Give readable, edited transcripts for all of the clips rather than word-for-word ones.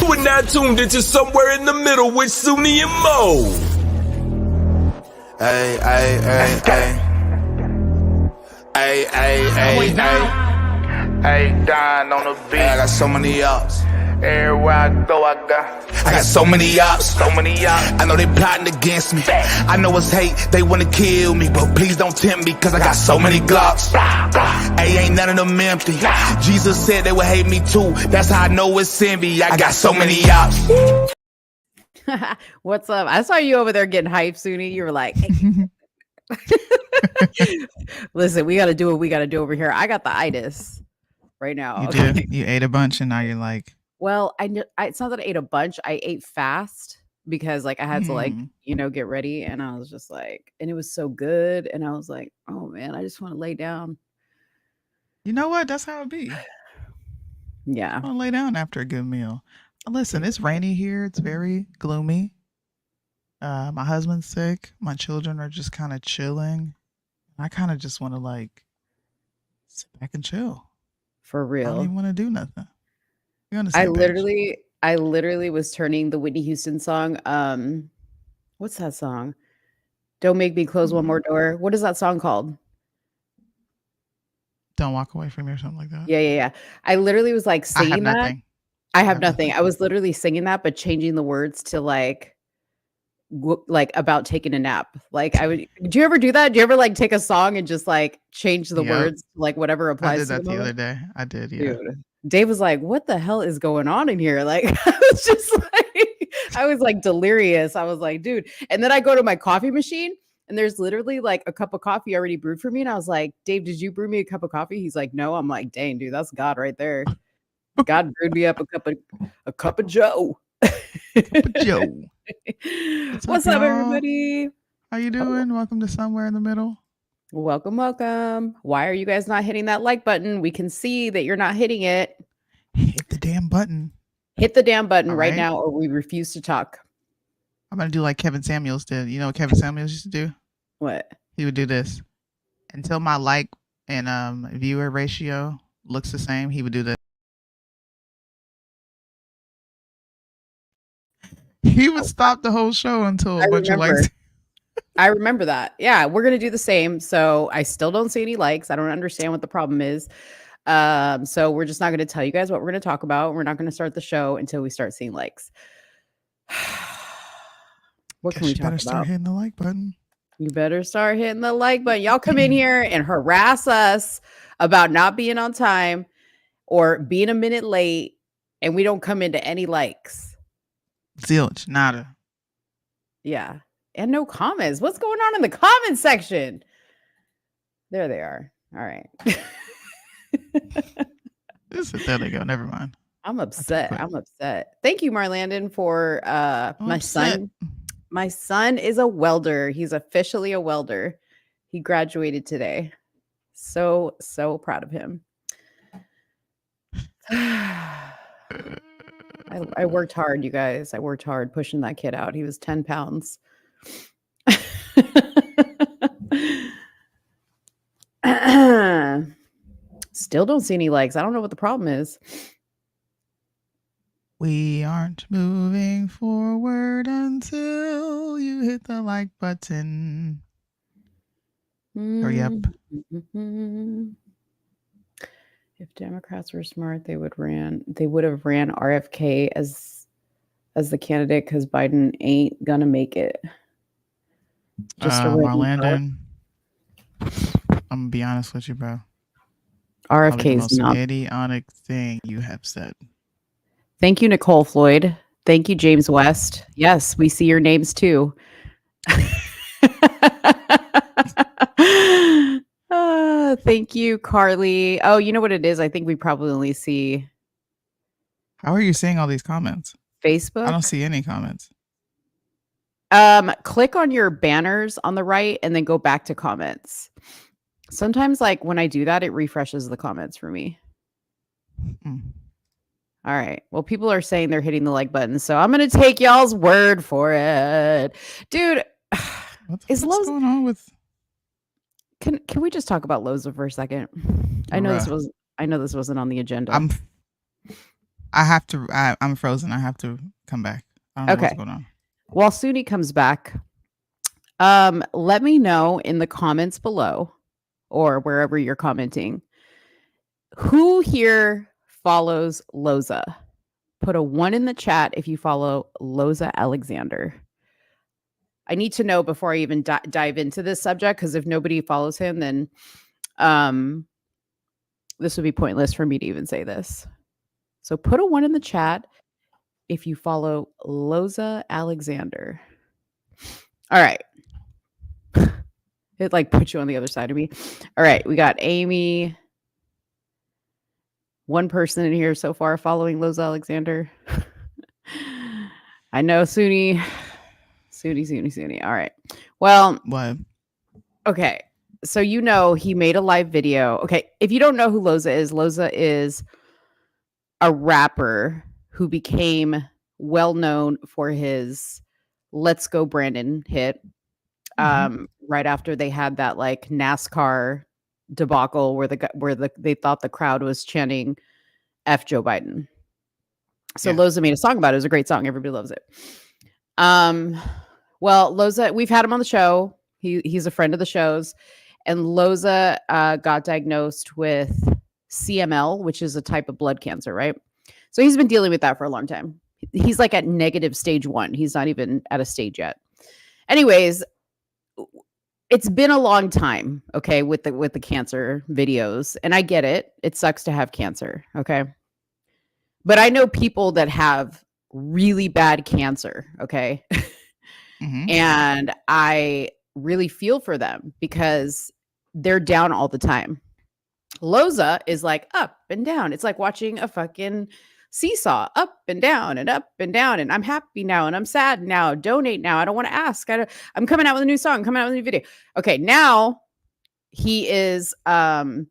You are now tuned into Somewhere in the Middle with Soonie and Mo. Ay, ay, ay, ay. Ay, ay, ay, ay. Hey, Don on the beat. I got so many ups. Everywhere I go, I got so many ups. so many ups. I know they plotting against me. I know it's hate, they wanna kill me, but please don't tempt me, cause I got so many Glocks. Hey, ain't none of them empty. Jesus said they would hate me too. That's how I know it's envy. I got so many ups. What's up? I saw you over there getting hyped, Soonie. You were like, hey. Listen, we got to do what we got to do over here. I got the itis right now. You Okay? did. You ate a bunch and now you're like, Well, it's not that I ate a bunch. I ate fast because like I had to get ready, and I was just like, and it was so good, and I was like, oh man, I just want to lay down. you know what? That's how it be. Yeah. I want to lay down after a good meal. Listen, it's rainy here. It's very gloomy. My husband's sick. My children are just kind of chilling. I kind of just want to like sit back and chill. For I don't real. even want to do nothing. You I understand? literally was turning the Whitney Houston song. What's that song? Don't Make Me Close One More Door. What is that song called? Don't walk away from me or something like that. Yeah. I literally was like I have singing that. nothing. I have nothing. I was literally singing that, but changing the words to like about taking a nap. Like do you ever do that? Do you ever like take a song and just like change the Yep. words to, like whatever I applies did to that the other moment? day. I did, yeah. Dude, Dave was like, what the hell is going on in here? Like I was just like, I was like delirious. I was like, dude. And then I go to my coffee machine and there's literally like a cup of coffee already brewed for me. And I was like, Dave, did you brew me a cup of coffee? He's like, no. I'm like, dang, dude, that's God right there. God brewed me up a cup of Joe. Joe. What's up, up, y'all? everybody? How you doing? Welcome to Somewhere in the Middle. Welcome. Why are you guys not hitting that like button? We can see that you're not hitting it. Hit the damn button. Hit the damn button All right right. now, or we refuse to talk. I'm going to do like Kevin Samuels did. You know what Kevin Samuels used to do? What? He would do this. Until my like and viewer ratio looks the same, he would do this. He would stop the whole show until a bunch of likes. I remember that. Yeah, we're gonna do the same. So I still don't see any likes. I don't understand what the problem is. So we're just not gonna tell you guys what we're gonna talk about. We're not gonna start the show until we start seeing likes. What can we talk better about? start hitting the like button. You better start hitting the like button. Y'all come in here and harass us about not being on time or being a minute late, and we don't come into any likes. Zilch, nada. Yeah. And no comments. What's going on in the comment section? There they are. All right. There they go. Never mind. I'm upset. Thank you, Marlandon, for my son. My son is a welder. He's officially a welder. He graduated today. So proud of him. I worked hard, you guys. I worked hard pushing that kid out. He was 10 pounds. Still don't see any likes. I don't know what the problem is. We aren't moving forward until you hit the like button. Hurry up. If Democrats were smart, they would have ran RFK as the candidate because Biden ain't gonna make it. Just Marlandon, I'm gonna be honest with you, bro. RFK is the not. most idiotic thing you have said. Thank you, Nicole Floyd. Thank you, James West. Yes, we see your names too. Thank you, Carly. Oh, you know what it is? I think we probably only see How are you seeing all these comments? Facebook. I don't see any comments. Click on your banners on the right and then go back to comments. Sometimes, like when I do that, it refreshes the comments for me. All right. Well, people are saying they're hitting the like button, so I'm gonna take y'all's word for it, dude. What's going on with? Can we just talk about Loza for a second? I know this wasn't on the agenda. I have to. I'm frozen. I have to come back. I don't know what's Okay. going on. While Soonie comes back, let me know in the comments below or wherever you're commenting, who here follows Loza? Put a 1 in the chat if you follow Loza Alexander. I need to know before I even dive into this subject, because if nobody follows him, then this would be pointless for me to even say this. So put a 1 in the chat if you follow Loza Alexander. All right. It like puts you on the other side of me. All right. We got Amy. One person in here so far following Loza Alexander. I know Soonie. All right. Well, What? okay. So he made a live video. Okay. If you don't know who Loza is a rapper who became well known for his Let's Go Brandon hit. Right after they had that like NASCAR debacle where they thought the crowd was chanting F Joe Biden. So Loza made a song about it. It was a great song. Everybody loves it. Well, Loza, we've had him on the show. He's a friend of the show's, and Loza got diagnosed with CML, which is a type of blood cancer, right? So he's been dealing with that for a long time. He's like at negative stage 1. He's not even at a stage yet. Anyways, it's been a long time, okay, with the cancer videos, and I get it. It sucks to have cancer, okay? But I know people that have really bad cancer, okay? And I really feel for them because they're down all the time. Loza is like up and down. It's like watching a fucking seesaw, up and down and up and down. And I'm happy now and I'm sad now. Donate now. I don't want to ask. I'm coming out with a new song, coming out with a new video. Okay, now he is about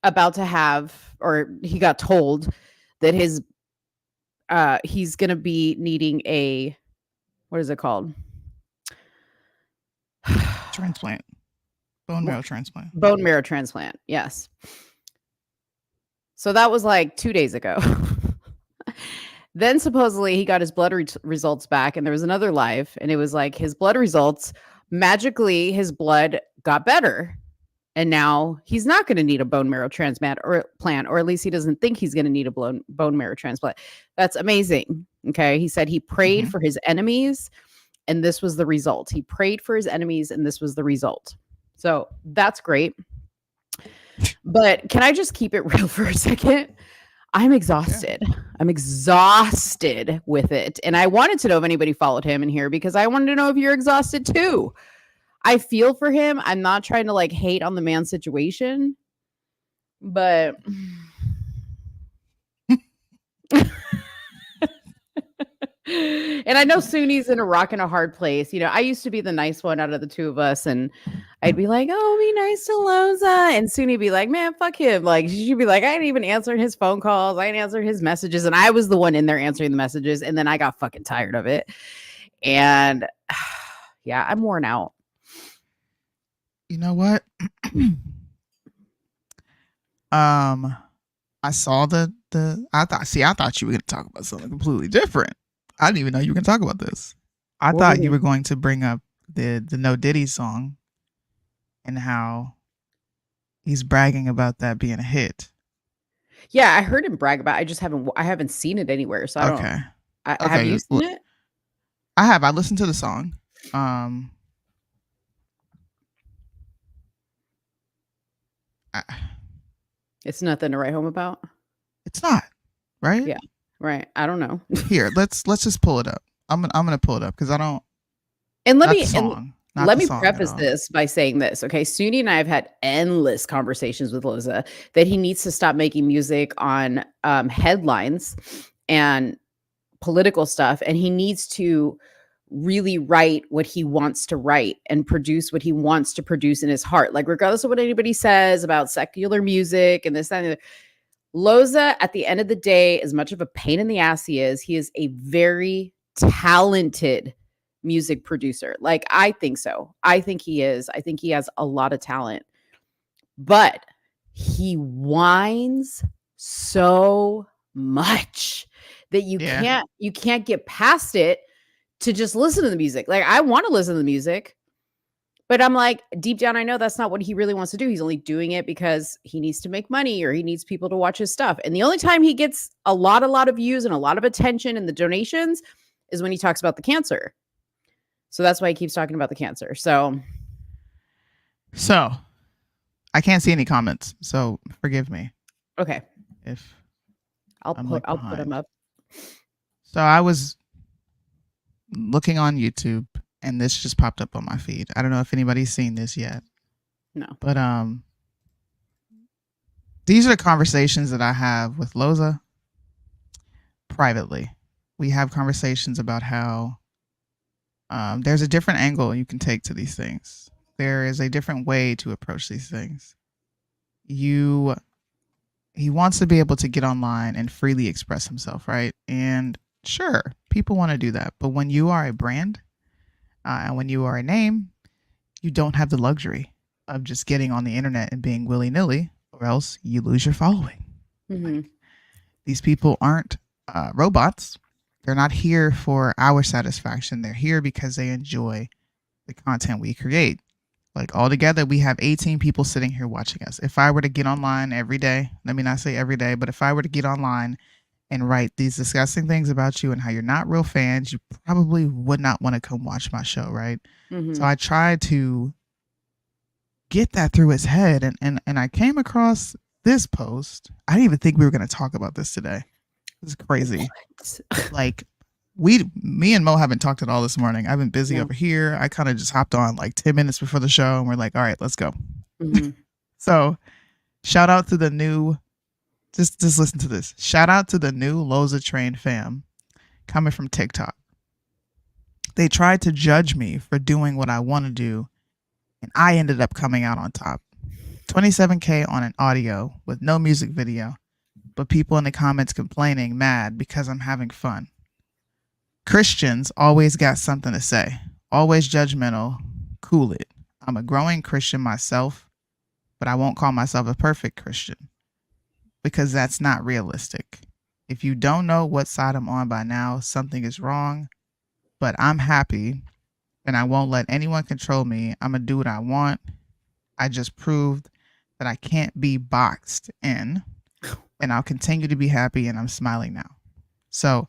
to have, or he got told that he's gonna be needing a, what is it called? Transplant. Bone marrow transplant. Bone marrow transplant. Yes. So that was like 2 days ago. Then supposedly he got his blood results back, and there was another live, and it was like his blood results, magically his blood got better. And now he's not going to need a bone marrow transplant, or at least he doesn't think he's going to need a bone marrow transplant. That's amazing. Okay. He said he prayed for his enemies, and this was the result. He prayed for his enemies, and this was the result. So that's great. But can I just keep it real for a second? I'm exhausted. Yeah. I'm exhausted with it. And I wanted to know if anybody followed him in here, because I wanted to know if you're exhausted too. I feel for him. I'm not trying to like hate on the man's situation, but and I know Soonie's in a rock and a hard place. You know, I used to be the nice one out of the two of us, and I'd be like, "Oh, be nice to Loza," and Soonie'd be like, "Man, fuck him." Like she'd be like, "I ain't even answering his phone calls. I ain't answering his messages," and I was the one in there answering the messages, and then I got fucking tired of it, and yeah, I'm worn out. You know what? I saw I thought you were going to talk about something completely different. I didn't even know you were going to talk about this. I thought you were going to bring up the No Diddy song and how he's bragging about that being a hit. Yeah, I heard him brag about it. I haven't seen it anywhere, so I don't. Okay. Have you seen it? I have. I listened to the song. It's nothing to write home about. It's not, right? Yeah, right. I don't know. Here, let's just pull it up. I'm gonna pull it up because I don't. And let me preface this by saying this. Okay, Soonie and I have had endless conversations with Loza that he needs to stop making music on headlines and political stuff, and he needs to really write what he wants to write and produce what he wants to produce in his heart, like regardless of what anybody says about secular music and this, that, and the other. Loza, at the end of the day, as much of a pain in the ass he is a very talented music producer. Like, I think so. I think he is. I think he has a lot of talent, but he whines so much that you Yeah. can't get past it to just listen to the music. Like, I want to listen to the music, but I'm like, deep down, I know that's not what he really wants to do. He's only doing it because he needs to make money or he needs people to watch his stuff. And the only time he gets a lot of views and a lot of attention and the donations is when he talks about the cancer. So that's why he keeps talking about the cancer. So I can't see any comments, so forgive me okay, if I'll I'm put behind. them up. So I was looking on YouTube and this just popped up on my feed. I don't know if anybody's seen this yet. No. But these are the conversations that I have with Loza privately. We have conversations about how there's a different angle you can take to these things. There is a different way to approach these things. He wants to be able to get online and freely express himself, right? And sure, people want to do that. But when you are a brand and when you are a name, you don't have the luxury of just getting on the internet and being willy-nilly, or else you lose your following. Mhm. These people aren't robots. They're not here for our satisfaction. They're here because they enjoy the content we create. Like, altogether, we have 18 people sitting here watching us. If I were to get online every day, let me not say every day, but if I were to get online and write these disgusting things about you and how you're not real fans, you probably would not want to come watch my show, right? Mhm. So I tried to get that through his head, and I came across this post. I didn't even think we were going to talk about this today. It's crazy. Like, me and Mo haven't talked at all this morning. I've been busy No. over here. I kind of just hopped on like 10 minutes before the show and we're like, all right, let's go. Mhm. So shout out to the new, just listen to this. Shout out to the new Loza Train fam coming from TikTok. They tried to judge me for doing what I want to do, and I ended up coming out on top. 27K on an audio with no music video, but people in the comments complaining mad because I'm having fun. Christians always got something to say, always judgmental. Cool it. I'm a growing Christian myself, but I won't call myself a perfect Christian because that's not realistic. If you don't know what side I'm on by now, something is wrong, but I'm happy and I won't let anyone control me. I'm going to do what I want. I just proved that I can't be boxed in, and I'll continue to be happy, and I'm smiling now. So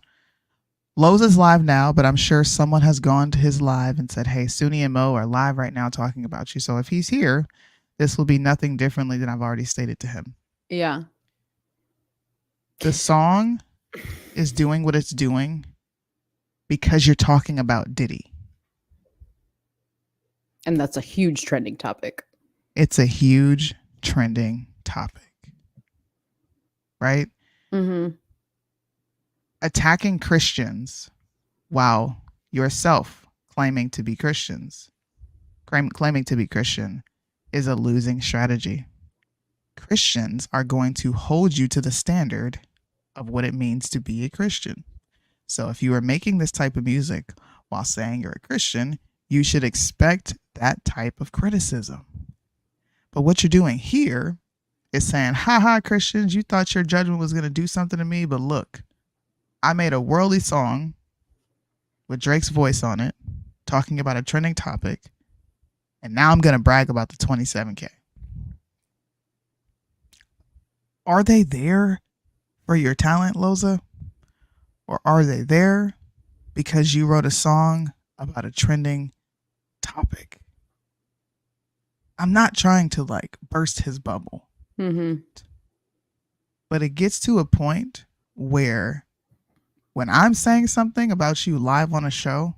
Lowe's is live now, but I'm sure someone has gone to his live and said, hey, Soonie and Mo are live right now talking about you. So if he's here, this will be nothing differently than I've already stated to him. Yeah. The song is doing what it's doing because you're talking about Diddy. And that's a huge trending topic. It's a huge trending topic, right? Mm-hmm. Attacking Christians while yourself claiming to be Christians, claiming to be Christian, is a losing strategy. Christians are going to hold you to the standard of what it means to be a Christian. So if you are making this type of music while saying you're a Christian, you should expect that type of criticism. But what you're doing here is saying, haha, Christians, you thought your judgment was going to do something to me, but look, I made a worldly song with Drake's voice on it, talking about a trending topic, and now I'm going to brag about the 27K. Are they there for your talent, Loza? Or are they there because you wrote a song about a trending topic? I'm not trying to like burst his bubble. Mm-hmm. But it gets to a point where when I'm saying something about you live on a show,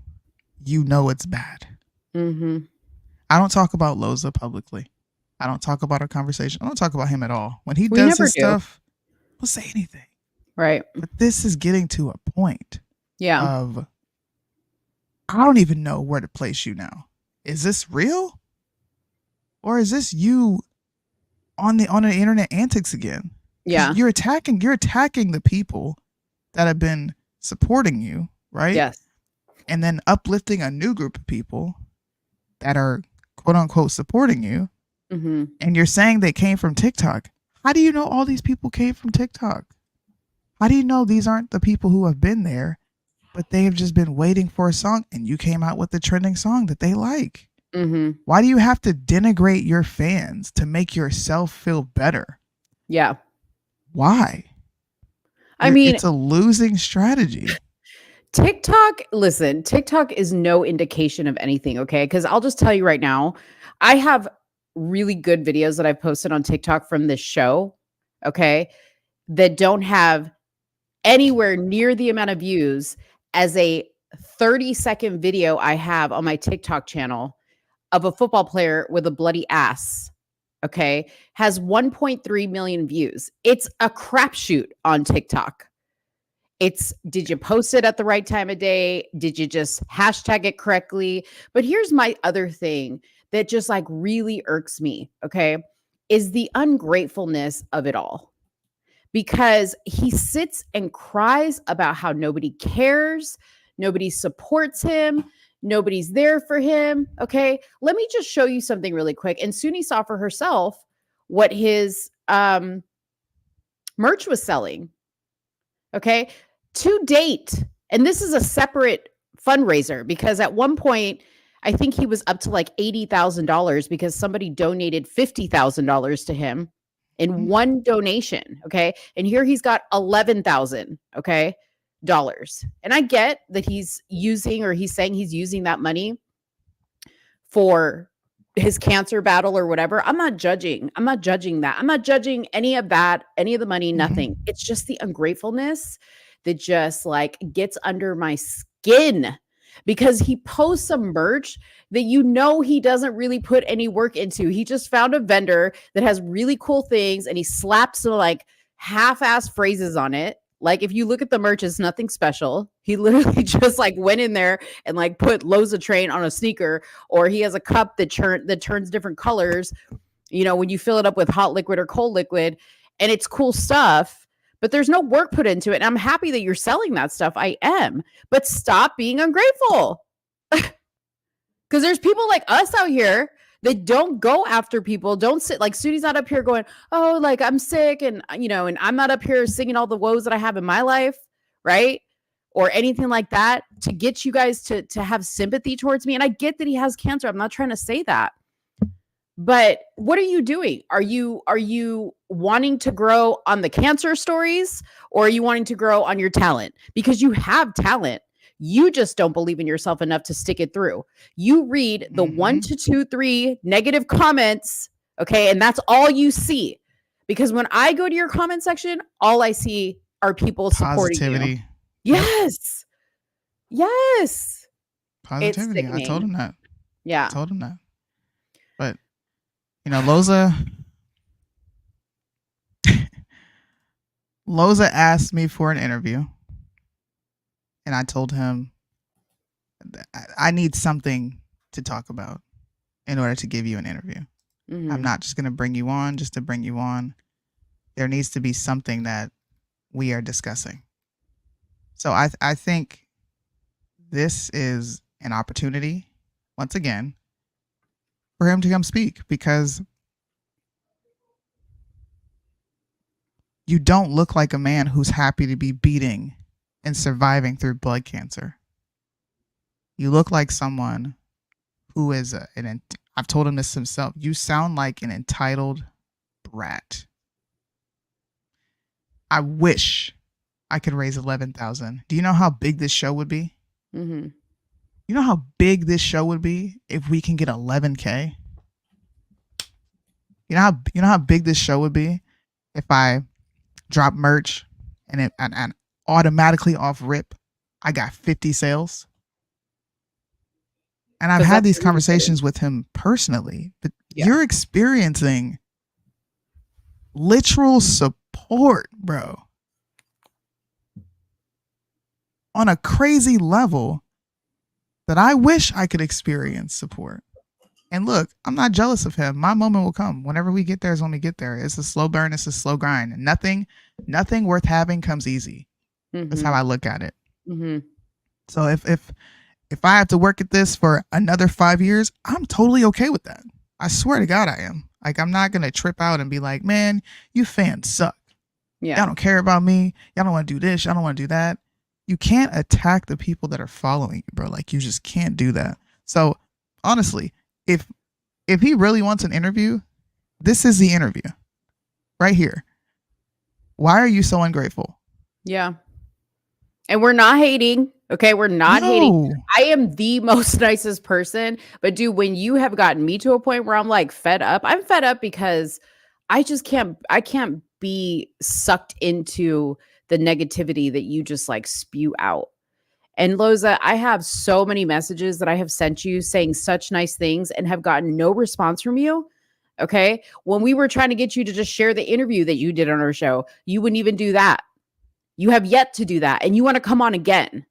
you know it's bad. Mm-hmm. I don't talk about Loza publicly. I don't talk about our conversation. I don't talk about him at all. When he We does never his do. stuff, we'll say anything. Right. But this is getting to a point Yeah. of, I don't even know where to place you now. Is this real? Or is this you on the internet antics again? 'Cause Yeah. You're attacking the people that have been supporting you, right? Yes. And then uplifting a new group of people that are quote unquote supporting you. Mm-hmm. And you're saying they came from TikTok. How do you know all these people came from TikTok? How do you know these aren't the people who have been there, but they have just been waiting for a song and you came out with the trending song that they like? Mm-hmm. Why do you have to denigrate your fans to make yourself feel better? Yeah. Why? I mean, it's a losing strategy. TikTok is no indication of anything, okay? Because I'll just tell you right now, I have really good videos that I've posted on TikTok from this show, okay, that don't have anywhere near the amount of views as a 30-second video I have on my TikTok channel of a football player with a bloody ass, okay, has 1.3 million views. It's a crapshoot on TikTok. Did you post it at the right time of day? Did you just hashtag it correctly? But here's my other thing that just like really irks me, okay, is the ungratefulness of it all. Because he sits and cries about how nobody cares, nobody supports him, nobody's there for him, okay? Let me just show you something really quick. And Soonie saw for herself what his merch was selling, okay? To date, and this is a separate fundraiser because at one point, I think he was up to like $80,000 because somebody donated $50,000 to him in one donation, okay? And here he's got $11,000, okay, dollars. And I get that he's saying he's using that money for his cancer battle or whatever. I'm not judging that. I'm not judging any of that, any of the money, nothing. It's just the ungratefulness that just like gets under my skin because he posts some merch that he doesn't really put any work into. He just found a vendor that has really cool things and he slapped some like half-ass phrases on it. Like if you look at the merch, it's nothing special. He literally just like went in there and like put Loza Train on a sneaker, or he has a cup that turns different colors, when you fill it up with hot liquid or cold liquid, and it's cool stuff. But there's no work put into it. And I'm happy that you're selling that stuff. I am. But stop being ungrateful. Because there's people like us out here that don't go after people. Don't sit like Soonie's not up here going, oh, like I'm sick. And, and I'm not up here singing all the woes that I have in my life. Right. Or anything like that to get you guys to have sympathy towards me. And I get that he has cancer. I'm not trying to say that. But what are you doing? Are you wanting to grow on the cancer stories, or are you wanting to grow on your talent? Because you have talent. You just don't believe in yourself enough to stick it through. You read the 1 to 2, 3 negative comments, okay? And that's all you see. Because when I go to your comment section, all I see are people supporting you. Yes. Yes. Positivity. I told him that. Yeah. I told him that. But Loza asked me for an interview, and I told him I need something to talk about in order to give you an interview. I'm not just going to bring you on just to bring you on. There needs to be something that we are discussing. So I think this is an opportunity, once again, for him to come speak, because you don't look like a man who's happy to be beating and surviving through blood cancer. You look like someone who is I've told him this himself. You sound like an entitled brat. I wish I could raise 11,000. Do you know how big this show would be? Mm-hmm. You know how big this show would be if we can get 11K? You know how big this show would be if I drop merch and automatically off rip I got 50 sales? And I've had these conversations with him personally, but you're experiencing literal support, bro, on a crazy level that I wish I could experience support. And look, I'm not jealous of him. My moment will come. Whenever we get there is when we get there. It's a slow burn. It's a slow grind. And nothing worth having comes easy. That's how I look at it. So if I have to work at this for another 5 years, I'm totally okay with that. I swear to God I am. Like, I'm not going to trip out and be like, man, you fans suck. Yeah. don't care about me. Y'all don't want to do this. Y'all don't want to do that. You can't attack the people that are following you, bro. Like, you just can't do that. So honestly, if he really wants an interview, this is the interview right here. Why are you so ungrateful? Yeah. And we're not hating. Okay. We're not hating. No. I am the most nicest person. But dude, when you have gotten me to a point where I'm like fed up, I'm fed up because I can't be sucked into the negativity that you just like spew out. And Loza, I have so many messages that I have sent you saying such nice things and have gotten no response from you. Okay. When we were trying to get you to just share the interview that you did on our show, you wouldn't even do that. You have yet to do that. And you want to come on again.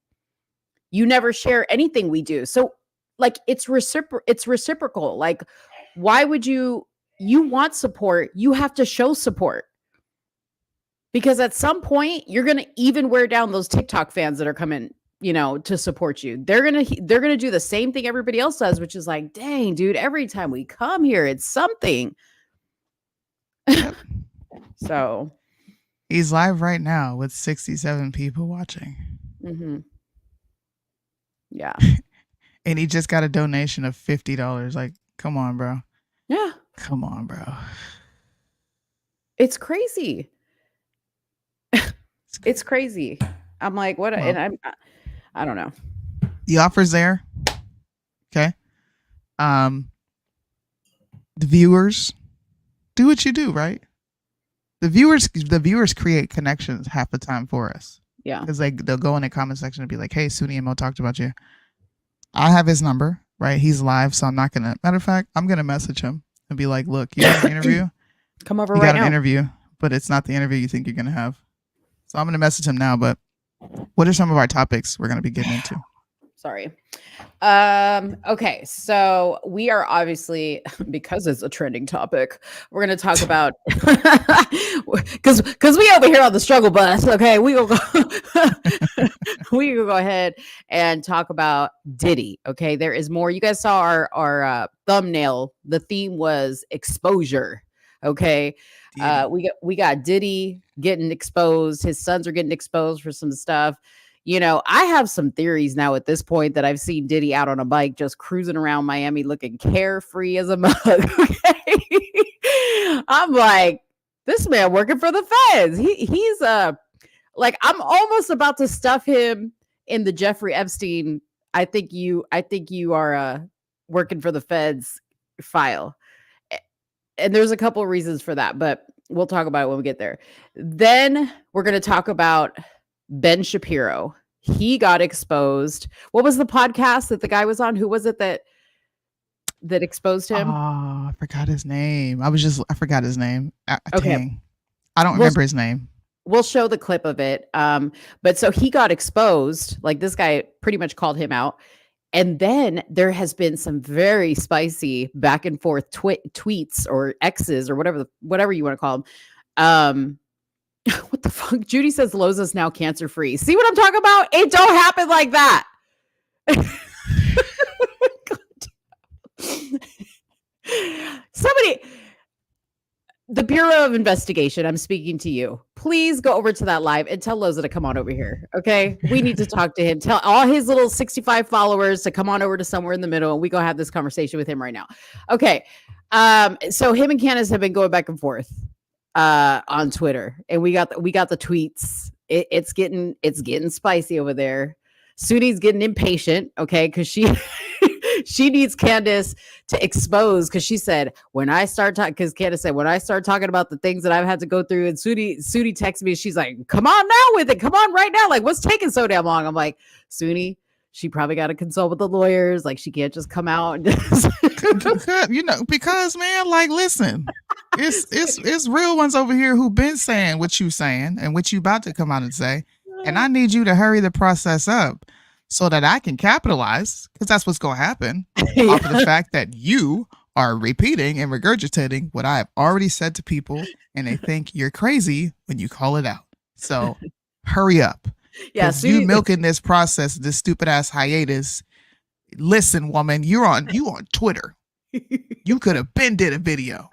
You never share anything we do. So like it's reciprocal. Like, why would you want support? You have to show support. Because at some point you're going to even wear down those TikTok fans that are coming, to support you. They're going to do the same thing everybody else does, which is like, dang, dude, every time we come here, it's something. So he's live right now with 67 people watching. Mm-hmm. Yeah. And he just got a donation of $50. Like, come on, bro. Yeah. Come on, bro. It's crazy. It's crazy. I'm like, what? Well, And I don't know. The offer's there. Okay. The viewers do what you do, right? The viewers create connections half the time for us. Yeah. Because they'll go in the comment section and be like, hey, Soonie and Mo talked about you. I have his number, right? He's live, so I'm not gonna, matter of fact, I'm gonna message him and be like, look, you have an interview. Come over you right got now. an interview, but it's not the interview you think you're gonna have. So I'm gonna message him now, but what are some of our topics we're gonna be getting into? Sorry. Okay, so we are obviously, because it's a trending topic, we're gonna talk about because we over here on the struggle bus. Okay, we will go we will go ahead and talk about Diddy. Okay, there is more. You guys saw our thumbnail. The theme was exposure. Okay. We got Diddy getting exposed. His sons are getting exposed for some stuff. I have some theories now at this point that I've seen Diddy out on a bike just cruising around Miami looking carefree as a mug. Okay. I'm like, this man working for the feds. He's like, I'm almost about to stuff him in the Jeffrey Epstein. I think you are working for the feds file. And there's a couple of reasons for that, but we'll talk about it when we get there. Then we're going to talk about Ben Shapiro. He got exposed. What was the podcast that the guy was on? Who was it that exposed him? Oh, I forgot his name. I forgot his name. Okay. Dang. I don't remember his name. We'll show the clip of it. But so he got exposed. Like, this guy pretty much called him out. And then there has been some very spicy back and forth tweets or X's or whatever you want to call them. What the fuck? Judy says Loza's now cancer free. See what I'm talking about? It don't happen like that. Somebody, the Bureau of Investigation, I'm speaking to you. Please go over to that live and tell Loza to come on over here. Okay. We need to talk to him. Tell all his little 65 followers to come on over to somewhere in the middle, and we go have this conversation with him right now. Okay. So him and Candace have been going back and forth on Twitter, and we got the tweets. It's getting spicy over there. Soonie's getting impatient, okay, because she needs Candace to expose, because she said, when I start talking, because Candace said, when I start talking about the things that I've had to go through, and Soonie texts me, she's like, come on now with it, come on right now, like, what's taking so damn long? I'm like, Soonie, she probably got to consult with the lawyers, like, she can't just come out and just because man, like, listen, it's real ones over here who been saying what you saying and what you about to come out and say, and I need you to hurry the process up so that I can capitalize, because that's what's going to happen off of the fact that you are repeating and regurgitating what I have already said to people, and they think you're crazy when you call it out. So hurry up. Yeah, you milking this process, this stupid ass hiatus. Listen, woman, you on Twitter. You could have been did a video.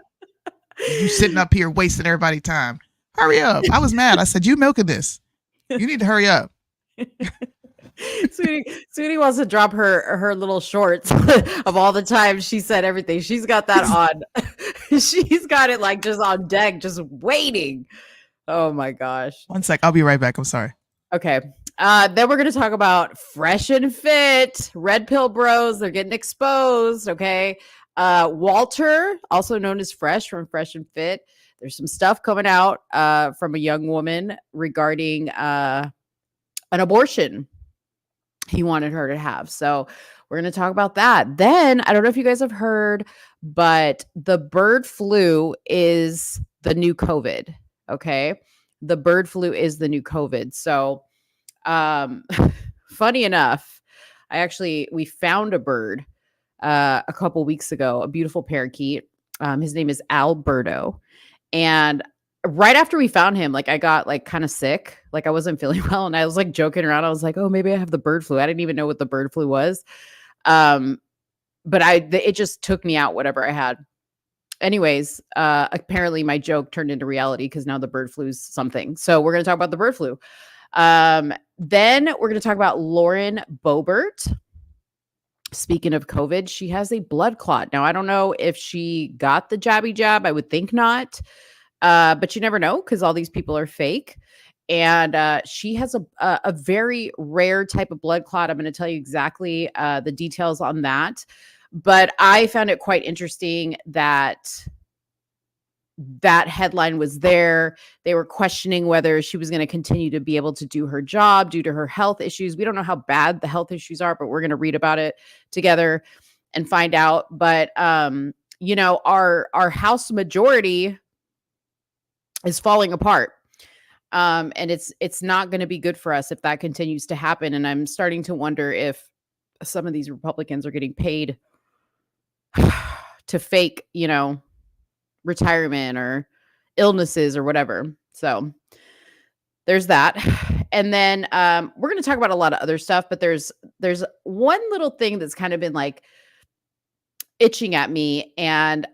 You sitting up here wasting everybody's time. Hurry up. I was mad. I said, you milking this. You need to hurry up. Soonie wants to drop her little shorts of all the time she said everything. She's got that on. She's got it like just on deck, just waiting. Oh my gosh. One sec. I'll be right back. I'm sorry. Okay. Then we're going to talk about Fresh and Fit, Red Pill Bros. They're getting exposed. Okay. Walter, also known as Fresh from Fresh and Fit. There's some stuff coming out from a young woman regarding an abortion he wanted her to have. So we're going to talk about that. Then I don't know if you guys have heard, but the bird flu is the new COVID. Okay. The bird flu is the new COVID. So funny enough, we found a bird a couple weeks ago, a beautiful parakeet. His name is Alberto. And right after we found him, like I got like kind of sick, like I wasn't feeling well. And I was like joking around. I was like, oh, maybe I have the bird flu. I didn't even know what the bird flu was. But it just took me out, whatever I had. Anyways, apparently my joke turned into reality because now the bird flu is something. So we're going to talk about the bird flu. Then we're going to talk about Lauren Boebert. Speaking of COVID, she has a blood clot. Now, I don't know if she got the jabby jab. I would think not. But you never know because all these people are fake. And she has a very rare type of blood clot. I'm going to tell you exactly the details on that. But I found it quite interesting that headline was there. They were questioning whether she was going to continue to be able to do her job due to her health issues. We don't know how bad the health issues are, but we're going to read about it together and find out. But, our House majority is falling apart. And it's not going to be good for us if that continues to happen. And I'm starting to wonder if some of these Republicans are getting paid to fake, retirement or illnesses or whatever. So there's that. And then we're going to talk about a lot of other stuff, but there's one little thing that's kind of been like itching at me. And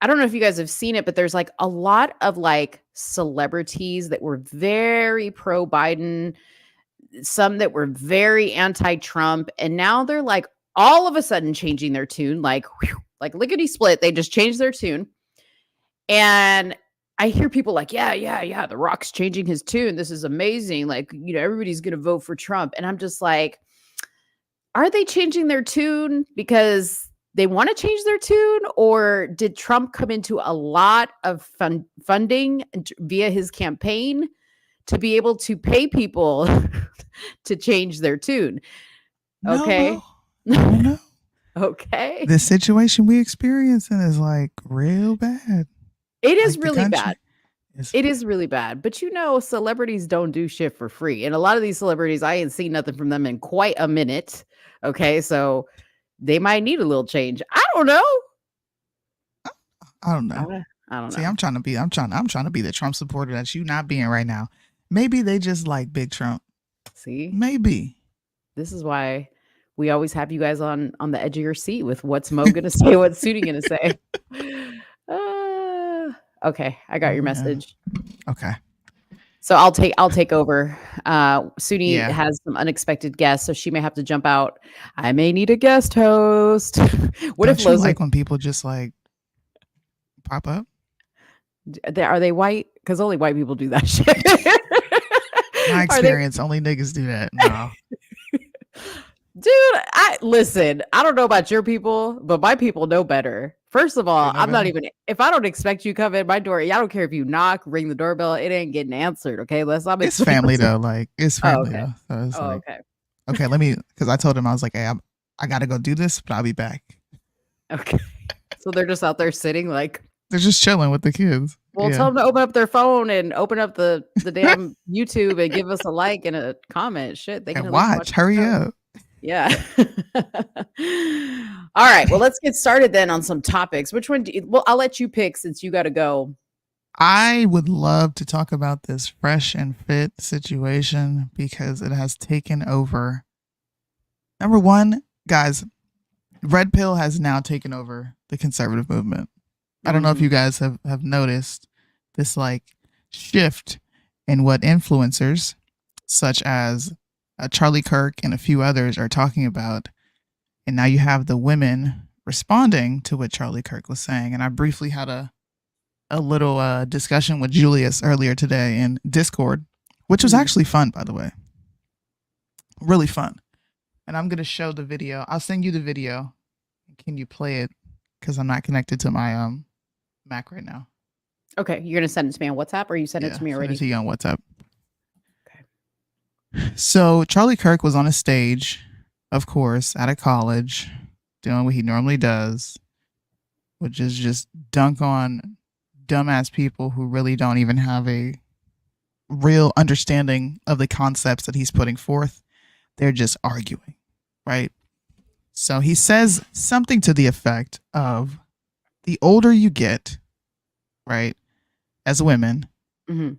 I don't know if you guys have seen it, but there's like a lot of like celebrities that were very pro Biden, some that were very anti-Trump. And now they're like all of a sudden changing their tune, like lickety split. They just changed their tune. And I hear people like, yeah, The Rock's changing his tune. This is amazing. Like, everybody's going to vote for Trump. And I'm just like, are they changing their tune because they want to change their tune? Or did Trump come into a lot of funding via his campaign to be able to pay people to change their tune? Okay. No. Okay. The situation we experiencing is like real bad. It is really bad. It is really bad. But celebrities don't do shit for free. And a lot of these celebrities, I ain't seen nothing from them in quite a minute. Okay. So they might need a little change. I don't know. I don't know. See, I'm trying to be the Trump supporter that you not being right now. Maybe they just like Big Trump. See? Maybe. This is why we always have you guys on the edge of your seat with what's Mo going to say, what's Soonie going to say. Okay, I got your message. Okay. So I'll take over. Soonie has some unexpected guests, so she may have to jump out. I may need a guest host. Don't you like when people just like pop up? Are they white? Because only white people do that shit. My experience, only niggas do that. No. Dude, listen, I don't know about your people, but my people know better. First of all, I'm not even, if I don't expect you to come in my door, I don't care if you knock, ring the doorbell, it ain't getting answered. Okay. It's family though. Like it's family though. So it's okay. Okay. Cause I told him, I was like, hey, I got to go do this, but I'll be back. Okay. So they're just out there sitting like. They're just chilling with the kids. Well, tell them to open up their phone and open up the damn YouTube and give us a like and a comment. Shit. They can watch. Hurry up. Yeah. All right. Well, let's get started then on some topics. Which one I'll let you pick since you got to go. I would love to talk about this Fresh and Fit situation because it has taken over. Number one, guys, Red Pill has now taken over the conservative movement. I don't know if you guys have noticed this like shift in what influencers such as Charlie Kirk and a few others are talking about. And now you have the women responding to what Charlie Kirk was saying. And I briefly had a little discussion with Julius earlier today in Discord, which was actually fun, by the way. Really fun. And I'm going to show the video. I'll send you the video. Can you play it? Because I'm not connected to my Mac right now. Okay, you're gonna send it to me on WhatsApp, or you send it to me already? Send it to you on WhatsApp. Okay. So Charlie Kirk was on a stage, of course, at a college, doing what he normally does, which is just dunk on dumbass people who really don't even have a real understanding of the concepts that he's putting forth. They're just arguing, right? So he says something to the effect of, the older you get, right, as women, Mm-hmm.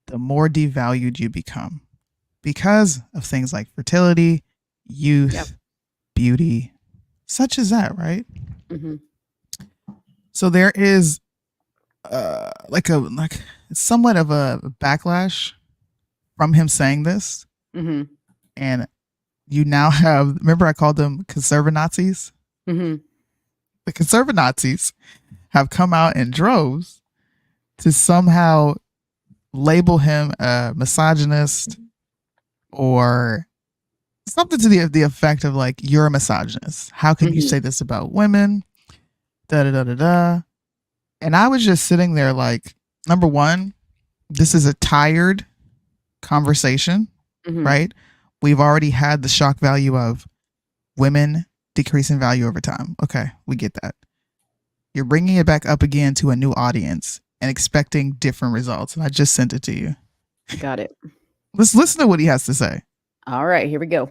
the more devalued you become because of things like fertility, youth, beauty, such as that, right? Mm-hmm. So there is like somewhat of a backlash from him saying this. Mm-hmm. And you now have, remember I called them conservative Nazis? Mm-hmm. The conservative Nazis have come out in droves to somehow label him a misogynist or something to the effect of like, you're a misogynist. How can you say this about women? Da da da da da. And I was just sitting there like, number one, this is a tired conversation, right? We've already had the shock value of women decreasing value over time. Okay, we get that. You're bringing it back up again to a new audience and expecting different results. And I just sent it to you. Got it. Let's listen to what he has to say. All right, here we go.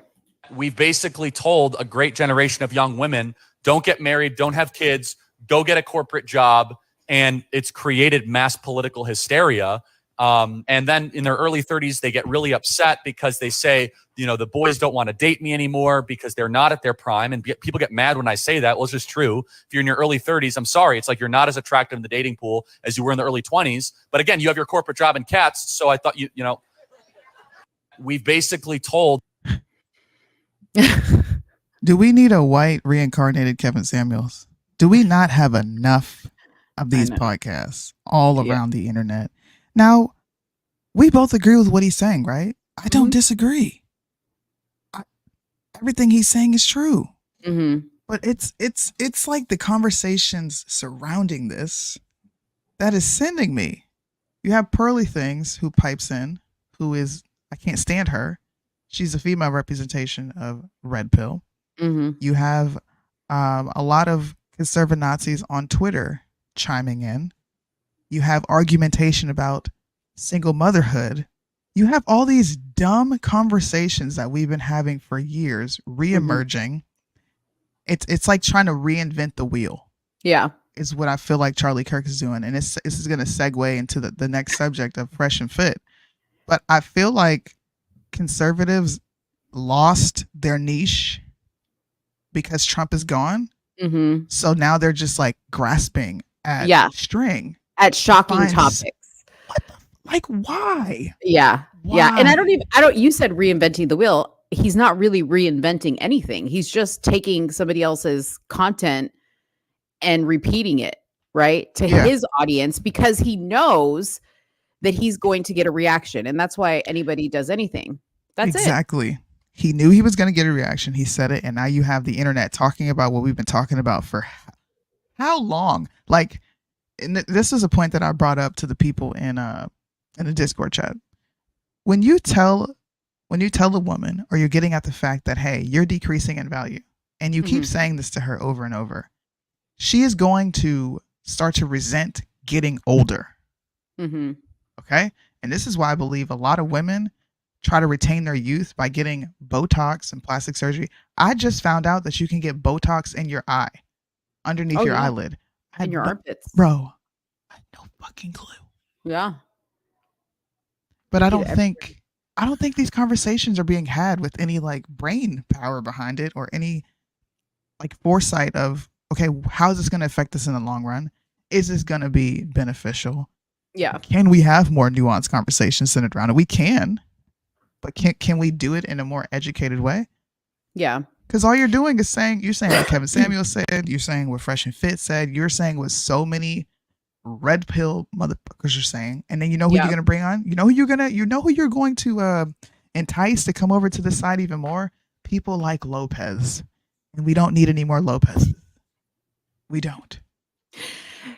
We've basically told a great generation of young women, don't get married, don't have kids, go get a corporate job. And it's created mass political hysteria. And then in their early 30s, they get really upset because they say, you know, the boys don't want to date me anymore because they're not at their prime. And people get mad when I say that. Well, it's just true. If you're in your early 30s, I'm sorry. It's like you're not as attractive in the dating pool as you were in the early 20s. But again, you have your corporate job and cats. So I thought, you know, we've basically told. Do we need a white reincarnated Kevin Samuels? Do we not have enough of these podcasts all around the internet? Now, we both agree with what he's saying, right? I don't disagree. Everything he's saying is true. But it's like the conversations surrounding this that is sending me. You have Pearly Things who pipes in, who is, I can't stand her. She's a female representation of Red Pill. You have a lot of conservative Nazis on Twitter chiming in. You have argumentation about single motherhood. You have all these dumb conversations that we've been having for years reemerging. It's like trying to reinvent the wheel. Yeah. Is what I feel like Charlie Kirk is doing. And this is going to segue into the next subject of Fresh and Fit. But I feel like conservatives lost their niche because Trump is gone. So now they're just like grasping at string. At shocking topics. Like, why? Yeah. Yeah. And I don't, you said reinventing the wheel. He's not really reinventing anything. He's just taking somebody else's content and repeating it, right, to his audience, because he knows that he's going to get a reaction. And that's why anybody does anything. That's exactly. He knew he was going to get a reaction. He said it. And now you have the internet talking about what we've been talking about for how long? Like, and this is a point that I brought up to the people in the Discord chat. When you tell a woman, or you're getting at the fact that, hey, you're decreasing in value, and you keep saying this to her over and over, she is going to start to resent getting older. Okay? And this is why I believe a lot of women try to retain their youth by getting Botox and plastic surgery. I just found out that you can get Botox in your eye, underneath your eyelid. In your armpits. Bro, I had no fucking clue. Yeah. But I don't think these conversations are being had with any like brain power behind it, or any like foresight of, okay, how is this going to affect us in the long run? Is this going to be beneficial? Yeah. Can we have more nuanced conversations centered around it? We can, but can we do it in a more educated way? Yeah. Because all you're doing is saying, you're saying what Kevin Samuel said, you're saying what Fresh and Fit said, you're saying what so many red pill motherfuckers are saying, and then you know who Yeah. you're gonna bring on? You know who you're going to entice to come over to the side even more? People like Lopez. And we don't need any more Lopez. We don't.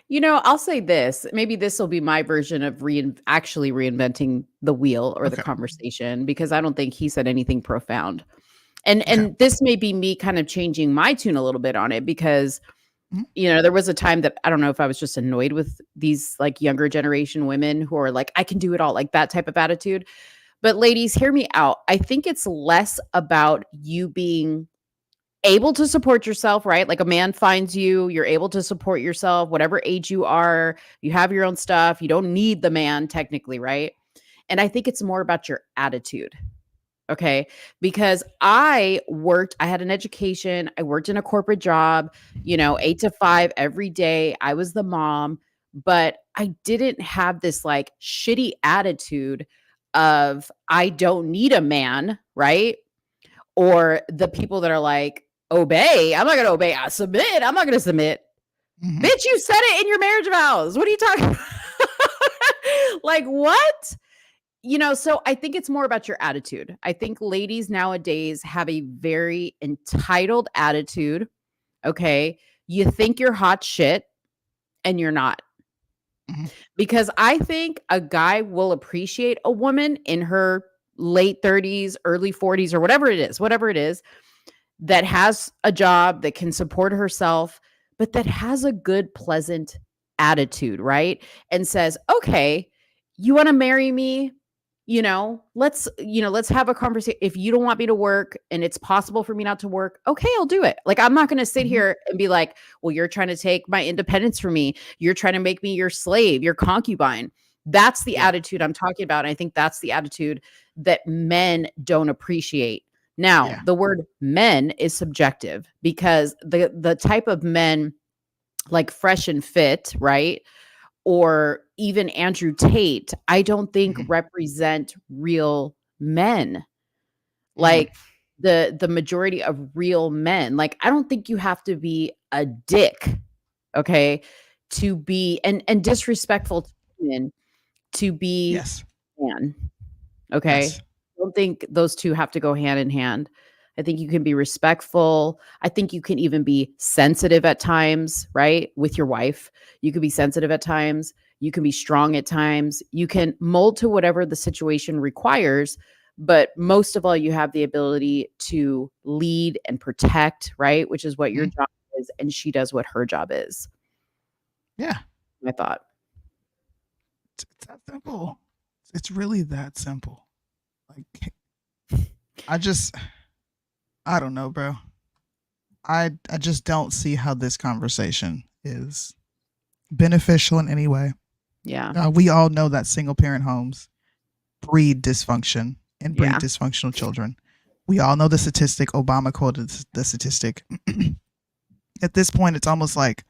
You know, I'll say this. Maybe this will be my version of actually reinventing the wheel or the Okay. conversation, because I don't think he said anything profound. And Okay. this may be me kind of changing my tune a little bit on it, because Mhm. you know, there was a time that I don't know if I was just annoyed with these like younger generation women who are like, I can do it all, like that type of attitude. But ladies, hear me out. I think it's less about you being able to support yourself, right? Like a man finds you, you're able to support yourself, whatever age you are, you have your own stuff, you don't need the man technically, right? And I think it's more about your attitude. Okay. Because I had an education, I worked in a corporate job, you know, 8 to 5 every day. I was the mom, but I didn't have this like shitty attitude of I don't need a man, right? Or the people that are like, obey. I'm not going to obey. I submit. I'm not going to submit. Mhm. Bitch, you said it in your marriage vows. What are you talking about? Like, what? You know, so I think it's more about your attitude. I think ladies nowadays have a very entitled attitude. Okay. You think you're hot shit and you're not. Mhm. Because I think a guy will appreciate a woman in her late 30s, early 40s, or whatever it is, that has a job, that can support herself, but that has a good, pleasant attitude, right? And says, okay, you want to marry me? Let's have a conversation. If you don't want me to work and it's possible for me not to work, okay, I'll do it. Like, I'm not going to sit Mhm. here and be like, well, you're trying to take my independence from me. You're trying to make me your slave, your concubine. That's the Yeah. attitude I'm talking about. And I think that's the attitude that men don't appreciate. Now, Yeah. the word men is subjective, because the type of men like Fresh and Fit, right? Or even Andrew Tate, I don't think Mhm. represent real men. Mm. Like the majority of real men. Like, I don't think you have to be a dick, okay, to be and disrespectful to women to be Yes. man. Okay. Yes. I don't think those two have to go hand in hand. I think you can be respectful. I think you can even be sensitive at times, right? With your wife. You can be sensitive at times. You can be strong at times. You can mold to whatever the situation requires. But most of all, you have the ability to lead and protect, right? Which is what your Mhm. job is. And she does what her job is. Yeah. I thought. It's that simple. It's really that simple. Like, I don't know, bro. I just don't see how this conversation is beneficial in any way. Yeah. We all know that single parent homes breed dysfunction and breed Yeah. dysfunctional children. We all know the statistic. Obama quoted the statistic. At this point, it's almost like,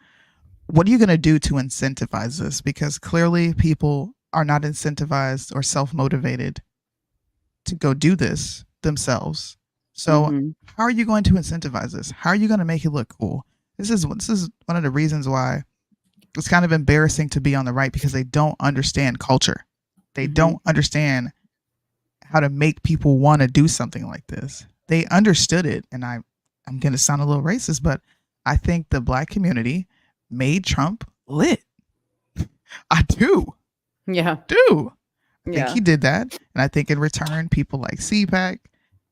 what are you going to do to incentivize this? Because clearly people are not incentivized or self-motivated to go do this themselves. So Mhm. how are you going to incentivize this? How are you going to make it look cool? This is one of the reasons why it's kind of embarrassing to be on the right, because they don't understand culture. They Mhm. don't understand how to make people want to do something like this. They understood it, and I'm going to sound a little racist, but I think the black community made Trump lit. I do. Yeah. I think Yeah. he did that, and I think in return, people like CPAC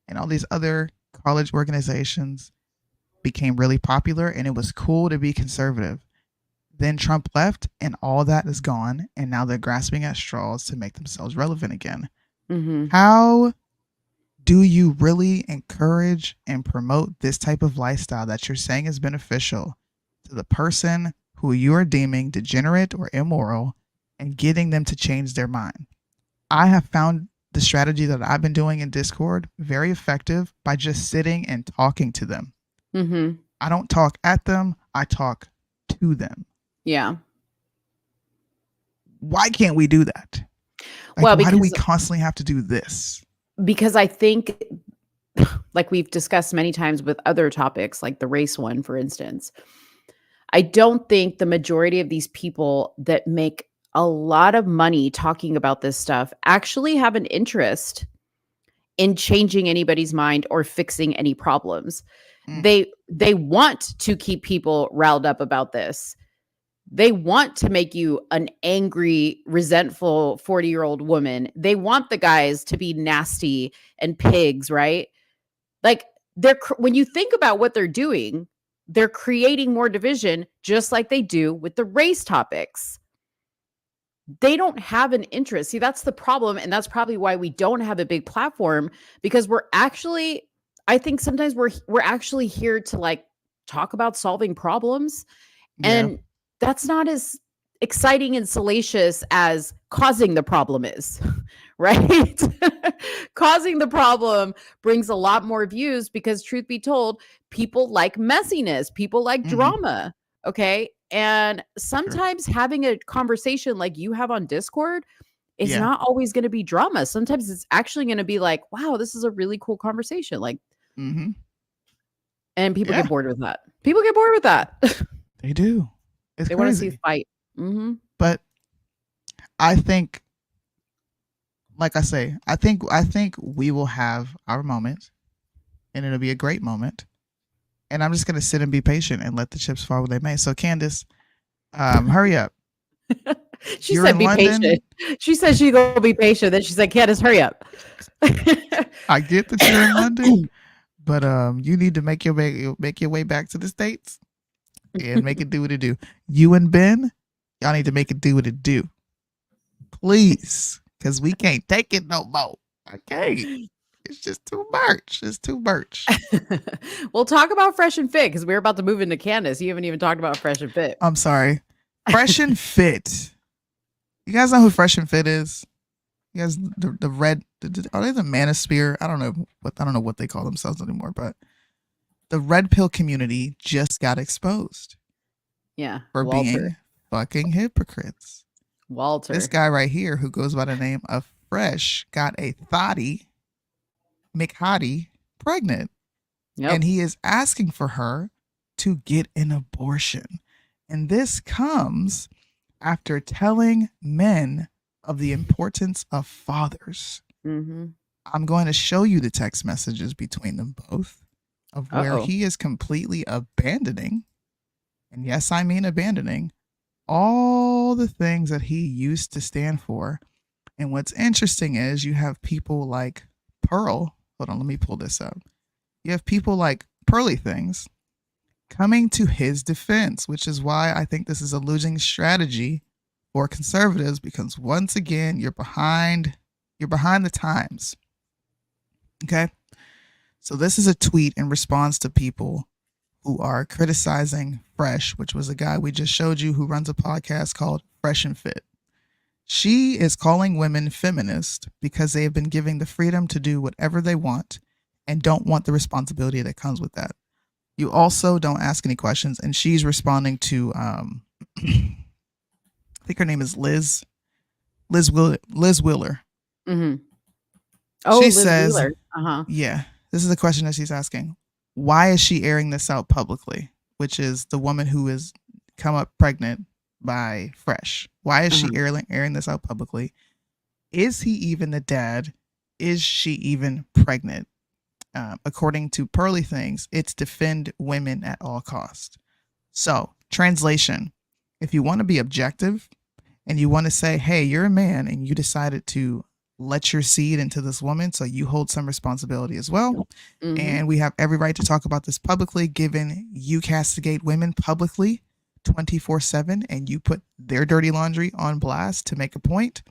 and all these other college organizations became really popular, and it was cool to be conservative. Then Trump left, and all that is gone, and now they're grasping at straws to make themselves relevant again. Mhm. How do you really encourage and promote this type of lifestyle that you're saying is beneficial to the person who you are deeming degenerate or immoral, and getting them to change their mind? I have found the strategy that I've been doing in Discord very effective by just sitting and talking to them. Mhm. I don't talk at them, I talk to them. Yeah. Why can't we do that? Like, Well, why do we because constantly have to do this? I think, like we've discussed many times with other topics, like the race one, for instance, I don't think the majority of these people that make a lot of money talking about this stuff actually have an interest in changing anybody's mind or fixing any problems. Mm. They want to keep people riled up about this. They want to make you an angry, resentful 40-year-old woman. They want the guys to be nasty and pigs, right? Like when you think about what they're doing, they're creating more division just like they do with the race topics. They don't have an interest. See, that's the problem, and that's probably why we don't have a big platform, because I think sometimes we're actually here to like talk about solving problems, Yeah. and that's not as exciting and salacious as causing the problem is, right? Causing the problem brings a lot more views because, truth be told, people like messiness, people like Mhm. drama, okay? And sometimes having a conversation like you have on Discord is Yeah. not always going to be drama. Sometimes it's actually going to be like, wow, this is a really cool conversation. Like, Mm-hmm. and people Yeah. get bored with that. People get bored with that. They do. It's They want to see crazy. a fight. Mm-hmm. But I think, like I say, I think we will have our moment, and it'll be a great moment. And I'm just gonna sit and be patient and let the chips fall where they may. So Candace, hurry up. She You're said, in "Be London. patient." She said she's gonna be patient. Then she said, "Candace, hurry up." I get that you're in London, but you need to make your way back to the States and make it do what it do. You and Ben, y'all need to make it do what it do, please, because we can't take it no more. Okay, it's just too much. It's too much. We'll talk about Fresh and Fit because we're about to move into Candace. You haven't even talked about Fresh and Fit. I'm sorry. Fresh and Fit. You guys know who Fresh and Fit is? You guys, the red. Are they the Manosphere? I don't know what they call themselves anymore. But the red pill community just got exposed Yeah, for being fucking hypocrites. Walter. This guy right here, who goes by the name of Fresh, got a thotty, McHottie, pregnant. Yep. And he is asking for her to get an abortion. And this comes after telling men of the importance of fathers. Mm-hmm. I'm going to show you the text messages between them both of where he is completely abandoning, and yes, I mean abandoning, all the things that he used to stand for. And what's interesting is you have people like Pearl. Hold on, let me pull this up. You have people like Pearly Things coming to his defense, which is why I think this is a losing strategy for conservatives, because once again, you're behind the times. Okay? So this is a tweet in response to people who are criticizing Fresh, which was a guy we just showed you who runs a podcast called Fresh and Fit. She is calling women feminist because they have been given the freedom to do whatever they want and don't want the responsibility that comes with that. You also don't ask any questions, and she's responding to I think her name is Liz Wheeler. Mm-hmm. Oh, She Liz says, Wheeler. Uh-huh. yeah, this is the question that she's asking. Why is she airing this out publicly? Which is the woman who is come up pregnant by Fresh. Why is she airing this out publicly? Is he even the dad? Is she even pregnant? According to Pearly Things, it's defend women at all costs. So, translation, if you want to be objective and you want to say, hey, you're a man and you decided to let your seed into this woman, so you hold some responsibility as well. Mm-hmm. And we have every right to talk about this publicly, given you castigate women publicly 24/7 and you put their dirty laundry on blast to make a point.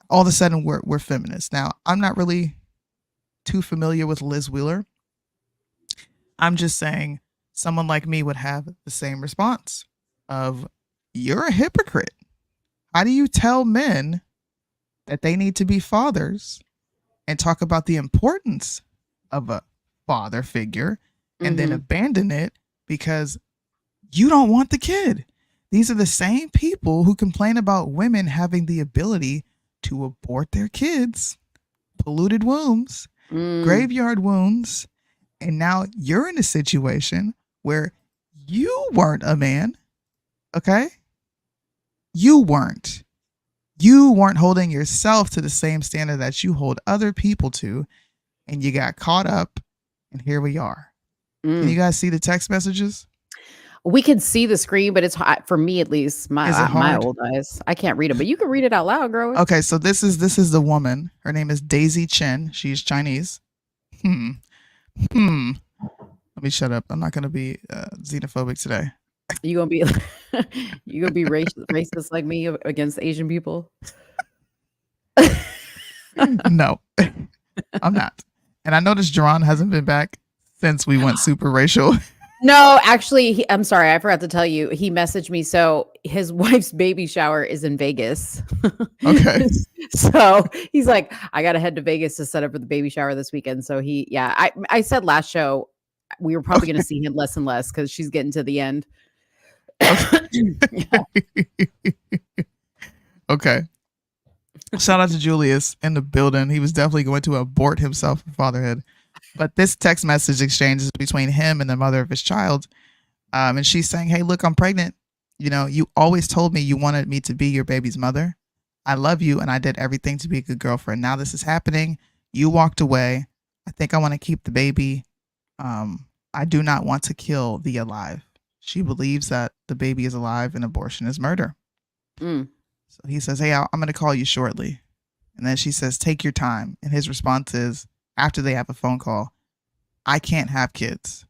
All of a sudden, we're feminists. Now, I'm not really too familiar with Liz Wheeler. I'm just saying someone like me would have the same response of, you're a hypocrite. How do you tell men that they need to be fathers and talk about the importance of a father figure and then abandon it because you don't want the kid? These are the same people who complain about women having the ability to abort their kids, polluted wombs, graveyard wounds, and now you're in a situation where you weren't a man, okay? You weren't holding yourself to the same standard that you hold other people to, and you got caught up, and here we are. Can you guys see the text messages? We can see the screen, but it's hot for me, at least. My old eyes. I can't read it, but you can read it out loud, girl. Okay, so this is the woman. Her name is Daisy Chen. She's Chinese. Let me shut up. I'm not gonna be xenophobic today. You gonna be racist like me against Asian people? No, I'm not. And I noticed Jerron hasn't been back since we went super racial. No, actually, I'm sorry. I forgot to tell you. He messaged me. So his wife's baby shower is in Vegas. Okay. So he's like, I got to head to Vegas to set up for the baby shower this weekend. So I said last show, we were probably going to see him less and less because she's getting to the end. Okay. Shout out to Julius in the building. He was definitely going to abort himself for fatherhood. But this text message exchange is between him and the mother of his child. And she's saying, hey, look, I'm pregnant. You know, you always told me you wanted me to be your baby's mother. I love you, and I did everything to be a good girlfriend. Now this is happening. You walked away. I think I want to keep the baby. I do not want to kill the alive. She believes that the baby is alive and abortion is murder. So he says, hey, I'm going to call you shortly. And then she says, take your time. And his response is, after they have a phone call, I can't have kids.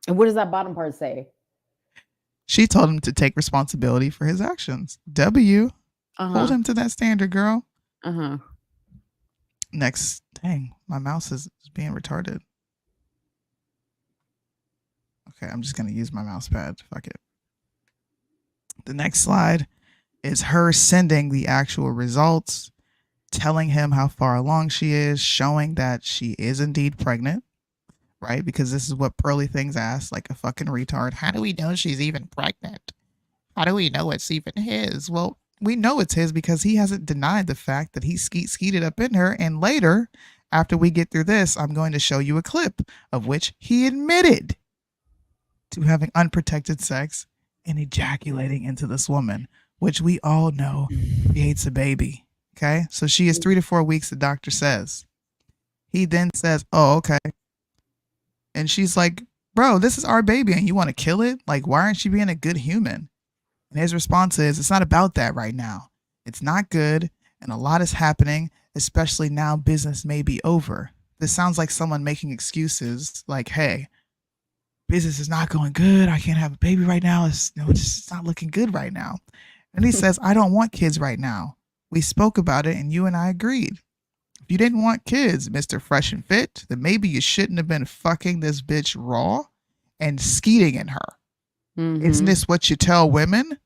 And what does that bottom part say? She told him to take responsibility for his actions. W, hold him to that standard, girl. Next, dang, my mouse is being retarded. Okay, I'm just going to use my mouse pad. Fuck it. The next slide is her sending the actual results, telling him how far along she is, showing that she is indeed pregnant, right? Because this is what Pearly Things ask, like a fucking retard. How do we know she's even pregnant? How do we know it's even his? Well, we know it's his because he hasn't denied the fact that he skeeted up in her. And later, after we get through this, I'm going to show you a clip of which he admitted to having unprotected sex and ejaculating into this woman, which we all know creates a baby. Okay, so she is 3 to 4 weeks, the doctor says. He then says, oh, okay. And she's like, bro, this is our baby and you want to kill it? Like, why aren't you being a good human? And his response is, it's not about that right now. It's not good. And a lot is happening, especially now business may be over. This sounds like someone making excuses like, hey, business is not going good. I can't have a baby right now. It's not looking good right now. And he says, I don't want kids right now. We spoke about it and you and I agreed. If you didn't want kids, Mr. Fresh and Fit, then maybe you shouldn't have been fucking this bitch raw and skeeting in her. Isn't this what you tell women?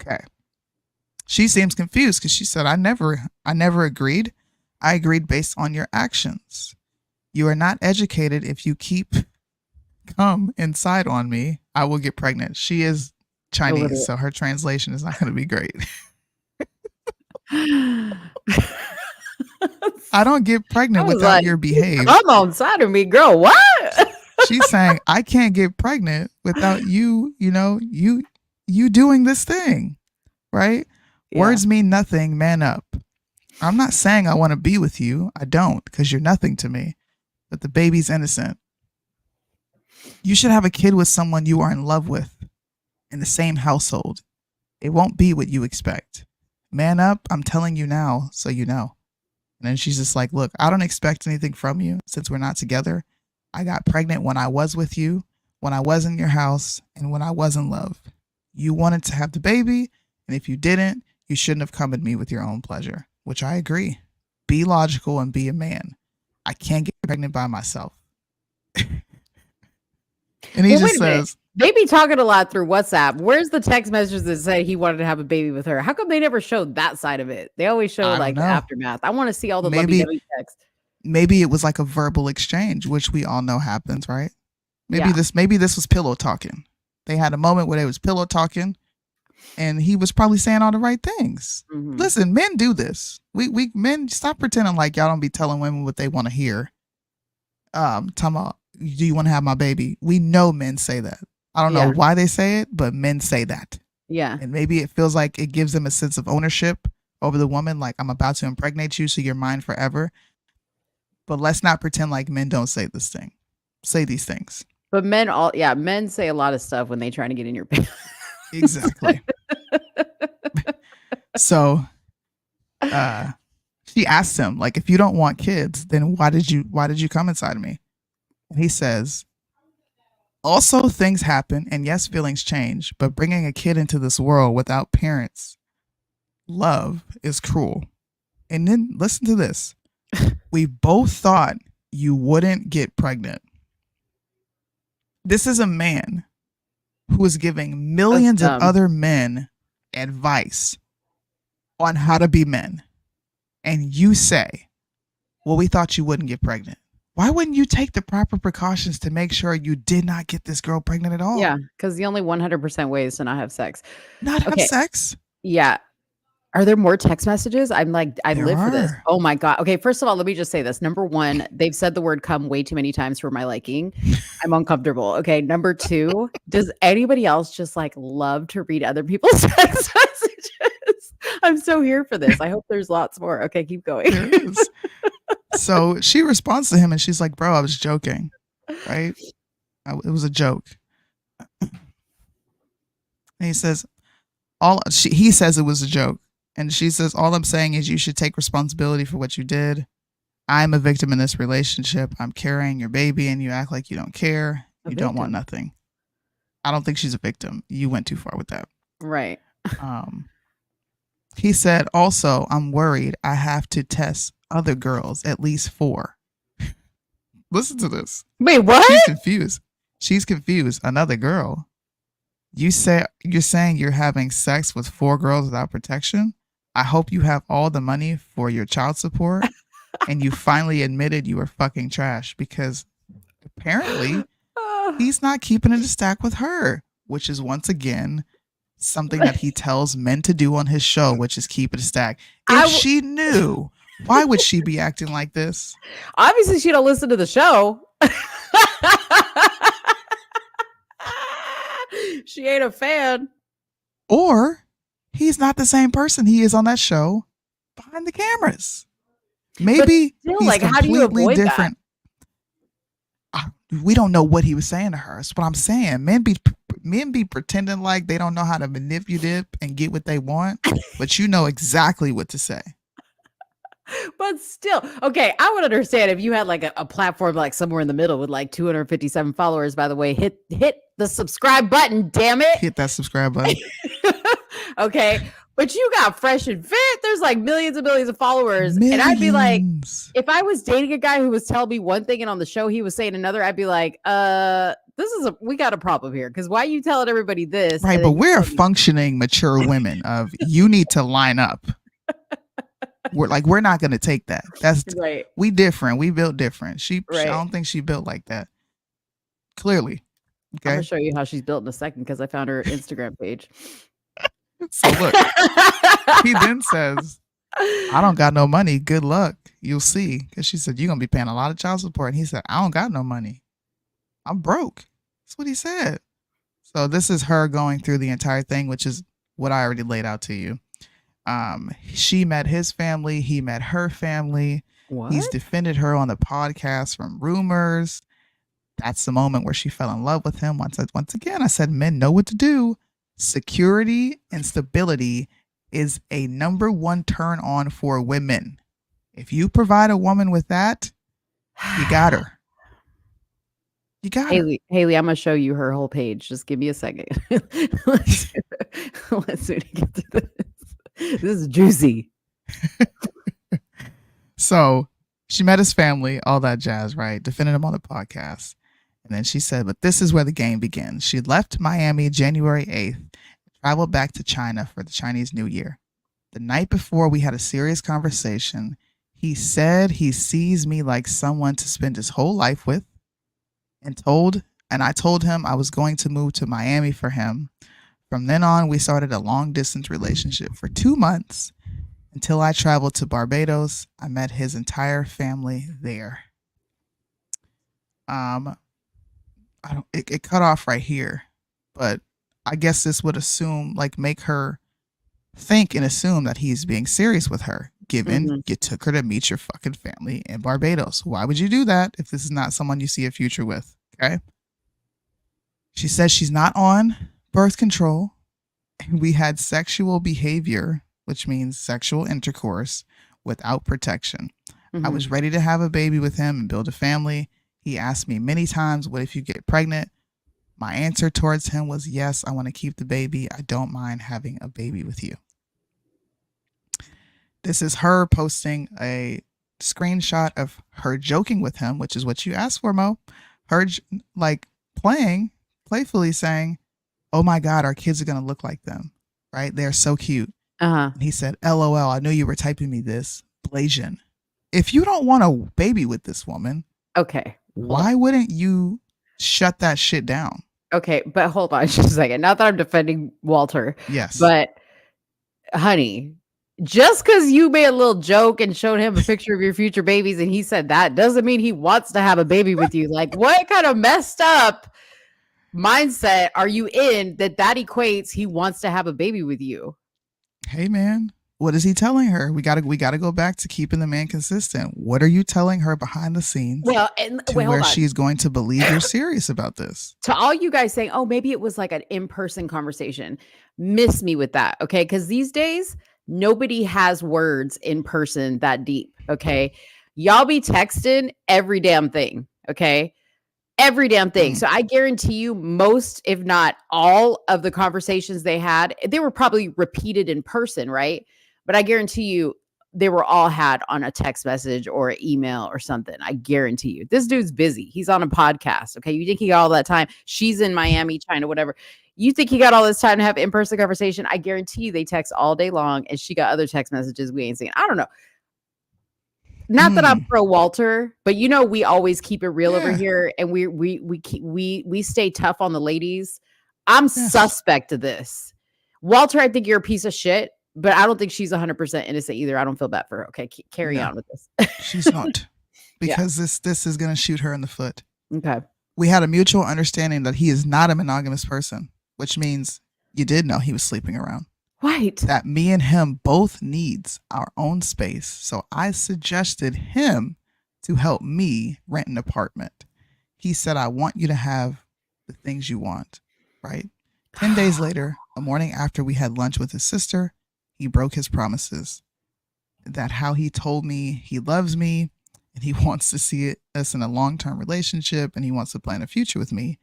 Okay. She seems confused because she said, I never agreed. I agreed based on your actions. You are not educated. If you keep come inside on me, I will get pregnant. She is Chinese, so her translation is not going to be great. I don't get pregnant without like, your behavior. Come on side of me, girl. What? She's saying, I can't get pregnant without you, you doing this thing, right? Yeah. Words mean nothing, man up. I'm not saying I want to be with you. I don't, because you're nothing to me. But the baby's innocent. You should have a kid with someone you are in love with in the same household. It won't be what you expect. Man up, I'm telling you now, so you know. And then she's just like, look, I don't expect anything from you since we're not together. I got pregnant when I was with you, when I was in your house, and when I was in love. You wanted to have the baby, and if you didn't, you shouldn't have come at me with your own pleasure, which I agree. Be logical and be a man. I can't get pregnant by myself. And he just says, they be talking a lot through WhatsApp. Where's the text messages that say he wanted to have a baby with her? How come they never showed that side of it? They always show like the aftermath. I want to see all the lovey-dovey text. Maybe it was like a verbal exchange, which we all know happens, right? Maybe this was pillow talking. They had a moment where they was pillow talking, and he was probably saying all the right things. Mhm. Listen, men do this. We men, stop pretending like y'all don't be telling women what they want to hear. Talking about, do you want to have my baby? We know men say that. I don't know Yeah. why they say it, but men say that. Yeah. And maybe it feels like it gives them a sense of ownership over the woman, like I'm about to impregnate you, so you're mine forever. But let's not pretend like men don't say these things. But men say a lot of stuff when they trying to get in your pants. Exactly. So she asked him, like, if you don't want kids, then why did you come inside of me? And he says, also things happen, and yes, feelings change, but bringing a kid into this world without parents' love is cruel. And then listen to this. We both thought you wouldn't get pregnant. This is a man who is giving millions of other men advice on how to be men. And you say, well, we thought you wouldn't get pregnant. Why wouldn't you take the proper precautions to make sure you did not get this girl pregnant at all? Yeah, because the only 100% way is to not have sex. Not have sex? Yeah. Are there more text messages? I'm like, I There live for this. are. Oh my God. Okay, first of all, let me just say this. Number one, they've said the word come way too many times for my liking. I'm uncomfortable. Okay. Number two, does anybody else just like love to read other people's text messages? I'm so here for this. I hope there's lots more. Okay, keep going. There is. So she responds to him and she's like, bro, I was joking. Right? It was a joke. And he says, he says it was a joke. And she says, all I'm saying is you should take responsibility for what you did. I'm a victim in this relationship. I'm carrying your baby and you act like you don't care. You don't want nothing. I don't think she's a victim. You went too far with that. Right. He said, also, I'm worried I have to test other girls, at least 4. Listen to this. Wait, what? She's confused. Another girl. You're saying you're having sex with 4 girls without protection? I hope you have all the money for your child support and you finally admitted you were fucking trash, because apparently he's not keeping it a stack with her, which is once again something that he tells men to do on his show, which is keep it a stack. If she knew, why would she be acting like this? Obviously, she don't listen to the show. She ain't a fan. Or he's not the same person he is on that show behind the cameras. Maybe still, he's like, how do you completely avoid that? different. We don't know what he was saying to her. That's what I'm saying. Men be pretending like they don't know how to manipulate and get what they want, but you know exactly what to say. But still, okay, I would understand if you had like a platform like somewhere in the middle with like 257 followers. By the way, hit the subscribe button, damn it. Hit that subscribe button. Okay, but you got Fresh and Fit. There's like millions and millions of followers. And I'd be like, if I was dating a guy who was telling me one thing and on the show he was saying another, I'd be like, we got a problem here, because why are you telling everybody this? Right, but we're functioning mature women of you need to line up. We're not gonna take that. That's right. We different. We built different. Right. I don't think she built like that. Clearly. Okay. I'm gonna show you how she's built in a second, because I found her Instagram page. So look, he then says, I don't got no money. Good luck. You'll see. Because she said, you're going to be paying a lot of child support. And he said, I don't got no money. I'm broke. That's what he said. So this is her going through the entire thing, which is what I already laid out to you. She met his family. He met her family. What? He's defended her on the podcast from rumors. That's the moment where she fell in love with him. Once again, I said men know what to do. Security and stability is a number 1 turn on for women. If you provide a woman with that, you got her. You got her. Haley, I'm gonna show you her whole page. Just give me a second. Let's get to this. This is juicy. So she met his family, all that jazz, right? Defended him on the podcast. And then she said, but this is where the game begins. She left Miami January 8th, traveled back to China for the Chinese New Year. The night before, we had a serious conversation. He said he sees me like someone to spend his whole life with, and told And I told him I was going to move to Miami for him. From then on, we started a long distance relationship for 2 months until I traveled to Barbados. I met his entire family there. It cut off right here, but I guess this would assume, like, make her think and assume that he's being serious with her, given you took her to meet your fucking family in Barbados. Why would you do that if this is not someone you see a future with? Okay. She says she's not on birth control, and we had sexual behavior, which means sexual intercourse, without protection. I was ready to have a baby with him and build a family. He asked me many times, what if you get pregnant? My answer towards him was, yes, I want to keep the baby. I don't mind having a baby with you. This is her posting a screenshot of her joking with him, which is what you asked for, Mo. Her like playfully saying, oh my God, our kids are going to look like them, right? They're so cute. And he said, LOL, I knew you were typing me this. Blasian. If you don't want a baby with this woman, okay, why wouldn't you shut that shit down? Okay, but hold on just a second. Not that I'm defending Walter. Yes. But honey, just because you made a little joke and showed him a picture of your future babies and he said that doesn't mean he wants to have a baby with you. Like, what kind of messed up mindset are you in that equates he wants to have a baby with you? Hey man, what is he telling her? We gotta go back to keeping the man consistent. What are you telling her behind the scenes? Well, and to where she's going to believe you're serious about this? To all you guys saying, oh, maybe it was like an in-person conversation. Miss me with that, okay? Because these days, nobody has words in person that deep, okay? Y'all be texting every damn thing, okay? Every damn thing. So I guarantee you most, if not all of the conversations they had, they were probably repeated in person, right? But I guarantee you they were all had on a text message or an email or something. I guarantee you. This dude's busy. He's on a podcast, okay? You think he got all that time? She's in Miami, China, whatever. You think he got all this time to have in-person conversation? I guarantee you they text all day long and she got other text messages we ain't seen. I don't know. Not that I'm pro Walter, but you know we always keep it real over here, and we stay tough on the ladies. I'm suspect of this. Walter, I think you're a piece of shit, but I don't think she's 100% innocent either. I don't feel bad for her. Okay, carry on with this. She's not, because this is gonna shoot her in the foot. Okay. We had a mutual understanding that he is not a monogamous person, which means you did know he was sleeping around. Right. That me and him both needs our own space. So I suggested him to help me rent an apartment. He said, I want you to have the things you want, right? 10 days later, a morning after we had lunch with his sister, he broke his promises. That how he told me he loves me and he wants to see us in a long-term relationship and he wants to plan a future with me.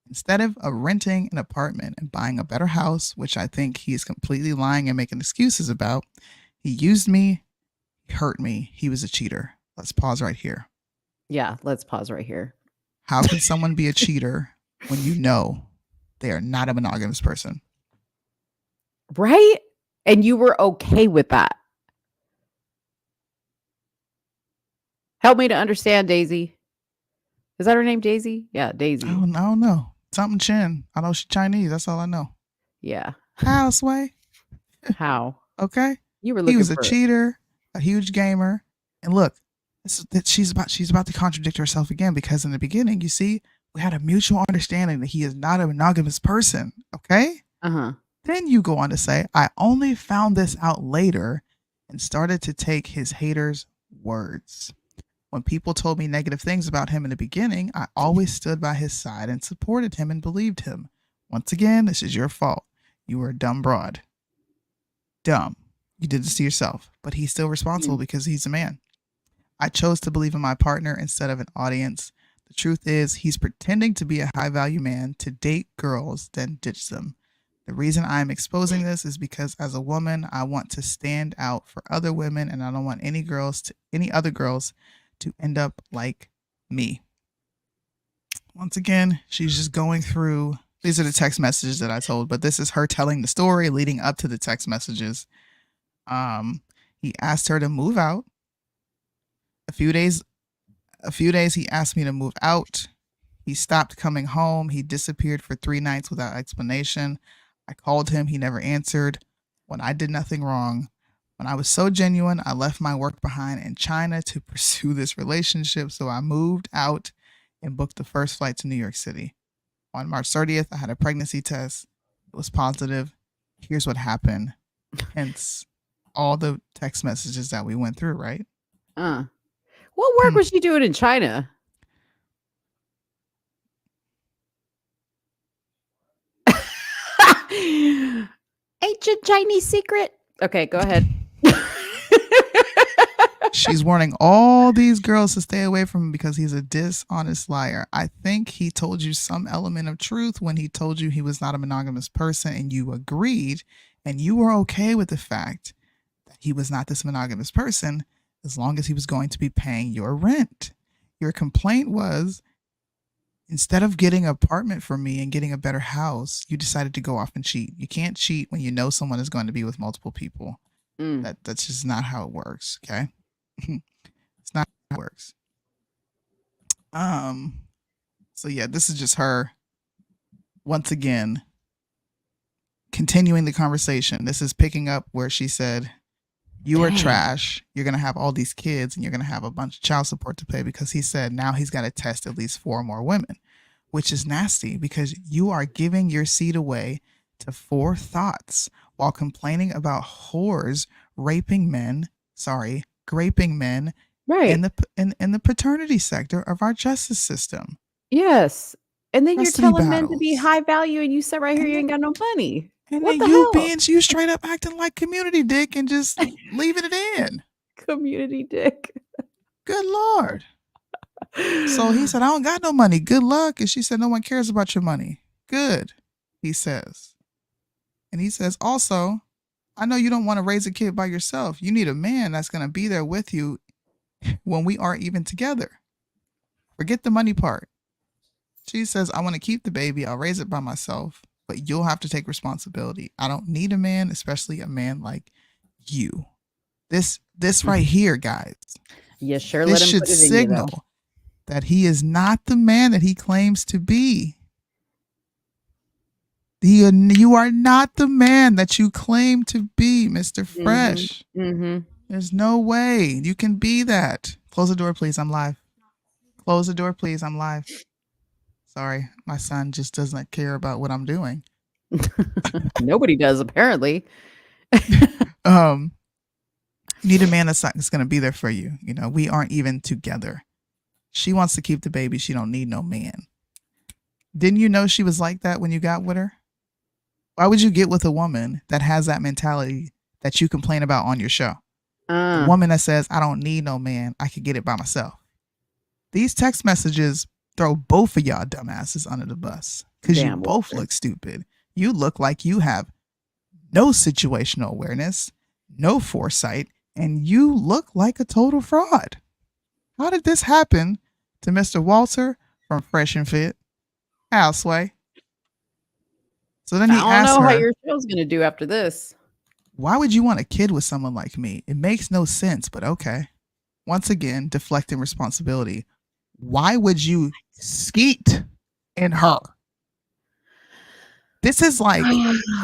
Instead of renting an apartment and buying a better house, which I think he is completely lying and making excuses about, he used me, he hurt me, he was a cheater. Let's pause right here. Yeah, let's pause right here. How can someone be a cheater when you know they are not a monogamous person? Right? And you were okay with that. Help me to understand, Daisy. Is that her name, Daisy? Yeah, Daisy. I don't know. Something Chin. I know she's Chinese. That's all I know. Yeah. How, Sway? How? Okay. You were looking He was for a cheater, a huge gamer. And look, she's about to contradict herself again, because in the beginning, you see, we had a mutual understanding that he is not a monogamous person. Okay? Then you go on to say, I only found this out later and started to take his haters' words. When people told me negative things about him in the beginning, I always stood by his side and supported him and believed him. Once again, this is your fault. You were a dumb broad. Dumb. You did this to yourself, but he's still responsible because he's a man. I chose to believe in my partner instead of an audience. The truth is, he's pretending to be a high-value man to date girls, then ditch them. The reason I'm exposing this is because as a woman, I want to stand out for other women, and I don't want any other girls to end up like me. Once again, she's just going through, these are the text messages that I told, but this is her telling the story leading up to the text messages. He asked her to move out. A few days he asked me to move out. He stopped coming home. He disappeared for 3 nights without explanation. I called him. He never answered. When I did nothing wrong, when I was so genuine, I left my work behind in China to pursue this relationship. So I moved out and booked the first flight to New York City. On March 30th, I had a pregnancy test. It was positive. Here's what happened. Hence all the text messages that we went through, right? What work was she doing in China? Ancient Chinese secret. Okay, go ahead. She's warning all these girls to stay away from him because he's a dishonest liar. I think he told you some element of truth when he told you he was not a monogamous person and you agreed and you were okay with the fact that he was not this monogamous person as long as he was going to be paying your rent. Your complaint was, instead of getting an apartment for me and getting a better house, you decided to go off and cheat. You can't cheat when you know someone is going to be with multiple people. That's just not how it works, okay? It's not how it works. So yeah, this is just her once again continuing the conversation. This is picking up where she said, you are trash. You're going to have all these kids and you're going to have a bunch of child support to pay, because he said now he's got to test at least 4 more women, which is nasty because you are giving your seed away to 4 thoughts while complaining about whores raping men, graping men, Right. in the paternity sector of our justice system. Yes. And then Custody you're telling men to be battles. high value and you sit right here, you ain't got no money. And What then the you hell? you straight up acting like community dick and just leaving it in. Community dick. Good Lord. So he said, I don't got no money. Good luck. And she said, no one cares about your money. Good, he says. And he says, also, I know you don't want to raise a kid by yourself. You need a man that's going to be there with you when we aren't even together. Forget the money part. She says, I want to keep the baby. I'll raise it by myself, but you'll have to take responsibility. I don't need a man, especially a man like you. This right here, guys. You sure This let him should put it in you, signal though. that he is not the man that he claims to be. You are not the man that you claim to be, Mr. Fresh. There's no way you can be that. Close the door, please. I'm live. Close the door, please. I'm live. Sorry, my son just doesn't care about what I'm doing. Nobody does, apparently. You need a man that's going to be there for you. You know, we aren't even together. She wants to keep the baby. She don't need no man. Didn't you know she was like that when you got with her? Why would you get with a woman that has that mentality that you complain about on your show? A woman that says, I don't need no man. I could get it by myself. These text messages throw both of y'all dumbasses under the bus because you both look stupid. You look like you have no situational awareness, no foresight, and you look like a total fraud. How did this happen to Mr. Walter from Fresh and Fit? Houseway. So then he asked her, I don't know how your show's going to do after this. Why would you want a kid with someone like me? It makes no sense, but okay. Once again, deflecting responsibility. Why would you skeet in her? This is like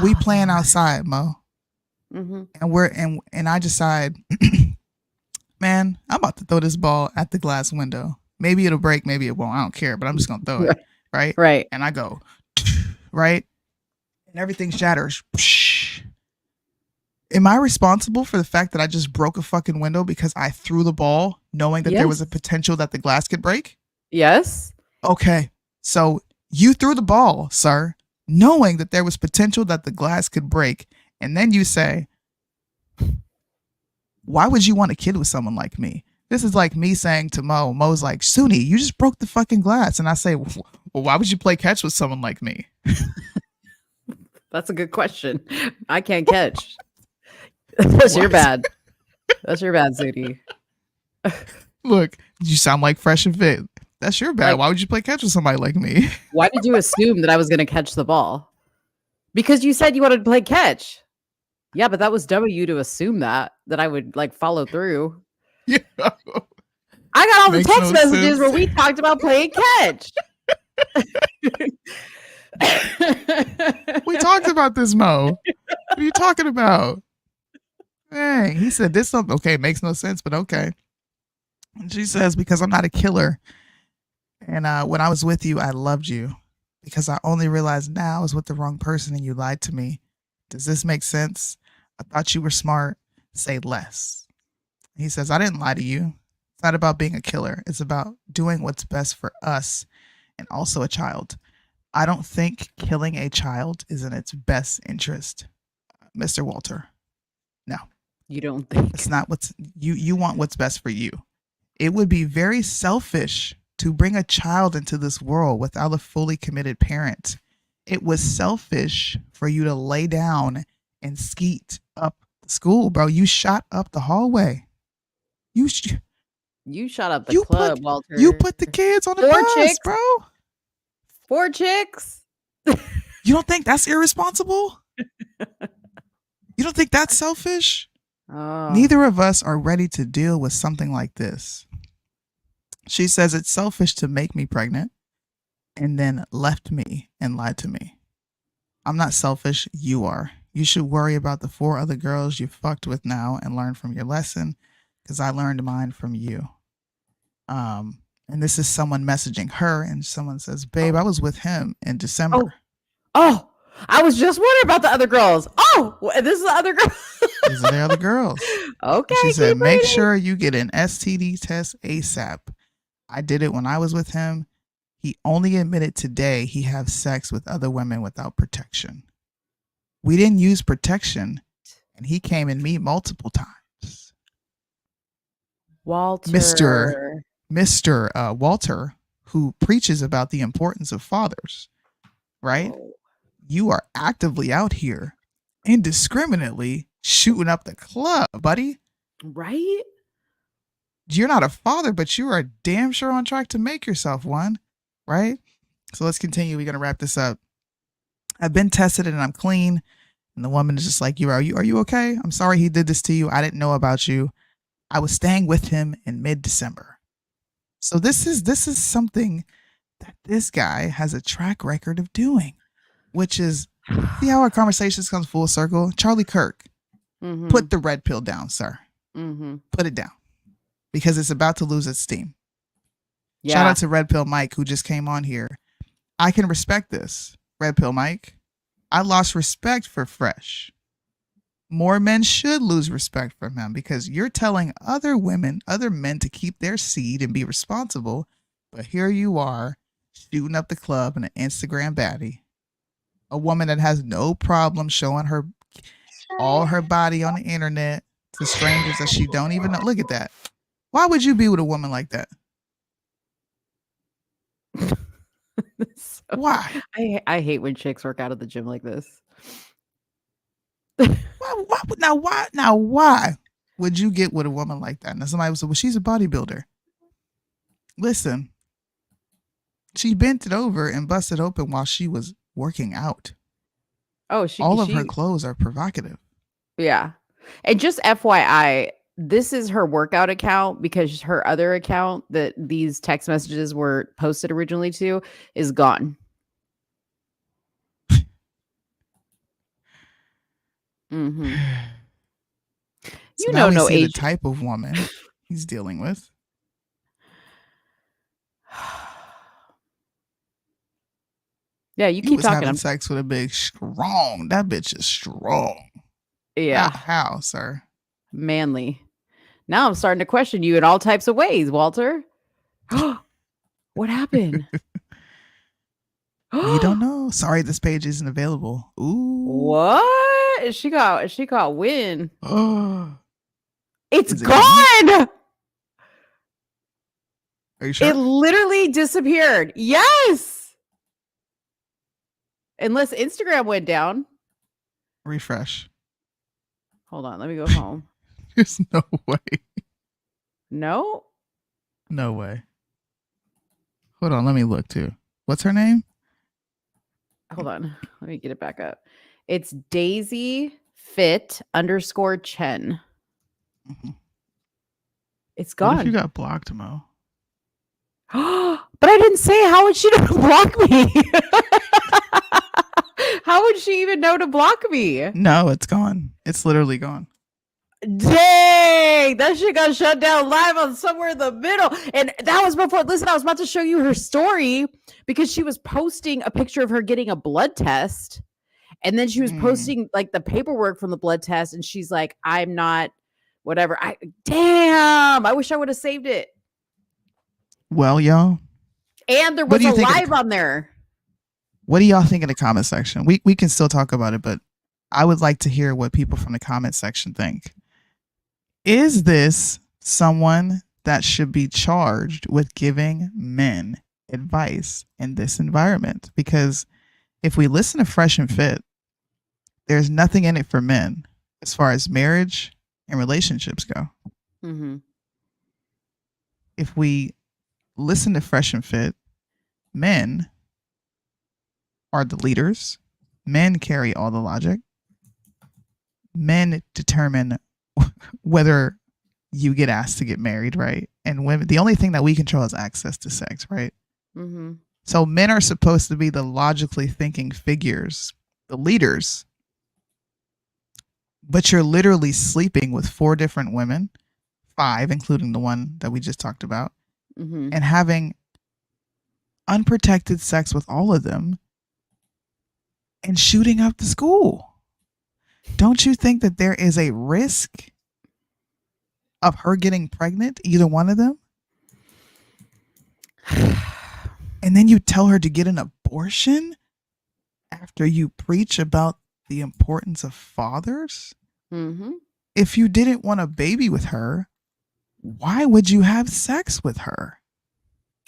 we playing outside, Mo. And I decide, man, I'm about to throw this ball at the glass window. Maybe it'll break, maybe it won't. I don't care, but I'm just gonna throw it. Right? Right. And I go, right? And everything shatters. Am I responsible for the fact that I just broke a fucking window because I threw the ball knowing that there was a potential that the glass could break? Yes. Okay. So you threw the ball, sir, knowing that there was potential that the glass could break. And then you say, why would you want a kid with someone like me? This is like me saying to Mo's like, Soonie, you just broke the fucking glass. And I say, well, why would you play catch with someone like me? That's a good question. I can't catch. That's your bad. That's your bad, Soonie. Look, you sound like Fresh and Fit. That's your bad. Like, why would you play catch with somebody like me? Why did you assume that I was going to catch the ball? Because you said you wanted to play catch. Yeah, but that was dumb of you to assume that I would like follow through. Yeah. I got all the Makes text no messages sense. where we talked about playing catch. talked about this, Mo. What are you talking about? Dang, he said this something. Okay, makes no sense, but okay. And she says, because I'm not a killer. And when I was with you, I loved you. Because I only realized now I was with the wrong person and you lied to me. Does this make sense? I thought you were smart. Say less. He says, I didn't lie to you. It's not about being a killer. It's about doing what's best for us and also a child. I don't think killing a child is in its best interest, Mr. Walter. No. You don't think? It's not what's you want what's best for you. It would be very selfish to bring a child into this world without a fully committed parent. It was selfish for you to lay down and skeet up the school, bro. You shot up the hallway. You shot up the you club, put, Walter. You put the kids on the 4 bus, chicks, bro. 4 chicks. You don't think that's irresponsible? You don't think that's selfish? Oh. Neither of us are ready to deal with something like this. She says it's selfish to make me pregnant and then left me and lied to me. I'm not selfish. You are. You should worry about the 4 other girls you fucked with now and learn from your lesson because I learned mine from you. And this is someone messaging her and someone says, babe, I was with him in December. Oh, I was just wondering about the other girls. Oh, this is the other girl. These are the other girls. Okay. She said, keep make reading. sure you get an STD test ASAP. I did it when I was with him. He only admitted today he has sex with other women without protection. We didn't use protection, and he came in me multiple times. Walter. Mr. Walter, who preaches about the importance of fathers, right? Oh. You are actively out here indiscriminately shooting up the club, buddy. Right? You're not a father, but you are damn sure on track to make yourself one, right? So let's continue. We're going to wrap this up. I've been tested and I'm clean. And the woman is just like, are you okay? I'm sorry he did this to you. I didn't know about you. I was staying with him in mid-December. So this is something that this guy has a track record of doing, which is, see how our conversations comes full circle? Charlie Kirk, put the red pill down, sir. Put it down because it's about to lose its steam. Yeah. Shout out to Red Pill Mike, who just came on here. I can respect this, Red Pill Mike. I lost respect for Fresh. More men should lose respect from him because you're telling other women, other men to keep their seed and be responsible. But here you are shooting up the club in an Instagram baddie. A woman that has no problem showing her all her body on the internet to strangers that she don't even know. Look at that. Why would you be with a woman like that? Why? I hate when chicks work out at the gym like this. Why would you get with a woman like that? Now somebody would say, well, she's a bodybuilder. Listen, she bent it over and busted open while she was working out. Oh, all of her clothes are provocative. Yeah. And just FYI, this is her workout account because her other account that these text messages were posted originally to is gone. You know, no age. The type of woman he's dealing with. Yeah, you keep talking. Having sex with a big strong. That bitch is strong. Yeah. How, sir? Manly. Now I'm starting to question you in all types of ways, Walter. What happened? We don't know. Sorry, this page isn't available. Ooh. What? She got wind. It's gone. Are you sure? It literally disappeared. Yes. Unless Instagram went down. Refresh. Hold on. Let me go home. There's no way. No? No way. Hold on. Let me look too. What's her name? Hold on. Let me get it back up. It's Daisy Fit _Chen. It's gone. What if you got blocked, Mo? But I didn't say, how would she know to block me? How would she even know to block me? No, it's gone. It's literally gone. Dang, that shit got shut down live on Somewhere in the Middle. And that was before, listen, I was about to show you her story because she was posting a picture of her getting a blood test. And then she was posting like the paperwork from the blood test. And she's like, I'm not whatever. Damn, I wish I would have saved it. Well, y'all. And there was a live on there. What do y'all think in the comment section? We can still talk about it, but I would like to hear what people from the comment section think. Is this someone that should be charged with giving men advice in this environment? Because if we listen to Fresh and Fit, there's nothing in it for men as far as marriage and relationships go. Mm-hmm. If we listen to Fresh and Fit, men are the leaders. Men carry all the logic. Men determine whether you get asked to get married, right? And women, the only thing that we control is access to sex, right? Mm-hmm. So men are supposed to be the logically thinking figures, the leaders. But you're literally sleeping with 4 different women, 5, including the one that we just talked about, Mm-hmm. and having unprotected sex with all of them and shooting up the school. Don't you think that there is a risk of her getting pregnant, either one of them? And then you tell her to get an abortion after you preach about the importance of fathers? Mm-hmm. If you didn't want a baby with her, why would you have sex with her?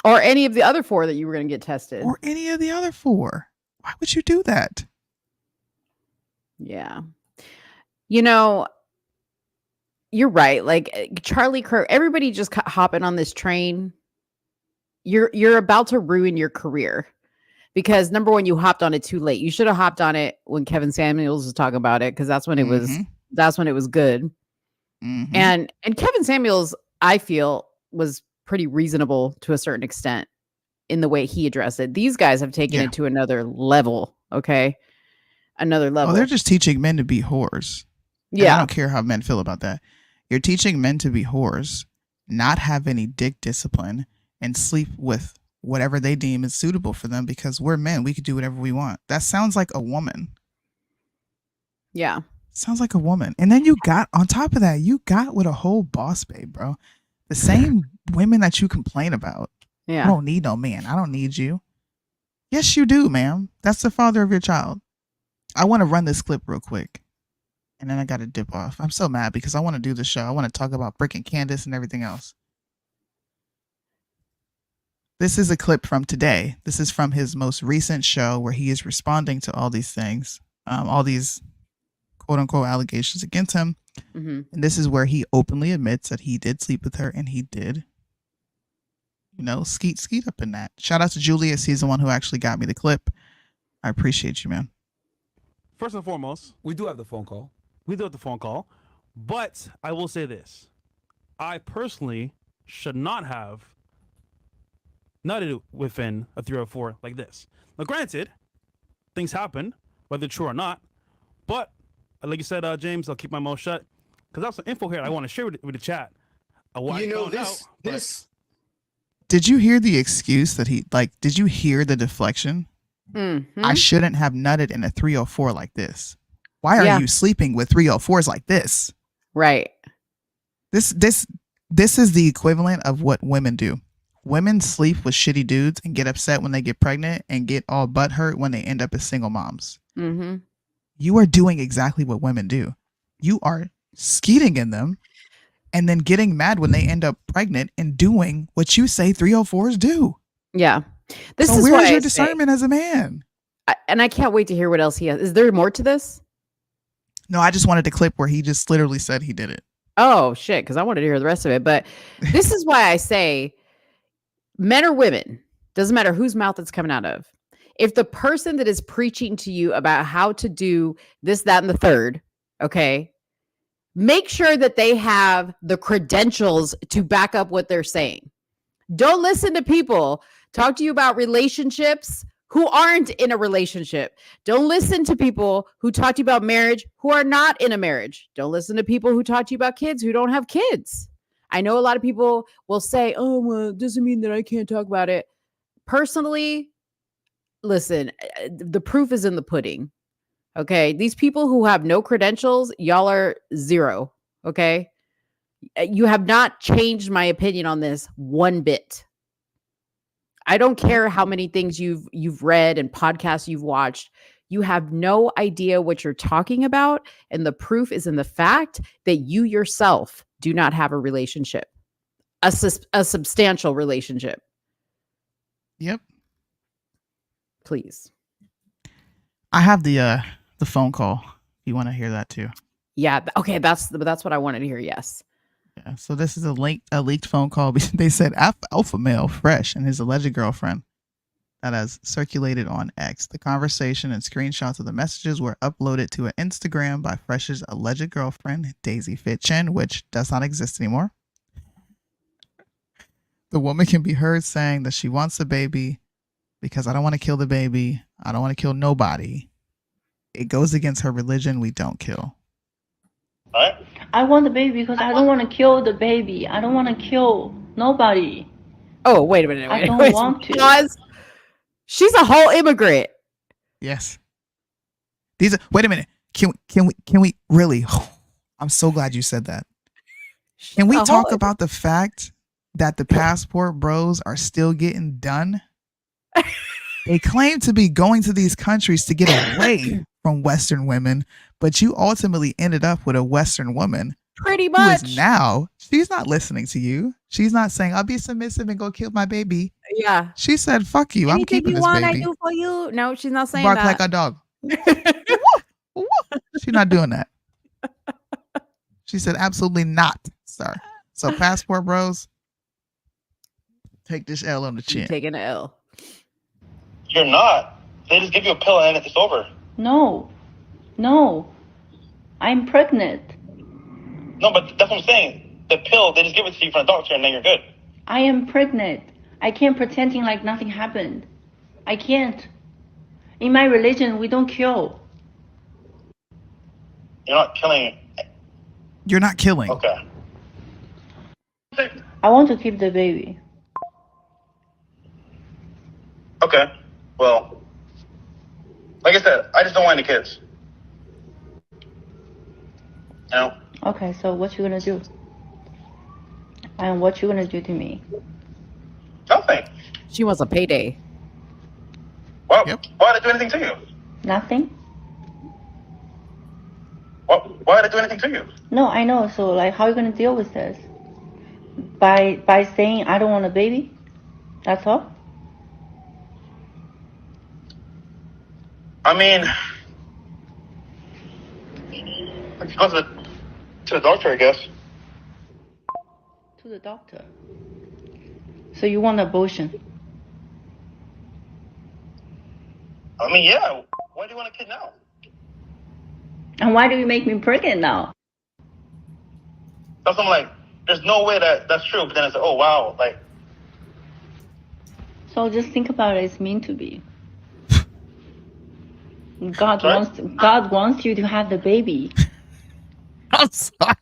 Or any of the other 4 that you were going to get tested. Or any of the other 4? Why would you do that? Yeah. You know, you're right. Like Charlie Kirk, everybody just hopping on this train. You're about to ruin your career because number one, you hopped on it too late. You should have hopped on it when Kevin Samuels was talking about it because that's when it was good. Mm-hmm. And Kevin Samuels, I feel, was pretty reasonable to a certain extent in the way he addressed it. These guys have taken it to another level. Okay. Another level. Oh, they're just teaching men to be whores. Yeah. And I don't care how men feel about that. You're teaching men to be whores, not have any dick discipline, and sleep with whatever they deem is suitable for them because we're men. We could do whatever we want. That sounds like a woman. Yeah. Sounds like a woman. And then you got, on top of that, you got with a whole boss babe, bro. The same women that you complain about. Yeah. I don't need no man. I don't need you. Yes, you do, ma'am. That's the father of your child. I want to run this clip real quick. And then I got to dip off. I'm so mad because I want to do the show. I want to talk about Brick and Candace and everything else. This is a clip from today. This is from his most recent show where he is responding to all these things, all these quote unquote allegations against him. Mm-hmm. And this is where he openly admits that he did sleep with her and he did, skeet up in that. Shout out to Julius. He's the one who actually got me the clip. I appreciate you, man. First and foremost, We do have the phone call. we do have the phone call, but I will say this. I personally should not have nutted within a 304 like this. Now, granted, things happen, whether true or not, but like you said, James, I'll keep my mouth shut because that's some info here I want to share with the chat. Did you hear the excuse that did you hear the deflection? Mm-hmm. I shouldn't have nutted in a 304 like this. Why are you sleeping with 304s like this? Right. This is the equivalent of what women do. Women sleep with shitty dudes and get upset when they get pregnant and get all butthurt when they end up as single moms. Mm-hmm. You are doing exactly what women do. You are skeeting in them and then getting mad when they end up pregnant and doing what you say 304s do. Yeah. This so is where's your I discernment as a man? And I can't wait to hear what else he has. Is there more to this? No, I just wanted to clip where he just literally said he did it. Oh, shit, because I wanted to hear the rest of it. But this is why I say men or women, doesn't matter whose mouth it's coming out of. If the person that is preaching to you about how to do this, that, and the third, okay, make sure that they have the credentials to back up what they're saying. Don't listen to people talk to you about relationships who aren't in a relationship. Don't listen to people who talk to you about marriage who are not in a marriage. Don't listen to people who talk to you about kids who don't have kids. I know a lot of people will say, oh, well, it doesn't mean that I can't talk about it. Personally, listen, the proof is in the pudding. Okay. These people who have no credentials, y'all are zero. Okay. You have not changed my opinion on this one bit. I don't care how many things you've read and podcasts you've watched. You have no idea what you're talking about, and the proof is in the fact that you yourself do not have a relationship, a substantial relationship. Yep. Please. I have the phone call. You want to hear that too? Yeah. Okay. That's what I wanted to hear. Yes. Yeah. So this is a leaked phone call. They said alpha male Fresh and his alleged girlfriend that has circulated on X. The conversation and screenshots of the messages were uploaded to an Instagram by Fresh's alleged girlfriend, Daisy Fit Chen, which does not exist anymore. The woman can be heard saying that she wants a baby because I don't want to kill the baby. I don't want to kill nobody. It goes against her religion. We don't kill. Right? I want the baby because I don't want to kill the baby. I don't want to kill nobody. Oh, wait a minute. I don't want to. Pause. She's a whole immigrant. Yes. Wait a minute. Can we really? I'm so glad you said that. Can we talk about the fact that the passport bros are still getting done? They claim to be going to these countries to get away from Western women, but you ultimately ended up with a Western woman. Pretty much. Who is now, she's not listening to you. She's not saying, I'll be submissive and go kill my baby. Yeah. She said, fuck you. I'm keeping this baby. I do for you. No, she's not saying Bark that. like a dog. She's not doing that. She said, absolutely not, sir. So passport bros, take this L on the chin. Taking an L. You're not. They just give you a pill and then it's over. No. I'm pregnant. No, but that's what I'm saying. The pill, they just give it to you from the doctor and then you're good. I am pregnant. I can't pretending like nothing happened. I can't. In my religion, we don't kill. You're not killing. You're not killing. Okay. I want to keep the baby. Okay. Well, like I said, I just don't want any kids. You know? Okay, so what you gonna do? And what you gonna do to me? Nothing. She wants a payday. Well, yep. Why did I do anything to you? Nothing. Why did I do anything to you? No, I know. So, like, how are you gonna deal with this? By saying I don't want a baby? That's all? I mean, I could go to the doctor, I guess. To the doctor? So you want abortion? I mean, yeah. Why do you want a kid now? And why do you make me pregnant now? That's I'm like, there's no way that's true. But then it's like, oh, wow. Like. So just think about it. It's meant to be. God wants you to have the baby. I'm sorry.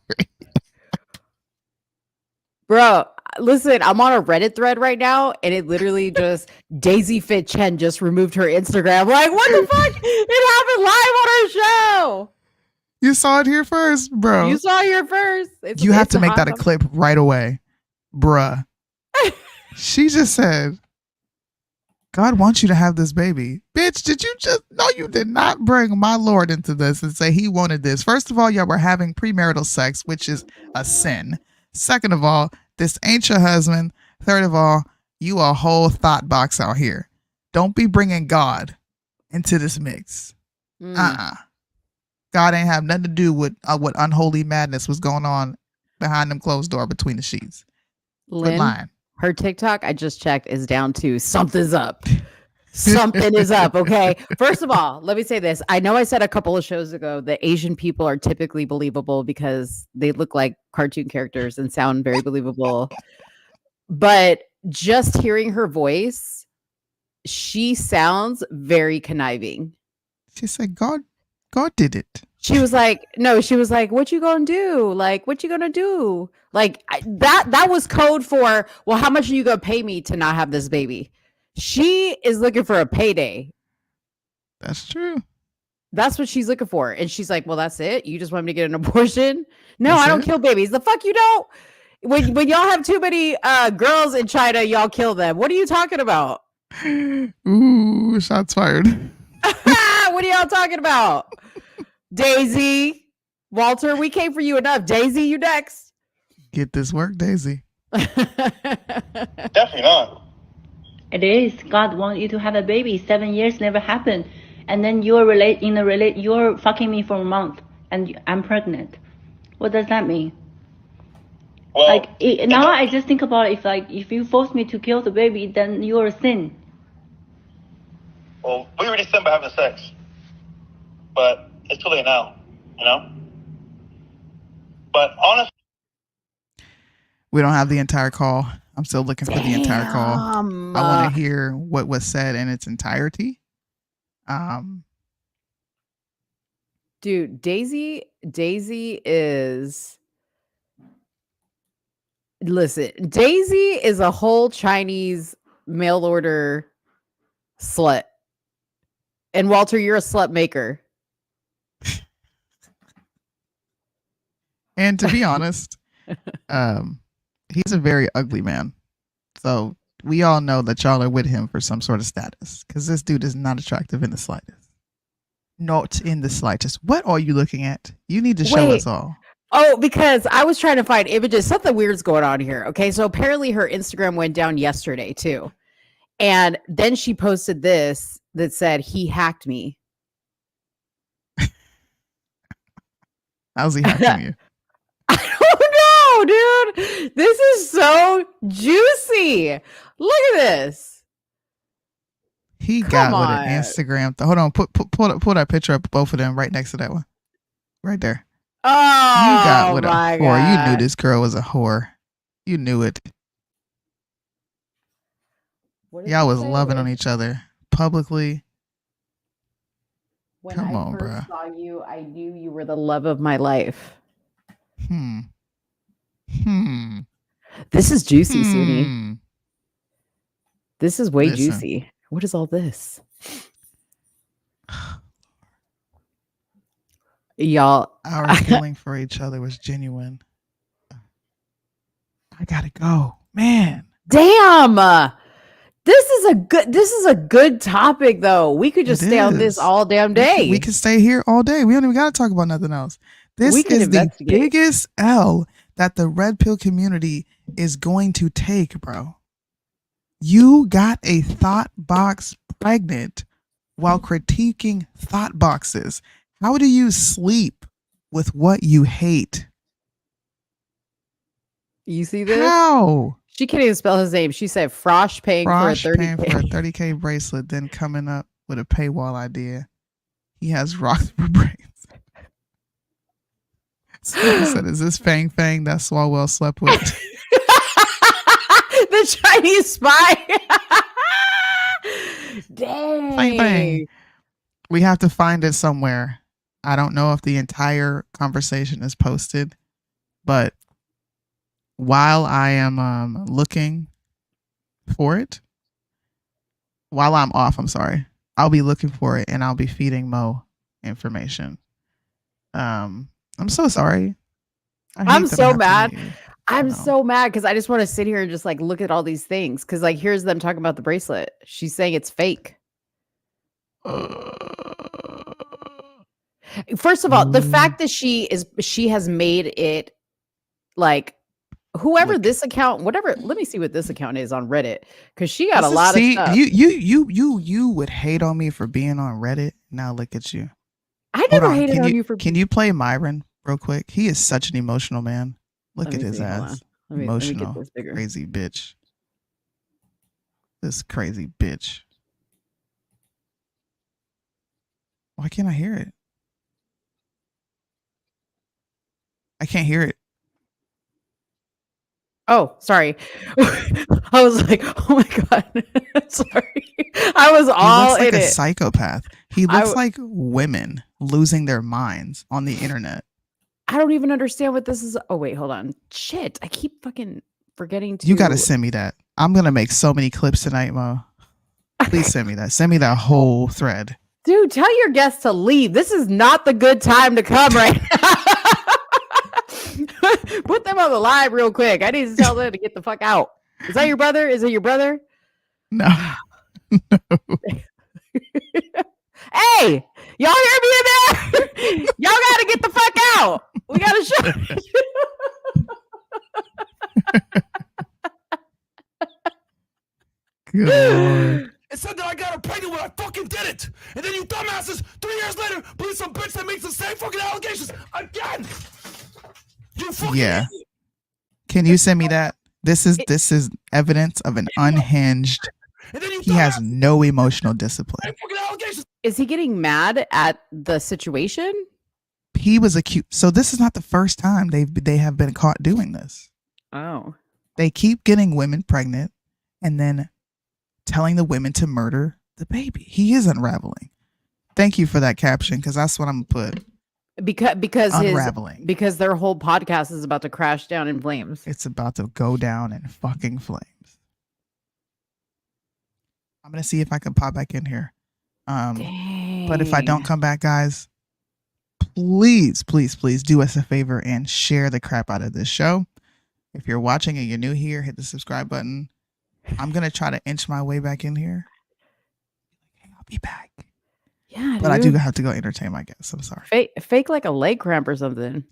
Bro, listen, I'm on a Reddit thread right now, and it literally just Daisy Fit Chen just removed her Instagram. Like, what the fuck? It happened live on her show. You saw it here first, bro. You saw it here first. You have to make that a clip right away, bruh. She just said, God wants you to have this baby. Bitch, did you just... No, you did not bring my Lord into this and say he wanted this. First of all, y'all were having premarital sex, which is a sin. Second of all, this ain't your husband. Third of all, you a whole thought box out here. Don't be bringing God into this mix. God ain't have nothing to do with what unholy madness was going on behind them closed door between the sheets. Lynn, lying. Her TikTok, I just checked, is down to something's up. Something is up, okay? First of all, let me say this. I know I said a couple of shows ago that Asian people are typically believable because they look like cartoon characters and sound very believable. But just hearing her voice, she sounds very conniving. She said, God did it. She was like, no, she was like, what you gonna do? Like, what you gonna do? Like that was code for, well, how much are you gonna pay me to not have this baby? She is looking for a payday. That's true. That's what she's looking for. And she's like, well, that's it. You just want me to get an abortion? No, That's I don't it? kill babies. The fuck you don't. When y'all have too many girls in China, y'all kill them. What are you talking about? Ooh, shots fired. What are y'all talking about? Daisy, Walter, we came for you enough. Daisy, you next. Get this work, Daisy. Definitely not. It is. God want you to have a baby. 7 years never happened, and then you're you're fucking me for a month, and I'm pregnant. What does that mean? Well, now I just think about it, if you force me to kill the baby, then you're a sin. Well, we already sinned by having sex, but it's too late now, you know. But honestly, We don't have the entire call. I'm still looking for the entire call. I want to hear what was said in its entirety. Dude, Daisy is, listen, Daisy is a whole Chinese mail order slut. And Walter, you're a slut maker. And to be honest, he's a very ugly man. So we all know that y'all are with him for some sort of status, because this dude is not attractive in the slightest. Not in the slightest. What are you looking at? You need to show us all. Oh, because I was trying to find images. Something weird's going on here. Okay, so apparently her Instagram went down yesterday too. And then she posted this that said, he hacked me. How's he hacking you? I don't know, dude. This is so juicy. Look at this. He got with an Instagram. Hold on, pull that picture up, both of them right next to that one. Right there. Oh, you got with a whore. God. You knew this girl was a whore. You knew it. Y'all was loving on each other publicly. When Come on, I bro. first saw you, I knew you were the love of my life. This is juicy, Soonie. This is way juicy. What is all this? Y'all, our feeling for each other was genuine. I gotta go, man. Damn. This is a good topic though. We could just stay on this all damn day. We could stay here all day. We don't even gotta talk about nothing else. This is the biggest L that the red pill community is going to take, bro. You got a thought box pregnant while critiquing thought boxes. How do you sleep with what you hate? You see this? How? She can't even spell his name. She said Frosh paying for a 30K bracelet, then coming up with a paywall idea. He has rocks for brains. So he said, is this Fang Fang that Swalwell slept with? The Chinese spy. Dang. Fang Fang. We have to find it somewhere. I don't know if the entire conversation is posted, but while I am looking for it, while I'm off, I'm sorry, I'll be looking for it and I'll be feeding Mo information. I'm so sorry. I'm so mad. I'm so mad because I just want to sit here and just like look at all these things. Because like here's them talking about the bracelet. She's saying it's fake. First of all, the fact that she has made it like whoever this account, whatever. Let me see what this account is on Reddit because she got a lot of stuff. You would hate on me for being on Reddit. Now look at you. I never hated on you for. Can you play Myron real quick? He is such an emotional man. Look at his ass. Emotional, crazy bitch. This crazy bitch. Why can't I hear it? I can't hear it. Oh, sorry. I was like, oh my God. Sorry. I was He all looks like in a it. psychopath. He looks like women losing their minds on the internet. I don't even understand what this is. Oh, wait, hold on. Shit. I keep fucking forgetting to. You got to send me that. I'm going to make so many clips tonight, Mo. Please send me that. Send me that whole thread. Dude, tell your guests to leave. This is not the good time to come right now. Put them on the live real quick. I need to tell them to get the fuck out. Is that your brother? Is it your brother? No. Hey, y'all hear me in there? Y'all got to get the fuck out. We got to show Good Lord. It said that I got her pregnant when I fucking did it. And then you dumbasses, 3 years later, believe some bitch that makes the same fucking allegations again. You fucking Yeah. idiot. Can you send me that? This is evidence of an unhinged. And then you He has no emotional discipline. fucking allegations. Is he getting mad at the situation? He was accused. So this is not the first time they have been caught doing this. Oh. They keep getting women pregnant and then telling the women to murder the baby. He is unraveling. Thank you for that caption, because that's what I'm gonna put. Because Unraveling. because their whole podcast is about to crash down in flames. It's about to go down in fucking flames. I'm gonna see if I can pop back in here. But if I don't come back, guys, please do us a favor and share the crap out of this show. If you're watching and you're new here, hit the subscribe button. I'm gonna try to inch my way back in here. Hey, I'll be back. Yeah, but I do have to go entertain my guests. I'm sorry. Fake like a leg cramp or something.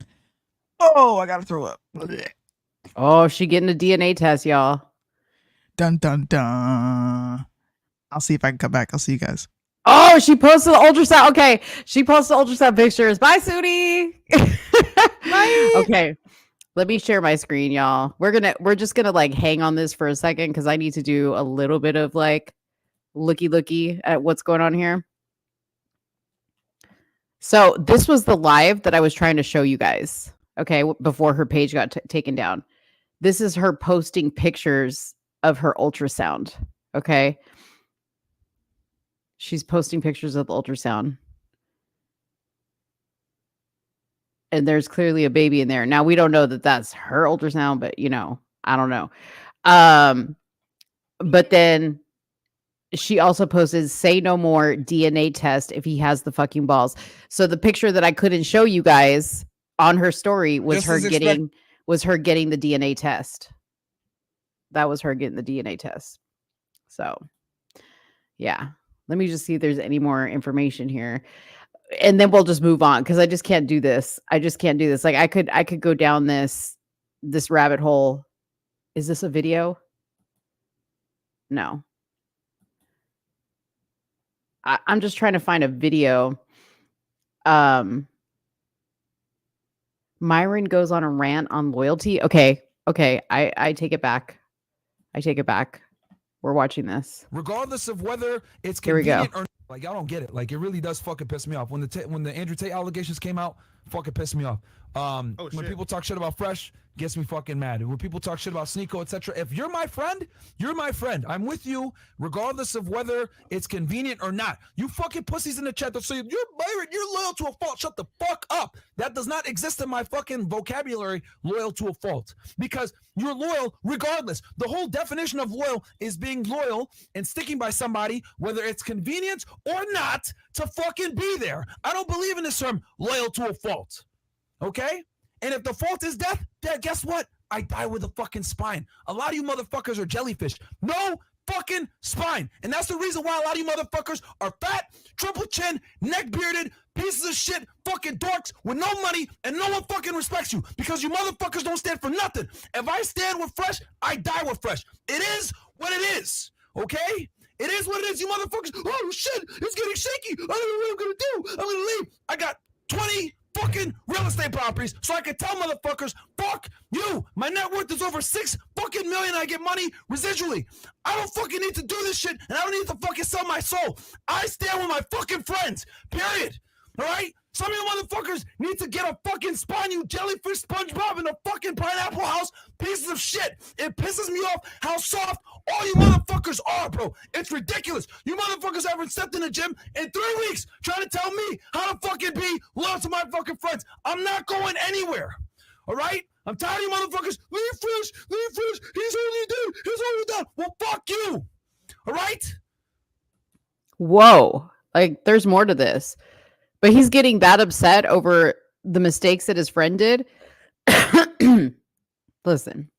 Oh, I gotta throw up. Oh, she getting a DNA test, y'all. Dun dun dun. I'll see if I can come back. I'll see you guys. Oh, she posted the ultrasound. Okay, she posted ultrasound pictures. Bye, Soonie. Bye. Okay, let me share my screen, y'all. We're just gonna like hang on this for a second because I need to do a little bit of like looky at what's going on here. So this was the live that I was trying to show you guys. Okay, before her page got taken down. This is her posting pictures of her ultrasound. Okay. She's posting pictures of the ultrasound. And there's clearly a baby in there. Now, we don't know that that's her ultrasound, but, you know, I don't know. But then she also posted, say no more DNA test if he has the fucking balls. So the picture that I couldn't show you guys on her story was her getting the DNA test. That was her getting the DNA test. So, yeah. Let me just see if there's any more information here. And then we'll just move on because I just can't do this. I just can't do this. Like I could go down this rabbit hole. Is this a video? No. I'm just trying to find a video. Myron goes on a rant on loyalty. Okay. I take it back. We're watching this. Regardless of whether it's Here we go. convenient or not, like y'all don't get it. Like it really does fucking piss me off. When the Andrew Tate allegations came out, fucking pissed me off. When people talk shit about Fresh, gets me fucking mad. When people talk shit about Sneeko, etc. If you're my friend, you're my friend. I'm with you, regardless of whether it's convenient or not. You fucking pussies in the chat that say you're loyal to a fault. Shut the fuck up. That does not exist in my fucking vocabulary. Loyal to a fault, because you're loyal regardless. The whole definition of loyal is being loyal and sticking by somebody, whether it's convenient or not, to fucking be there. I don't believe in this term, loyal to a fault. Okay? And if the fault is death, then guess what? I die with a fucking spine. A lot of you motherfuckers are jellyfish. No fucking spine. And that's the reason why a lot of you motherfuckers are fat, triple chin, neck bearded, pieces of shit, fucking dorks with no money, and no one fucking respects you because you motherfuckers don't stand for nothing. If I stand with Fresh, I die with Fresh. It is what it is. Okay? It is what it is, you motherfuckers. Oh shit, it's getting shaky. I don't know what I'm gonna do. I'm gonna leave. I got 20 fucking real estate properties, so I can tell motherfuckers, fuck you. My net worth is over $6 fucking million. I get money residually. I don't fucking need to do this shit, and I don't need to fucking sell my soul. I stand with my fucking friends. Period. All right? Some of you motherfuckers need to get a fucking spine, you jellyfish SpongeBob in a fucking pineapple house. Pieces of shit. It pisses me off how soft all you motherfuckers are, bro. It's ridiculous. You motherfuckers haven't stepped in the gym in 3 weeks trying to tell me how to fucking be loyal to my fucking friends. I'm not going anywhere. All right? I'm tired of you motherfuckers. Leave Fresh. He's only done. Well, fuck you. All right? Whoa. Like, there's more to this. But he's getting that upset over the mistakes that his friend did. Listen.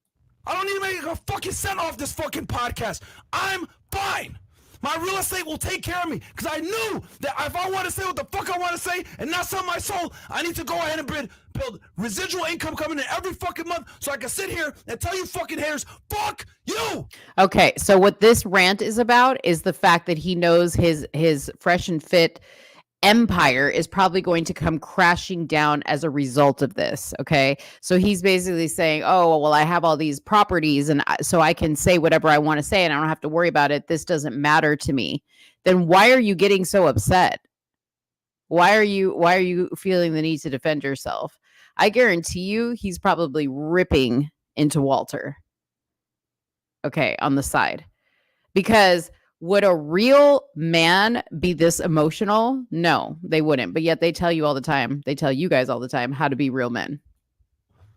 I don't need to make a fucking cent off this fucking podcast. I'm fine. My real estate will take care of me because I knew that if I want to say what the fuck I want to say and not sell my soul, I need to go ahead and build residual income coming in every fucking month so I can sit here and tell you fucking haters, fuck you. Okay, so what this rant is about is the fact that he knows his fresh and fit empire is probably going to come crashing down as a result of this. Okay, so he's basically saying, oh well, I have all these properties and so I can say whatever I want to say and I don't have to worry about it. This doesn't matter to me. Then why are you getting so upset? Why are you feeling the need to defend yourself? I guarantee you he's probably ripping into Walter, okay, on the side. Because would a real man be this emotional? No, they wouldn't. But yet they tell you all the time. They tell you guys all the time how to be real men.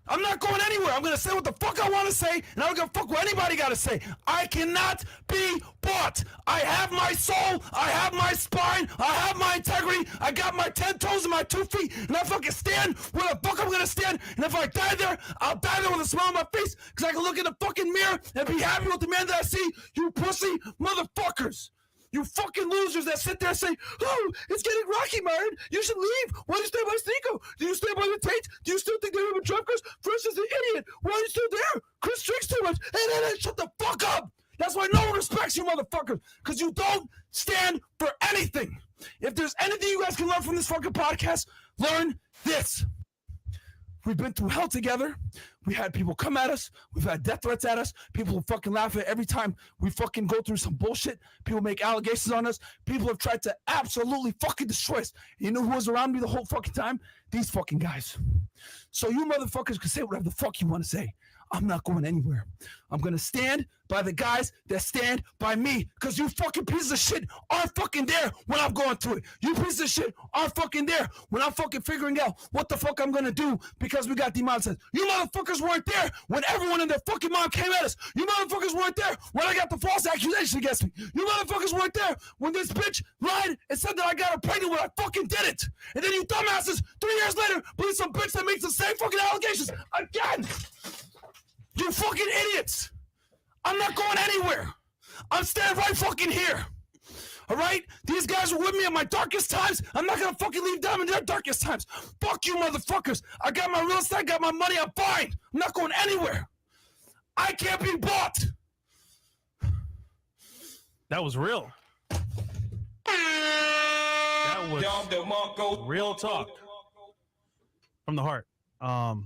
I'm not going anywhere. I'm going to say what the fuck I want to say, and I don't give a fuck what anybody got to say. I cannot be bought. I have my soul. I have my spine. I have my integrity. I got my 10 toes and my 2 feet, and I fucking stand where the fuck I'm going to stand. And if I die there, I'll die there with a smile on my face because I can look in the fucking mirror and be happy with the man that I see. You pussy motherfuckers. You fucking losers that sit there and say, oh, it's getting rocky, Myron. You should leave. Why do you stay by Sneeko? Do you stay by the Tate? Do you still think they're even Trump? Chris? Fresh is an idiot. Why are you still there? Chris drinks too much. Hey, shut the fuck up. That's why no one respects you motherfuckers. Because you don't stand for anything. If there's anything you guys can learn from this fucking podcast, learn this. We've been through hell together. We had people come at us. We've had death threats at us. People fucking laugh at every time we fucking go through some bullshit. People make allegations on us. People have tried to absolutely fucking destroy us. You know who was around me the whole fucking time? These fucking guys. So you motherfuckers can say whatever the fuck you want to say. I'm not going anywhere. I'm going to stand by the guys that stand by me because you fucking pieces of shit aren't fucking there when I'm going through it. You pieces of shit aren't fucking there when I'm fucking figuring out what the fuck I'm going to do because we got demonetized. You motherfuckers weren't there when everyone and their fucking mom came at us. You motherfuckers weren't there when I got the false accusation against me. You motherfuckers weren't there when this bitch lied and said that I got her pregnant when I fucking did it. And then you dumbasses 3 years later believe some bitch that makes the same fucking allegations again. You fucking idiots. I'm not going anywhere. I'm standing right fucking here. All right? These guys were with me in my darkest times. I'm not going to fucking leave them in their darkest times. Fuck you, motherfuckers. I got my real estate, I got my money, I'm fine. I'm not going anywhere. I can't be bought. That was real. That was real talk from the heart. W.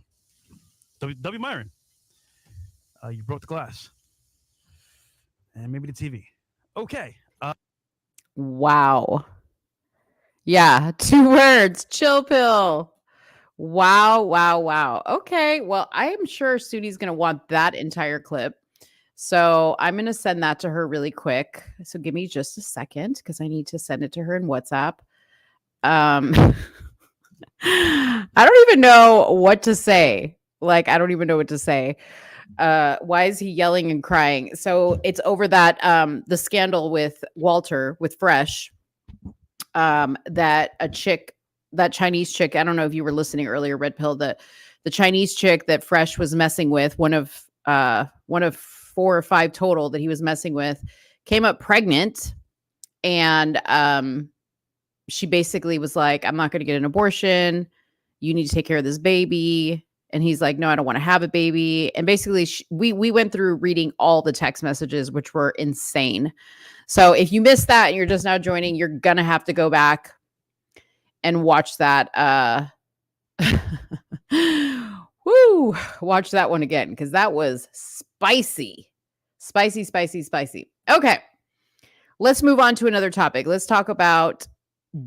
Myron. You broke the glass. And maybe the TV. Okay. Wow. Yeah, 2 words. Chill pill. Wow. Okay, well, I am sure Sootie's going to want that entire clip. So I'm going to send that to her really quick. So give me just a second because I need to send it to her in WhatsApp. I don't even know what to say. I don't even know what to say. Why is he yelling and crying? So it's over that the scandal with Walter with Fresh, that Chinese chick, I don't know if you were listening earlier, Red Pill, the Chinese chick that Fresh was messing with, one of 4 or 5 total that he was messing with, came up pregnant, and she basically was like, I'm not going to get an abortion. You need to take care of this baby. And he's like, no, I don't want to have a baby. And basically, we went through reading all the text messages, which were insane. So if you missed that and you're just now joining, you're going to have to go back and watch that. Watch that one again, because that was spicy. Okay, let's move on to another topic. Let's talk about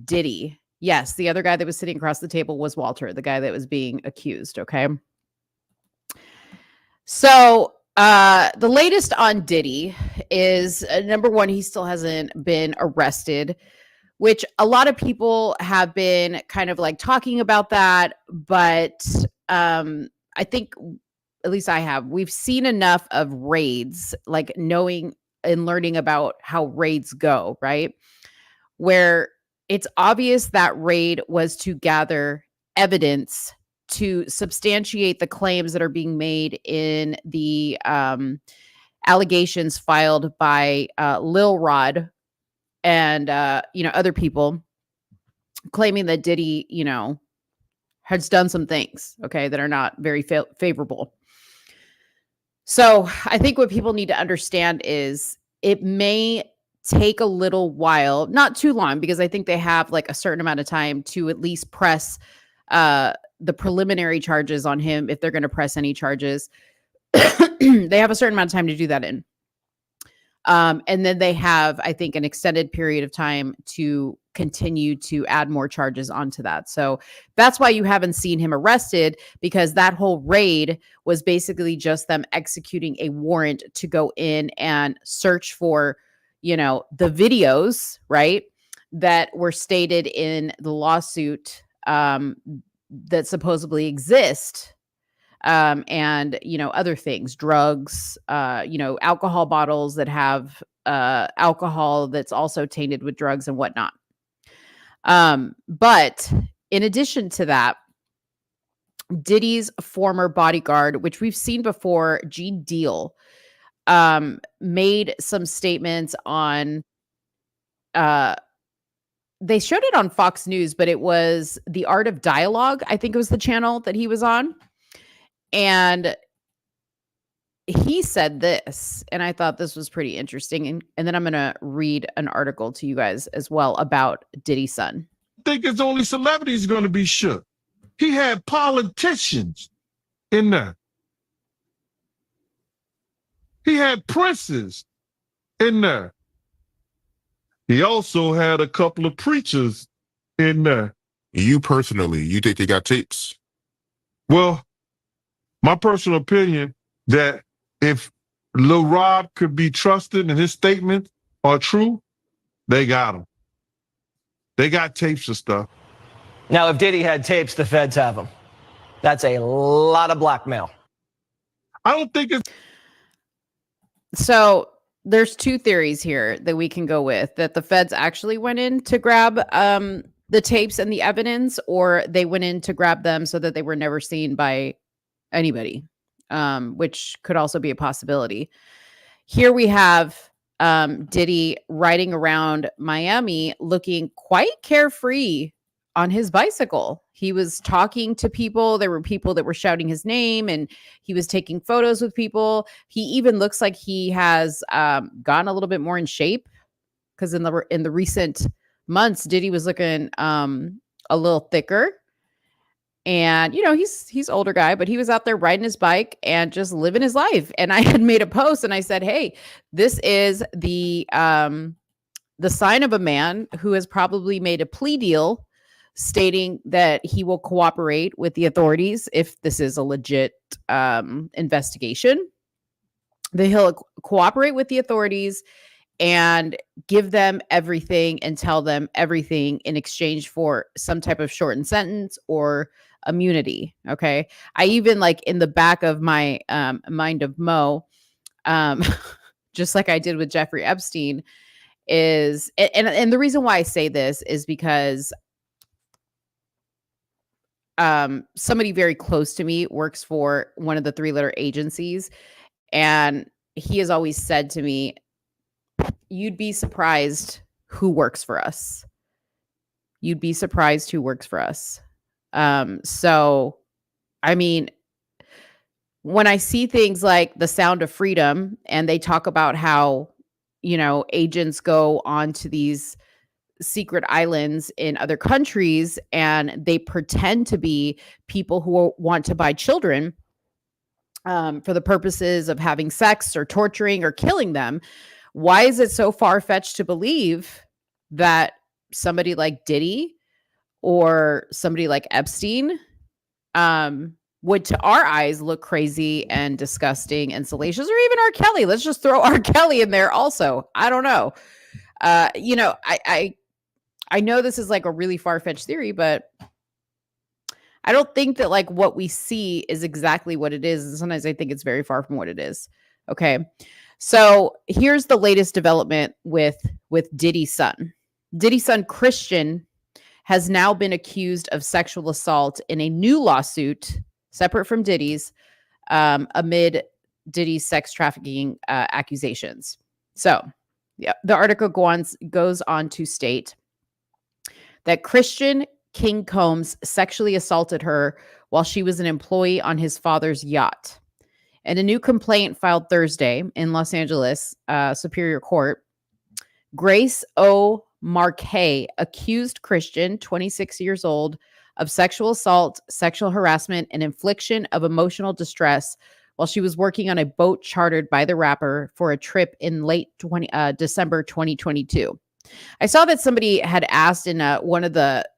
Diddy. Yes, the other guy that was sitting across the table was Walter, the guy that was being accused. Okay. So the latest on Diddy is number one, he still hasn't been arrested, which a lot of people have been kind of like talking about that. But I think, at least I have, we've seen enough of raids, like knowing and learning about how raids go, right? Where it's obvious that raid was to gather evidence to substantiate the claims that are being made in the allegations filed by Lil Rod and other people claiming that Diddy, has done some things, okay, that are not very favorable. So I think what people need to understand is it may take a little while, not too long, because I think they have like a certain amount of time to at least press the preliminary charges on him, if they're going to press any charges. They have a certain amount of time to do that in. And then they have, I think, an extended period of time to continue to add more charges onto that. So that's why you haven't seen him arrested, because that whole raid was basically just them executing a warrant to go in and search for, the videos, right, that were stated in the lawsuit that supposedly exist. And, other things, drugs, alcohol bottles that have alcohol that's also tainted with drugs and whatnot. But in addition to that, Diddy's former bodyguard, which we've seen before, Gene Deal, made some statements on, they showed it on Fox News, but it was The Art of Dialogue. I think it was the channel that he was on. And he said this, and I thought this was pretty interesting. And then I'm going to read an article to you guys as well about Diddy's son. I think it's only celebrities going to be shook. He had politicians in there. He had princes in there. He also had a couple of preachers in there. You personally, you think they got tapes? Well, my personal opinion that if Lil Rob could be trusted and his statements are true, they got him. They got tapes and stuff. Now, if Diddy had tapes, the feds have them. That's a lot of blackmail. I don't think it's... So there's two theories here that we can go with, that the feds actually went in to grab the tapes and the evidence, or they went in to grab them so that they were never seen by anybody, which could also be a possibility. Here we have Diddy riding around Miami looking quite carefree on his bicycle. He was talking to people. There were people that were shouting his name, and he was taking photos with people. He even looks like he has gotten a little bit more in shape, because in the recent months, Diddy was looking a little thicker. And, he's older guy, but he was out there riding his bike and just living his life. And I had made a post and I said, hey, this is the sign of a man who has probably made a plea deal stating that he will cooperate with the authorities if this is a legit investigation. That he'll cooperate with the authorities and give them everything and tell them everything in exchange for some type of shortened sentence or immunity. Okay. I even, like, in the back of my mind of Mo, just like I did with Jeffrey Epstein, is, and the reason why I say this is because somebody very close to me works for one of the 3-letter agencies, and he has always said to me, you'd be surprised who works for us. You'd be surprised who works for us. So, I mean, when I see things like The Sound of Freedom, and they talk about how, agents go onto these secret islands in other countries and they pretend to be people who want to buy children for the purposes of having sex or torturing or killing them. Why is it so far-fetched to believe that somebody like Diddy or somebody like Epstein would to our eyes look crazy and disgusting and salacious, or even R. Kelly. Let's just throw R. Kelly in there also. I don't know. You know, I know this is like a really far-fetched theory, but I don't think that like what we see is exactly what it is. And sometimes I think it's very far from what it is. Okay. So here's the latest development with Diddy's son. Diddy's son, Christian, has now been accused of sexual assault in a new lawsuit separate from Diddy's amid Diddy's sex trafficking accusations. So yeah, the article goes on to state that Christian King Combs sexually assaulted her while she was an employee on his father's yacht. And a new complaint filed Thursday in Los Angeles Superior Court, Grace O. Marquet accused Christian, 26 years old, of sexual assault, sexual harassment, and infliction of emotional distress while she was working on a boat chartered by the rapper for a trip in late December 2022. I saw that somebody had asked in one of the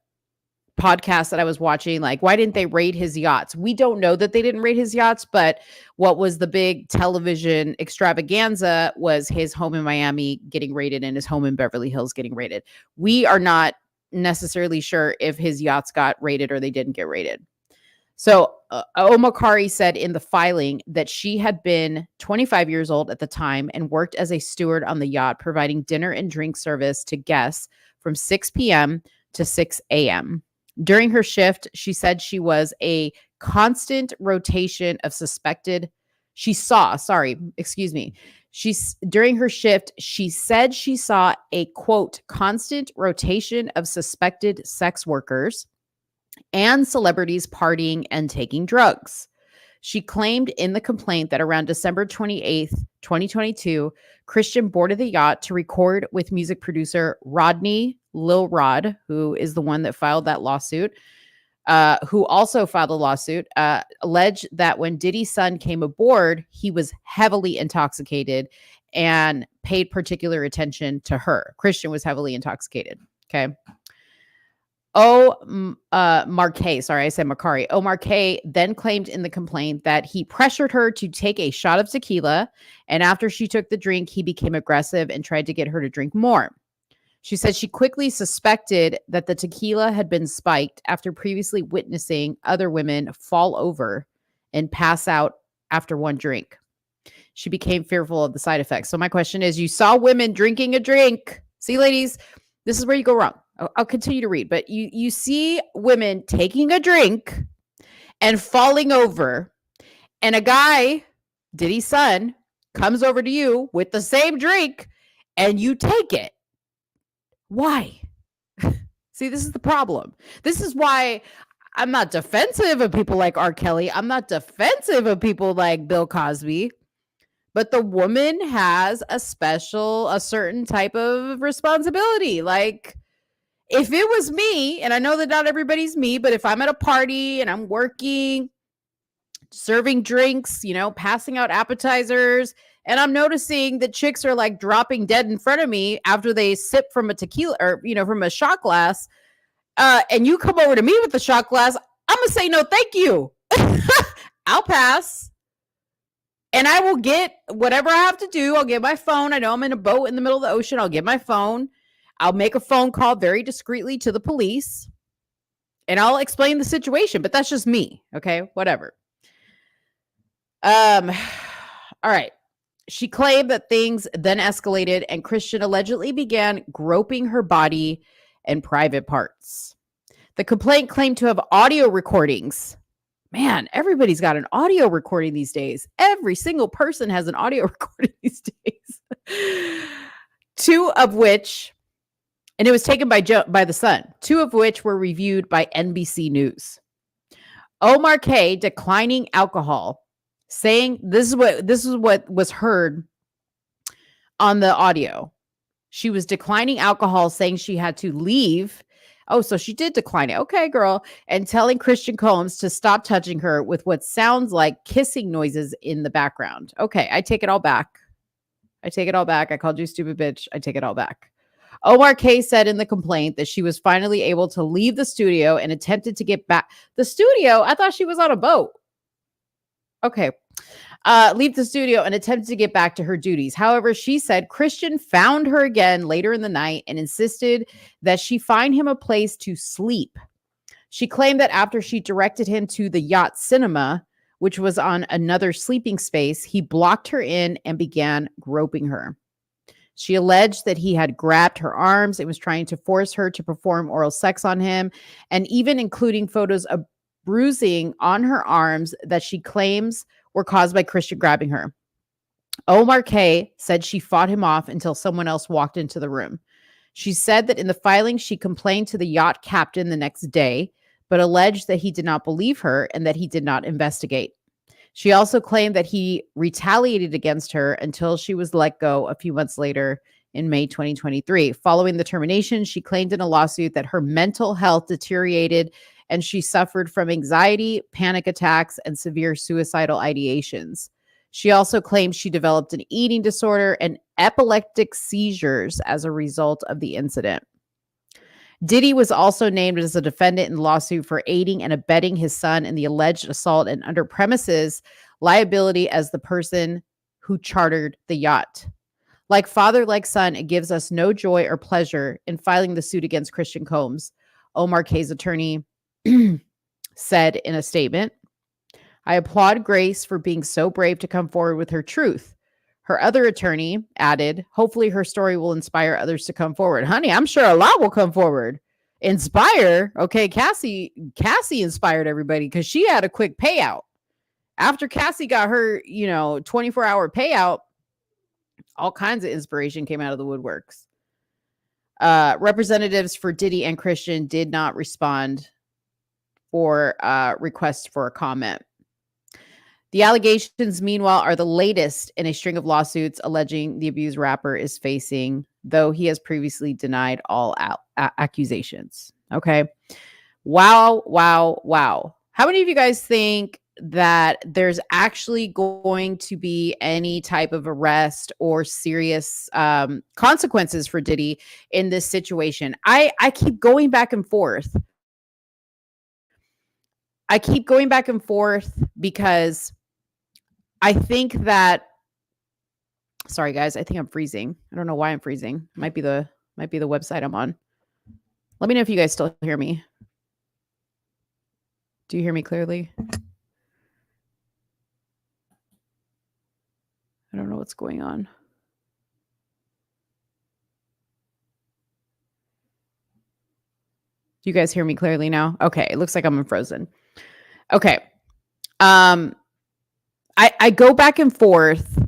podcasts that I was watching, like, why didn't they raid his yachts? We don't know that they didn't raid his yachts, but what was the big television extravaganza was his home in Miami getting raided and his home in Beverly Hills getting raided. We are not necessarily sure if his yachts got raided or they didn't get raided. So Omakari said in the filing that she had been 25 years old at the time and worked as a steward on the yacht, providing dinner and drink service to guests from 6 p.m. to 6 a.m. During her shift, she said she was a constant rotation of suspected. During her shift, she said she saw a, quote, constant rotation of suspected sex workers and celebrities partying and taking drugs. She claimed in the complaint that around December 28th, 2022, Christian boarded the yacht to record with music producer Rodney Lil Rod, who is the one that filed that lawsuit, who also filed a lawsuit, alleged that when Diddy's son came aboard, he was heavily intoxicated and paid particular attention to her. Christian was heavily intoxicated. Okay. Marquet then claimed in the complaint that he pressured her to take a shot of tequila, and after she took the drink, he became aggressive and tried to get her to drink more. She said she quickly suspected that the tequila had been spiked after previously witnessing other women fall over and pass out after one drink. She became fearful of the side effects. So my question is, you saw women drinking a drink. See, ladies, this is where you go wrong. I'll continue to read, but you see women taking a drink and falling over, and a guy, Diddy's son, comes over to you with the same drink and you take it. Why? See, this is the problem. This is why I'm not defensive of people like R. Kelly. I'm not defensive of people like Bill Cosby. But the woman has a certain type of responsibility. Like, if it was me, and I know that not everybody's me, but if I'm at a party and I'm working, serving drinks, passing out appetizers, and I'm noticing that chicks are like dropping dead in front of me after they sip from a tequila or, from a shot glass, and you come over to me with the shot glass, I'm going to say, no, thank you. I'll pass. And I will get whatever I have to do. I'll get my phone. I know I'm in a boat in the middle of the ocean. I'll get my phone. I'll make a phone call very discreetly to the police. And I'll explain the situation. But that's just me. Okay? Whatever. All right. She claimed that things then escalated and Christian allegedly began groping her body and private parts. The complaint claimed to have audio recordings. Man, everybody's got an audio recording these days. Every single person has an audio recording these days. Two of which, and it was taken by the Sun, two of which were reviewed by NBC News. Omar K declining alcohol, saying this is what was heard on the audio. She was declining alcohol, saying she had to leave. Oh, so she did decline it. Okay, girl. And telling Christian Combs to stop touching her with what sounds like kissing noises in the background. Okay, I take it all back. I called you a stupid bitch. I take it all back. Omar K said in the complaint that she was finally able to leave the studio and attempted to get back. The studio? I thought she was on a boat. Okay. Leave the studio and attempted to get back to her duties. However, she said Christian found her again later in the night and insisted that she find him a place to sleep. She claimed that after she directed him to the yacht cinema, which was on another sleeping space, he blocked her in and began groping her. She alleged that he had grabbed her arms and was trying to force her to perform oral sex on him, and even including photos of bruising on her arms that she claims were caused by Christian grabbing her. Omar K said she fought him off until someone else walked into the room. She said that in the filing, she complained to the yacht captain the next day, but alleged that he did not believe her and that he did not investigate. She also claimed that he retaliated against her until she was let go a few months later in May 2023. Following the termination, she claimed in a lawsuit that her mental health deteriorated and she suffered from anxiety, panic attacks, and severe suicidal ideations. She also claimed she developed an eating disorder and epileptic seizures as a result of the incident. Diddy was also named as a defendant in the lawsuit for aiding and abetting his son in the alleged assault and under premises liability as the person who chartered the yacht. Like father, like son, it gives us no joy or pleasure in filing the suit against Christian Combs, Omar K's attorney said in a statement. I applaud Grace for being so brave to come forward with her truth. Her other attorney added, hopefully her story will inspire others to come forward. Honey, I'm sure a lot will come forward. Inspire? Okay, Cassie inspired everybody because she had a quick payout. After Cassie got her, 24-hour payout, all kinds of inspiration came out of the woodworks. Representatives for Diddy and Christian did not respond for requests for a comment. The allegations, meanwhile, are the latest in a string of lawsuits alleging the abused rapper is facing, though he has previously denied all accusations. Okay. Wow. How many of you guys think that there's actually going to be any type of arrest or serious consequences for Diddy in this situation? I keep going back and forth. Because I think that, sorry guys, I think I'm freezing. I don't know why I'm freezing. Might be the website I'm on. Let me know if you guys still hear me. Do you hear me clearly? I don't know what's going on. Do you guys hear me clearly now? Okay, it looks like I'm frozen. Okay. I go back and forth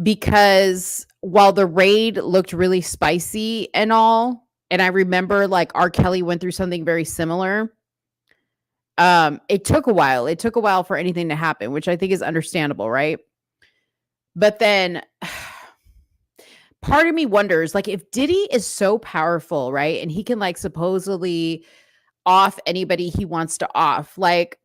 because while the raid looked really spicy and all, and I remember like R. Kelly went through something very similar, it took a while. It took a while for anything to happen, which I think is understandable, right? But then part of me wonders, like, if Diddy is so powerful, right, and he can like supposedly off anybody he wants to off, like,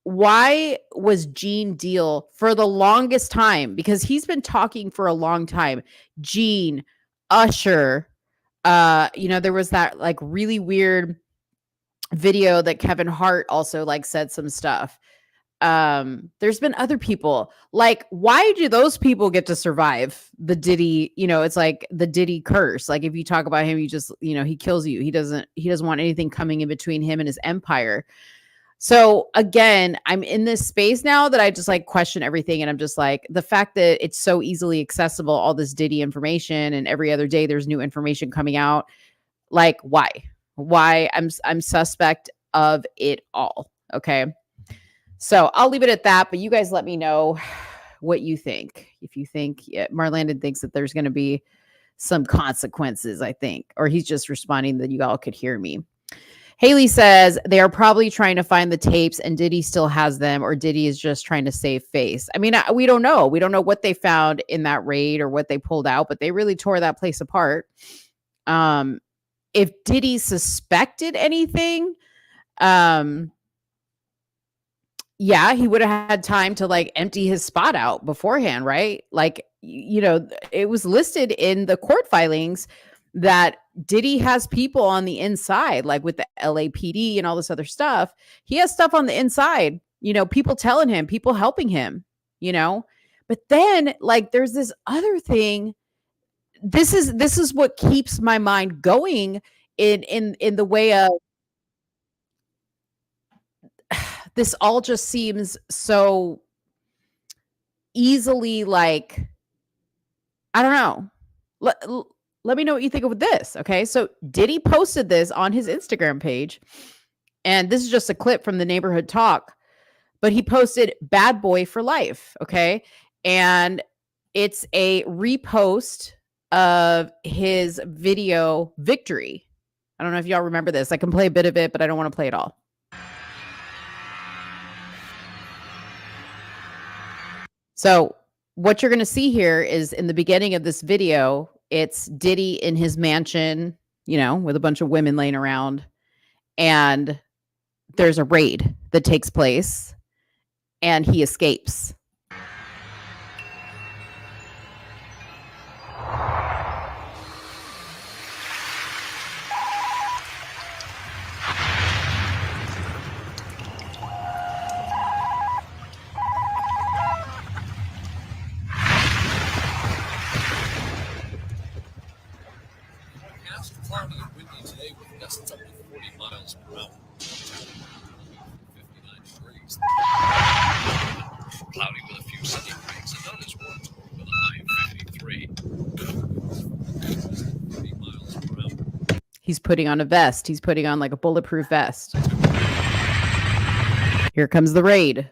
why was Gene Deal for the longest time? Because he's been talking for a long time. Gene, Usher, there was that like really weird video that Kevin Hart also like said some stuff. There's been other people. Like, why do those people get to survive the Diddy? It's like the Diddy curse. Like, if you talk about him, you just, he kills you. He doesn't want anything coming in between him and his empire. So again, I'm in this space now that I just like question everything. And I'm just like, the fact that it's so easily accessible, all this Diddy information, and every other day there's new information coming out. Like, why I'm suspect of it all. Okay. So I'll leave it at that, but you guys let me know what you think. If you think Marlandon thinks that there's going to be some consequences, I think, or he's just responding that you all could hear me. Haley says they are probably trying to find the tapes and Diddy still has them, or Diddy is just trying to save face. I mean, we don't know. We don't know what they found in that raid or what they pulled out, but they really tore that place apart. If Diddy suspected anything, yeah, he would have had time to like empty his spot out beforehand, right? Like, it was listed in the court filings that Diddy has people on the inside, like with the LAPD and all this other stuff. He has stuff on the inside, people telling him, people helping him, but then like there's this other thing. This is what keeps my mind going in the way of this all just seems so easily like, I don't know. Let me know what you think of this. Okay. So Diddy posted this on his Instagram page, and this is just a clip from the Neighborhood Talk, but he posted "Bad Boy for Life." Okay. And it's a repost of his video Victory. I don't know if y'all remember this. I can play a bit of it, but I don't want to play it all. So what you're going to see here is in the beginning of this video, it's Diddy in his mansion, with a bunch of women laying around, and there's a raid that takes place and he escapes. Cloudy and windy today with gusts up to 40 miles per hour. 59 degrees. Cloudy with a few sunny breaks and not as warm with a high of 53. 40 miles per hour. He's putting on a vest. He's putting on like a bulletproof vest. Here comes the raid.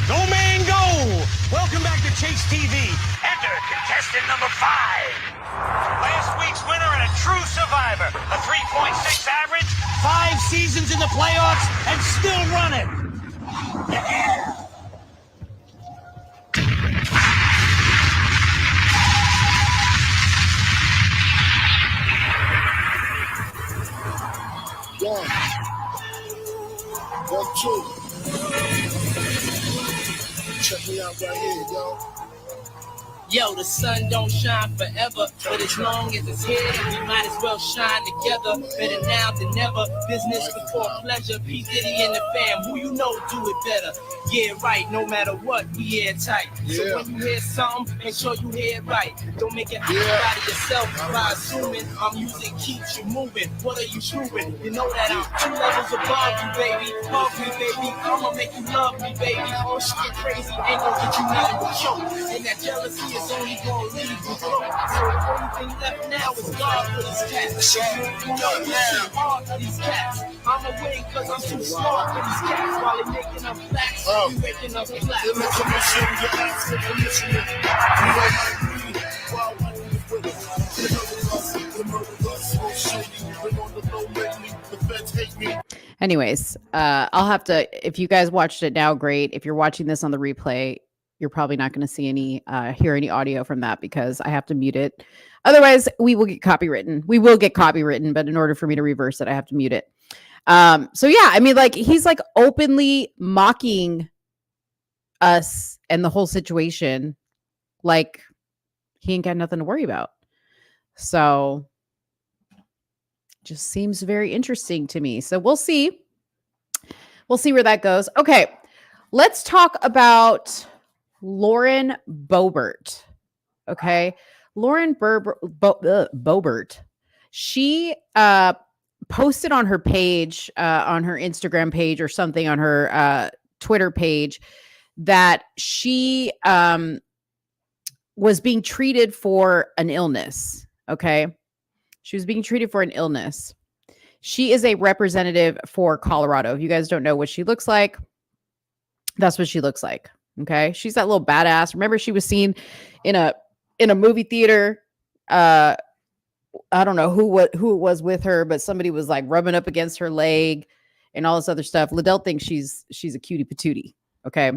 Go man, go! Welcome back to Chase TV. Enter contestant number 5. Last week's winner and a true survivor. A 3.6 average, 5 seasons in the playoffs, and still running. Yeah. One, two. Check me out right here, yo. Yo, the sun don't shine forever, but as long as it's here, then we might as well shine together. Better now than never, business before pleasure. P. Diddy and the fam, who you know do it better. Yeah, right, no matter what, we airtight. So when you hear something, make sure you hear it right. Don't make it out of yourself by assuming our music keeps you moving. What are you proving? You know that I'm 2 levels above you, baby. Love me, baby. I'ma make you love me, baby. Oh, shit crazy, ain't gonna get you nothing but choke. And that jealousy is only gonna leave you broke. So the only thing left now is God for these cats. You know now, hard for these cats. I'ma win cause I'm too smart for these cats. While they making up facts, we making up blacks. Anyways, I'll have to, if you guys watched it now, great. If you're watching this on the replay, you're probably not going to see any, hear any audio from that because I have to mute it. Otherwise, we will get copywritten. We will get copywritten, but in order for me to reverse it, I have to mute it. So yeah, I mean, like he's like openly mocking us and the whole situation. Like he ain't got nothing to worry about. So just seems very interesting to me. So we'll see. We'll see where that goes. Okay. Let's talk about Lauren Boebert. Okay. Lauren Boebert. She posted on her page, on her Instagram page or something on her Twitter page that she was being treated for an illness. Okay. She was being treated for an illness. She is a representative for Colorado. If you guys don't know what she looks like, that's what she looks like. Okay. She's that little badass. Remember, she was seen in a movie theater. I don't know who it was with her, but somebody was like rubbing up against her leg and all this other stuff. Liddell thinks she's a cutie patootie. Okay.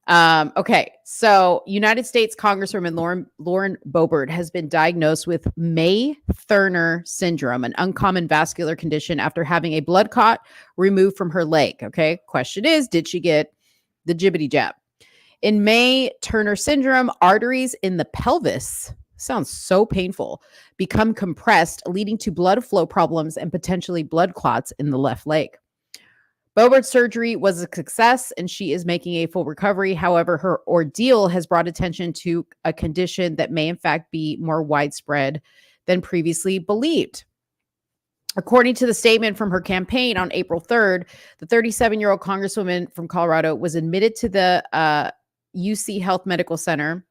Okay. So United States Congresswoman Lauren Boebert has been diagnosed with May-Thurner syndrome, an uncommon vascular condition after having a blood clot removed from her leg. Okay. Question is, did she get the jibbity jab? In May-Turner syndrome, arteries in the pelvis sounds so painful, become compressed, leading to blood flow problems and potentially blood clots in the left leg. Bobert's surgery was a success and she is making a full recovery. However, her ordeal has brought attention to a condition that may in fact be more widespread than previously believed. According to the statement from her campaign on April 3rd, the 37-year-old congresswoman from Colorado was admitted to the UC Health Medical Center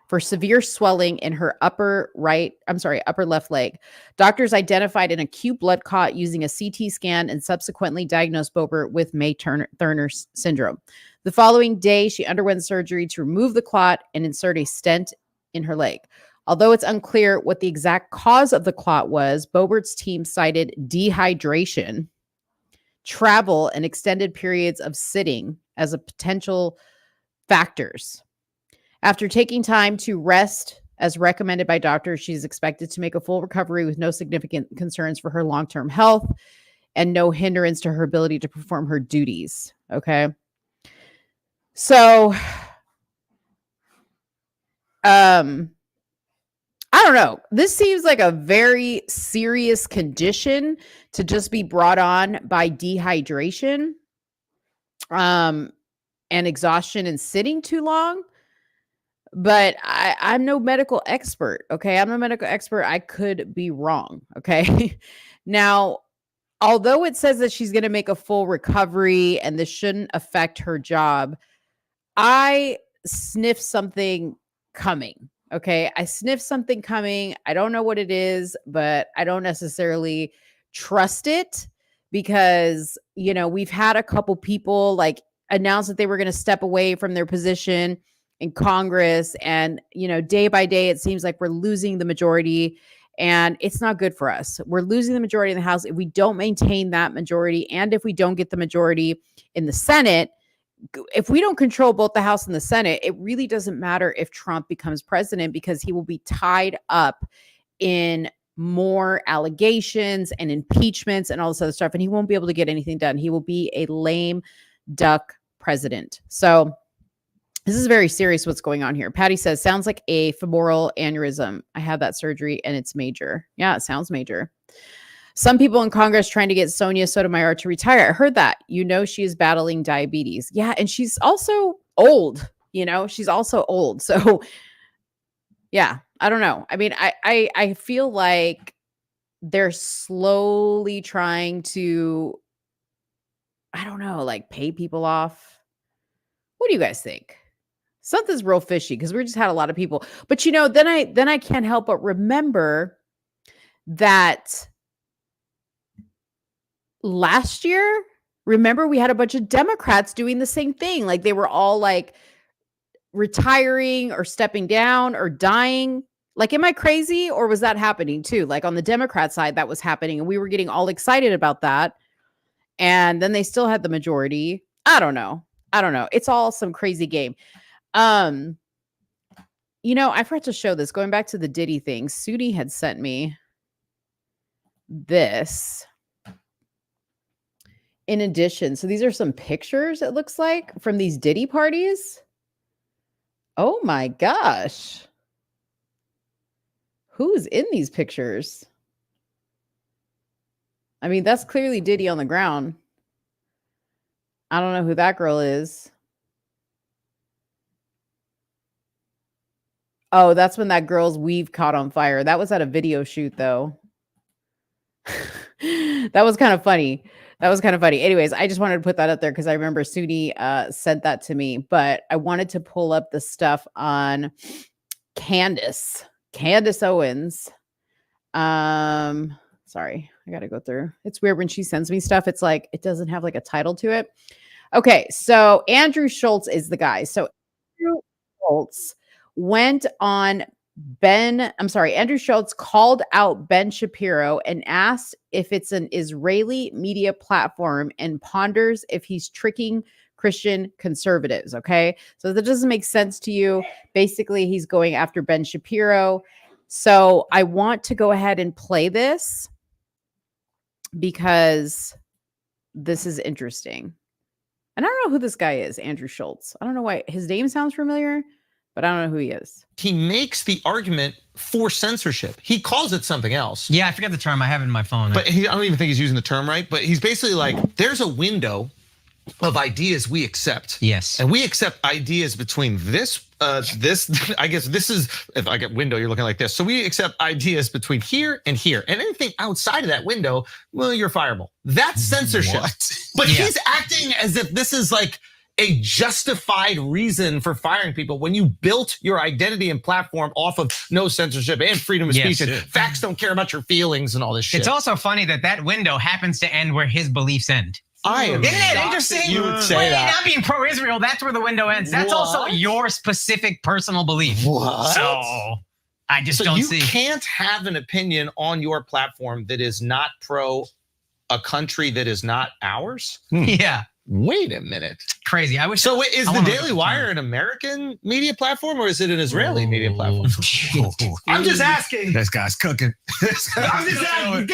for severe swelling in her upper left leg. Doctors identified an acute blood clot using a CT scan and subsequently diagnosed Boebert with May-Thurner syndrome. The following day, she underwent surgery to remove the clot and insert a stent in her leg. Although it's unclear what the exact cause of the clot was, Boebert's team cited dehydration, travel, and extended periods of sitting as a potential factors. After taking time to rest as recommended by doctors, she's expected to make a full recovery with no significant concerns for her long-term health and no hindrance to her ability to perform her duties. Okay. So, I don't know. This seems like a very serious condition to just be brought on by dehydration, and exhaustion and sitting too long. But I'm no medical expert. Okay. I'm no medical expert. I could be wrong. Okay. Now, although it says that she's going to make a full recovery and this shouldn't affect her job, I sniff something coming. Okay. I sniff something coming. I don't know what it is, but I don't necessarily trust it because, you know, we've had a couple people like announce that they were going to step away from their position in Congress. And, you know, day by day, it seems like we're losing the majority and it's not good for us. We're losing the majority in the House. If we don't maintain that majority and if we don't get the majority in the Senate, if we don't control both the House and the Senate, it really doesn't matter if Trump becomes president because he will be tied up in more allegations and impeachments and all this other stuff. And he won't be able to get anything done. He will be a lame duck president. So this is very serious what's going on here. Patty says, sounds like a femoral aneurysm. I had that surgery and it's major. Yeah, it sounds major. Some people in Congress trying to get Sonia Sotomayor to retire. I heard that. You know, she is battling diabetes. Yeah, and she's also old. You know, she's also old. So, yeah, I don't know. I mean, I feel like they're slowly trying to, I don't know, like pay people off. What do you guys think? Something's real fishy because we just had a lot of people. But, you know, then I can't help but remember that last year, remember we had a bunch of Democrats doing the same thing. Like they were all like retiring or stepping down or dying. Like, am I crazy or was that happening too? Like on the Democrat side, that was happening and we were getting all excited about that. And then they still had the majority. I don't know. It's all some crazy game. You know, I forgot to show this. Going back to the Diddy thing, Soonie had sent me this. In addition, so these are some pictures, it looks like, from these Diddy parties. Oh my gosh. Who's in these pictures? I mean, that's clearly Diddy on the ground. I don't know who that girl is. Oh, that's when that girl's weave caught on fire. That was at a video shoot, though. That was kind of funny. Anyways, I just wanted to put that up there because I remember Soonie sent that to me. But I wanted to pull up the stuff on Candace Owens. Sorry, I got to go through. It's weird when she sends me stuff. It's like it doesn't have like a title to it. Okay, so Andrew Schultz is the guy. So Andrew Schultz went on Andrew Schultz called out Ben Shapiro and asked if it's an Israeli media platform and ponders if he's tricking Christian conservatives. Okay. So that doesn't make sense to you. Basically, he's going after Ben Shapiro. So I want to go ahead and play this because this is interesting. And I don't know who this guy is, Andrew Schultz. I don't know why his name sounds familiar. but I don't know who he is. He makes the argument for censorship. He calls it something else. Yeah, I forget the term. I have it in my phone. But I don't even think he's using the term right. But he's basically like, there's a window of ideas we accept. Yes. And we accept ideas between this, I guess this is, if I get window, you're looking like this. So we accept ideas between here and here. And anything outside of that window, well, you're fireable. That's censorship. What? But he's acting as if this is like a justified reason for firing people when you built your identity and platform off of no censorship and freedom of speech and facts don't care about your feelings and all this shit. It's also funny that window happens to end where his beliefs end. Isn't it interesting? You would say that. Not being pro-Israel, that's where the window ends. That's also your specific personal belief. What? So I just don't see. You can't have an opinion on your platform that is not pro a country that is not ours? Yeah. Wait a minute. Crazy. So wait, is the Daily Wire an American media platform or is it an Israeli media platform? I'm just asking. This guy's cooking. I'm just asking.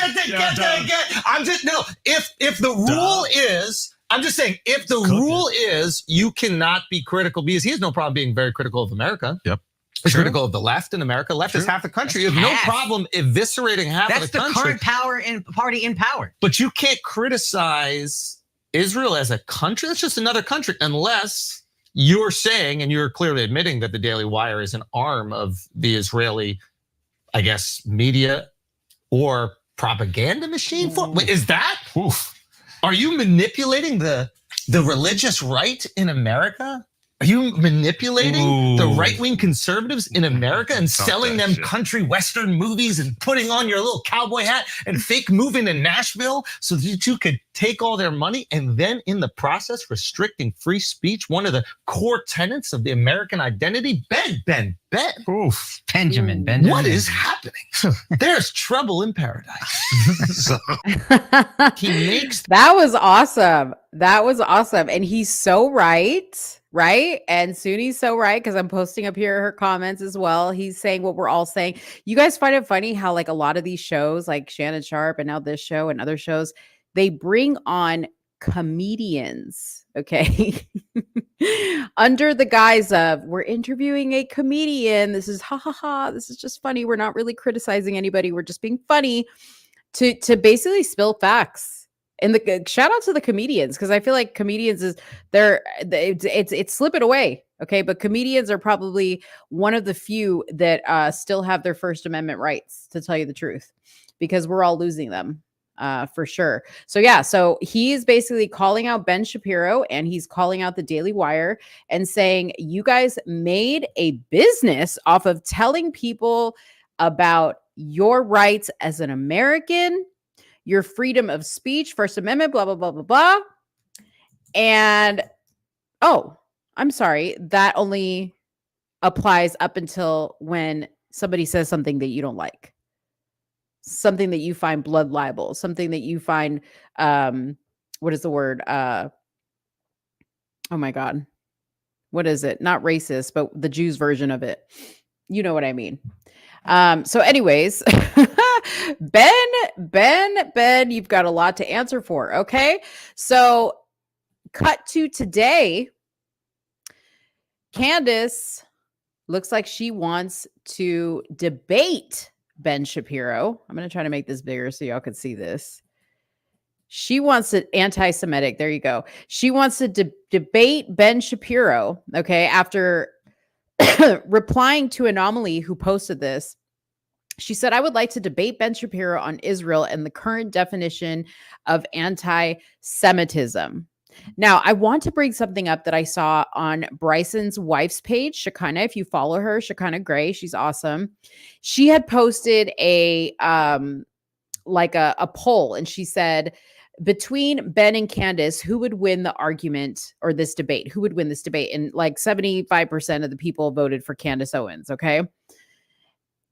If the rule is, I'm just saying, if the rule is you cannot be critical, because he has no problem being very critical of America. Yep. He's critical of the left in America. Left is half the country. You have no problem eviscerating half of the country. That's the current party in power. But you can't criticize Israel as a country. That's just another country, unless you're saying, and you're clearly admitting that the Daily Wire is an arm of the Israeli, I guess, media or propaganda machine. Is that? Oof. Are you manipulating the religious right in America? Are you manipulating the right-wing conservatives in America and selling them country western movies and putting on your little cowboy hat and fake moving to Nashville so that you could take all their money and then in the process restricting free speech, one of the core tenets of the American identity? Ben. Oof. Benjamin. What is happening? There's trouble in paradise. He makes That was awesome. And he's so right? And Soonie's so right, because I'm posting up here her comments as well. He's saying what we're all saying. You guys find it funny how like a lot of these shows, like Shannon Sharp and now this show and other shows, they bring on comedians, okay? Under the guise of, we're interviewing a comedian. This is ha ha ha. This is just funny. We're not really criticizing anybody. We're just being funny to basically spill facts. And the shout out to the comedians, because I feel like comedians it's slipping away. Okay. But comedians are probably one of the few that still have their First Amendment rights, to tell you the truth, because we're all losing them for sure. So yeah, so he's basically calling out Ben Shapiro and he's calling out the Daily Wire and saying, you guys made a business off of telling people about your rights as an American, your freedom of speech, First Amendment, blah, blah, blah, blah, blah. And, oh, I'm sorry. That only applies up until when somebody says something that you don't like. Something that you find blood libel. Something that you find, what is the word? Oh my God. What is it? Not racist, but the Jews version of it. You know what I mean. So anyways, Ben, you've got a lot to answer for. Okay. So cut to today. Candace looks like she wants to debate Ben Shapiro. I'm going to try to make this bigger so y'all can see this. She wants to anti-Semitic. There you go. She wants to debate Ben Shapiro. Okay. After replying to Anomaly, who posted this, she said, I would like to debate Ben Shapiro on Israel and the current definition of anti-Semitism. Now, I want to bring something up that I saw on Bryson's wife's page, Shekinah. If you follow her, Shekinah Gray, she's awesome. She had posted a poll, and she said, between Ben and Candace, who would win the argument or this debate? Who would win this debate? And like 75% of the people voted for Candace Owens. Okay.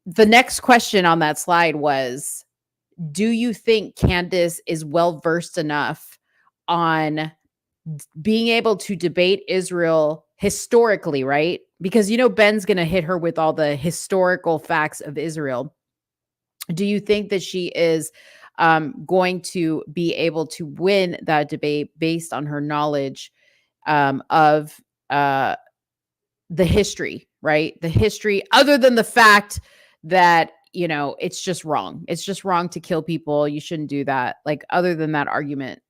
The next question on that slide was, do you think Candace is well-versed enough on being able to debate Israel historically, right? Because, you know, Ben's going to hit her with all the historical facts of Israel. Do you think that she is going to be able to win that debate based on her knowledge of the history, right? The history, other than the fact that, you know, it's just wrong. It's just wrong to kill people. You shouldn't do that. Like, other than that argument,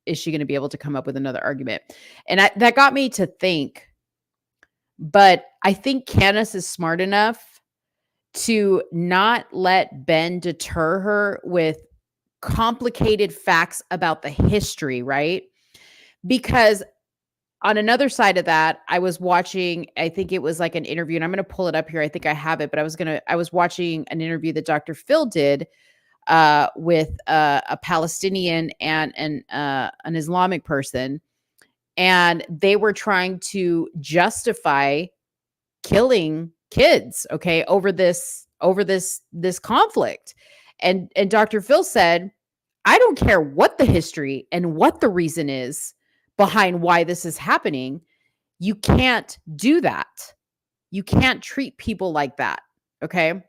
is she going to be able to come up with another argument? And that got me to think, but I think Candace is smart enough to not let Ben deter her with complicated facts about the history, right? Because on another side of that, I was watching, I think it was like an interview, and I'm going to pull it up here. I think I have it, but I was watching an interview that Dr. Phil did with a Palestinian and an Islamic person, and they were trying to justify killing kids, okay, over this conflict. And Dr. Phil said, I don't care what the history and what the reason is behind why this is happening. You can't do that. You can't treat people like that. Okay.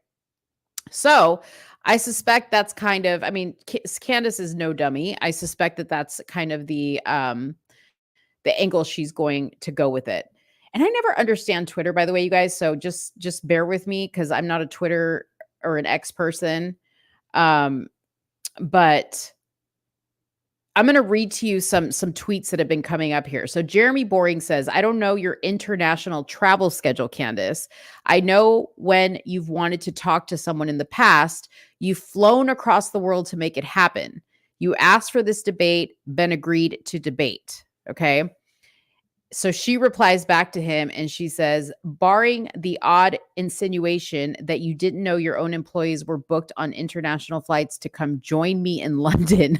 So I suspect that's kind of, I mean, Candace is no dummy. I suspect that that's kind of the angle she's going to go with it. And I never understand Twitter, by the way, you guys. So just bear with me, because I'm not a Twitter or an X person. But I'm going to read to you some tweets that have been coming up here. So Jeremy Boring says, I don't know your international travel schedule, Candace. I know when you've wanted to talk to someone in the past, you've flown across the world to make it happen. You asked for this debate, Ben agreed to debate. Okay. So she replies back to him and she says, barring the odd insinuation that you didn't know your own employees were booked on international flights to come join me in London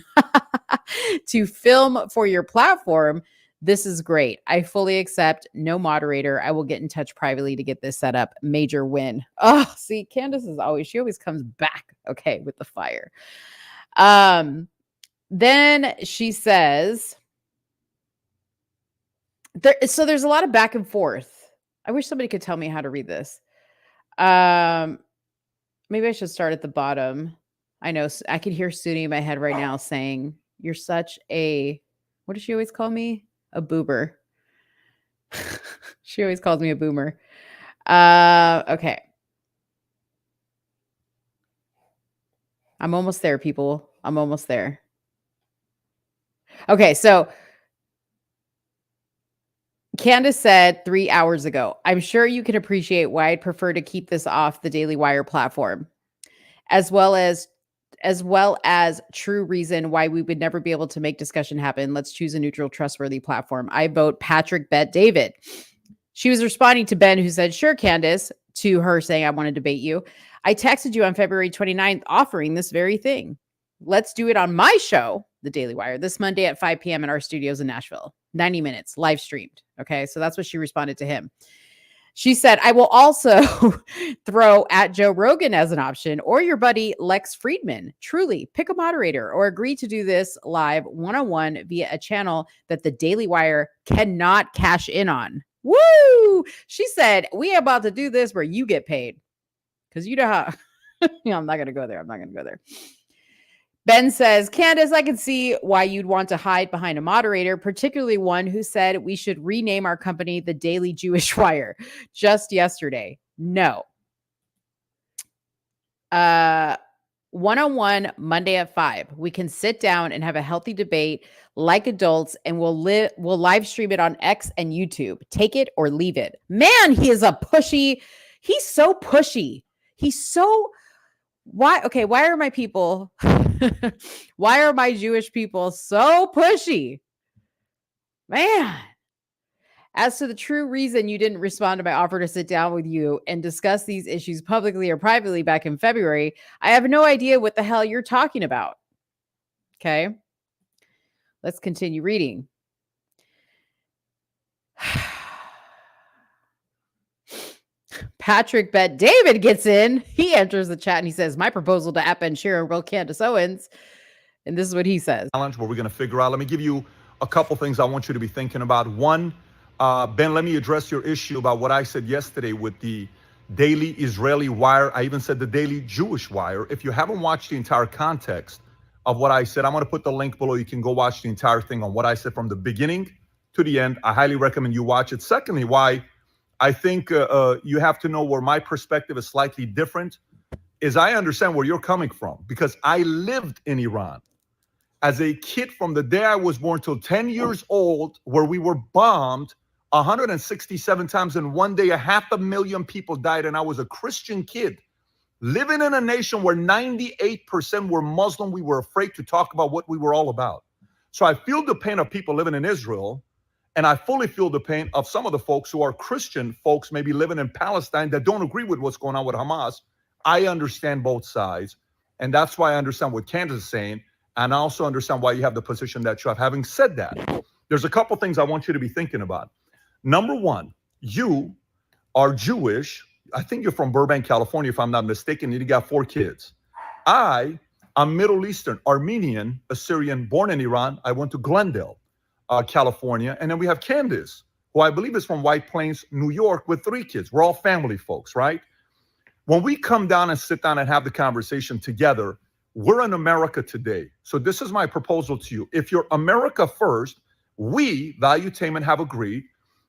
to film for your platform, this is great. I fully accept. No moderator. I will get in touch privately to get this set up. Major win. Oh, see, Candace she always comes back, okay, with the fire. Then she says, so there's a lot of back and forth. I wish somebody could tell me how to read this. Maybe I should start at the bottom. I know I can hear Soonie in my head right now saying, you're such a, what does she always call me? A boomer. She always calls me a boomer. Okay. I'm almost there, people. I'm almost there. Okay, so Candace said 3 hours ago, I'm sure you can appreciate why I'd prefer to keep this off the Daily Wire platform, as well as true reason why we would never be able to make discussion happen. Let's choose a neutral, trustworthy platform. I vote Patrick Bet David. She was responding to Ben, who said, sure, Candace, to her saying, I want to debate you. I texted you on February 29th offering this very thing. Let's do it on my show, The Daily Wire, this Monday at 5 p.m. in our studios in Nashville. 90 minutes, live streamed. Okay, so that's what she responded to him. She said, I will also throw at Joe Rogan as an option, or your buddy Lex Friedman. Truly, pick a moderator or agree to do this live one-on-one via a channel that the Daily Wire cannot cash in on. Woo! She said, we are about to do this where you get paid. Because you know how, I'm not going to go there. Ben says, Candace, I can see why you'd want to hide behind a moderator, particularly one who said we should rename our company the Daily Jewish Wire just yesterday. No. One-on-one Monday at 5. We can sit down and have a healthy debate like adults, and we'll live stream it on X and YouTube. Take it or leave it. Man, he's so pushy. Why are my people, why are my Jewish people so pushy? Man. As to the true reason you didn't respond to my offer to sit down with you and discuss these issues publicly or privately back in February, I have no idea what the hell you're talking about. Okay. Let's continue reading. Patrick Bet David gets in. He enters the chat and he says, my proposal to app and share Will Candace Owens. And this is what he says. Challenge where we're going to figure out. Let me give you a couple things I want you to be thinking about. One, Ben, let me address your issue about what I said yesterday with the Daily Israeli Wire. I even said the Daily Jewish Wire. If you haven't watched the entire context of what I said, I'm going to put the link below. You can go watch the entire thing on what I said from the beginning to the end. I highly recommend you watch it. Secondly, why I think you have to know where my perspective is slightly different. Is I understand where you're coming from because I lived in Iran as a kid from the day I was born till 10 years old, where we were bombed 167 times in one day. 500,000 people died, and I was a Christian kid living in a nation where 98% were Muslim. We were afraid to talk about what we were all about. So I feel the pain of people living in Israel, and I fully feel the pain of some of the folks who are Christian folks maybe living in Palestine that don't agree with what's going on with Hamas. I understand both sides, and that's why I understand what Candace is saying, and I also understand why you have the position that you have. Having said that, there's a couple things I want you to be thinking about. Number one, you are Jewish. I think you're from Burbank, California, if I'm not mistaken, and you got 4 kids. I'm Middle Eastern, Armenian, Assyrian, born in Iran. I went to Glendale, California. And then we have Candace, who I believe is from White Plains, New York, with 3 kids. We're all family folks, right? When we come down and sit down and have the conversation together, we're in America today. So this is my proposal to you. If you're America first, we, Valuetainment, have agreed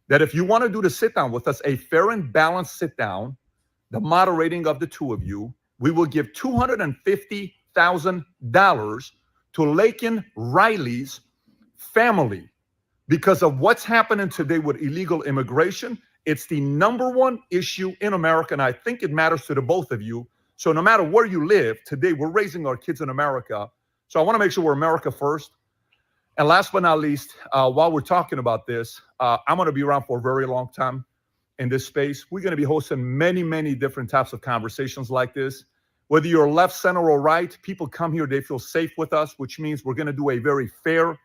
that if you want to do the sit down with us, a fair and balanced sit down, the moderating of the 2 of you, we will give $250,000 to Laken Riley's family because of what's happening today with illegal immigration. It's the number one issue in America, and I think it matters to the both of you. So no matter where you live, today we're raising our kids in America. So I want to make sure we're America first. And last but not least, while we're talking about this, I'm going to be around for a very long time in this space. We're going to be hosting many, many different types of conversations like this. Whether you're left, center, or right, people come here, they feel safe with us, which means we're going to do a very fair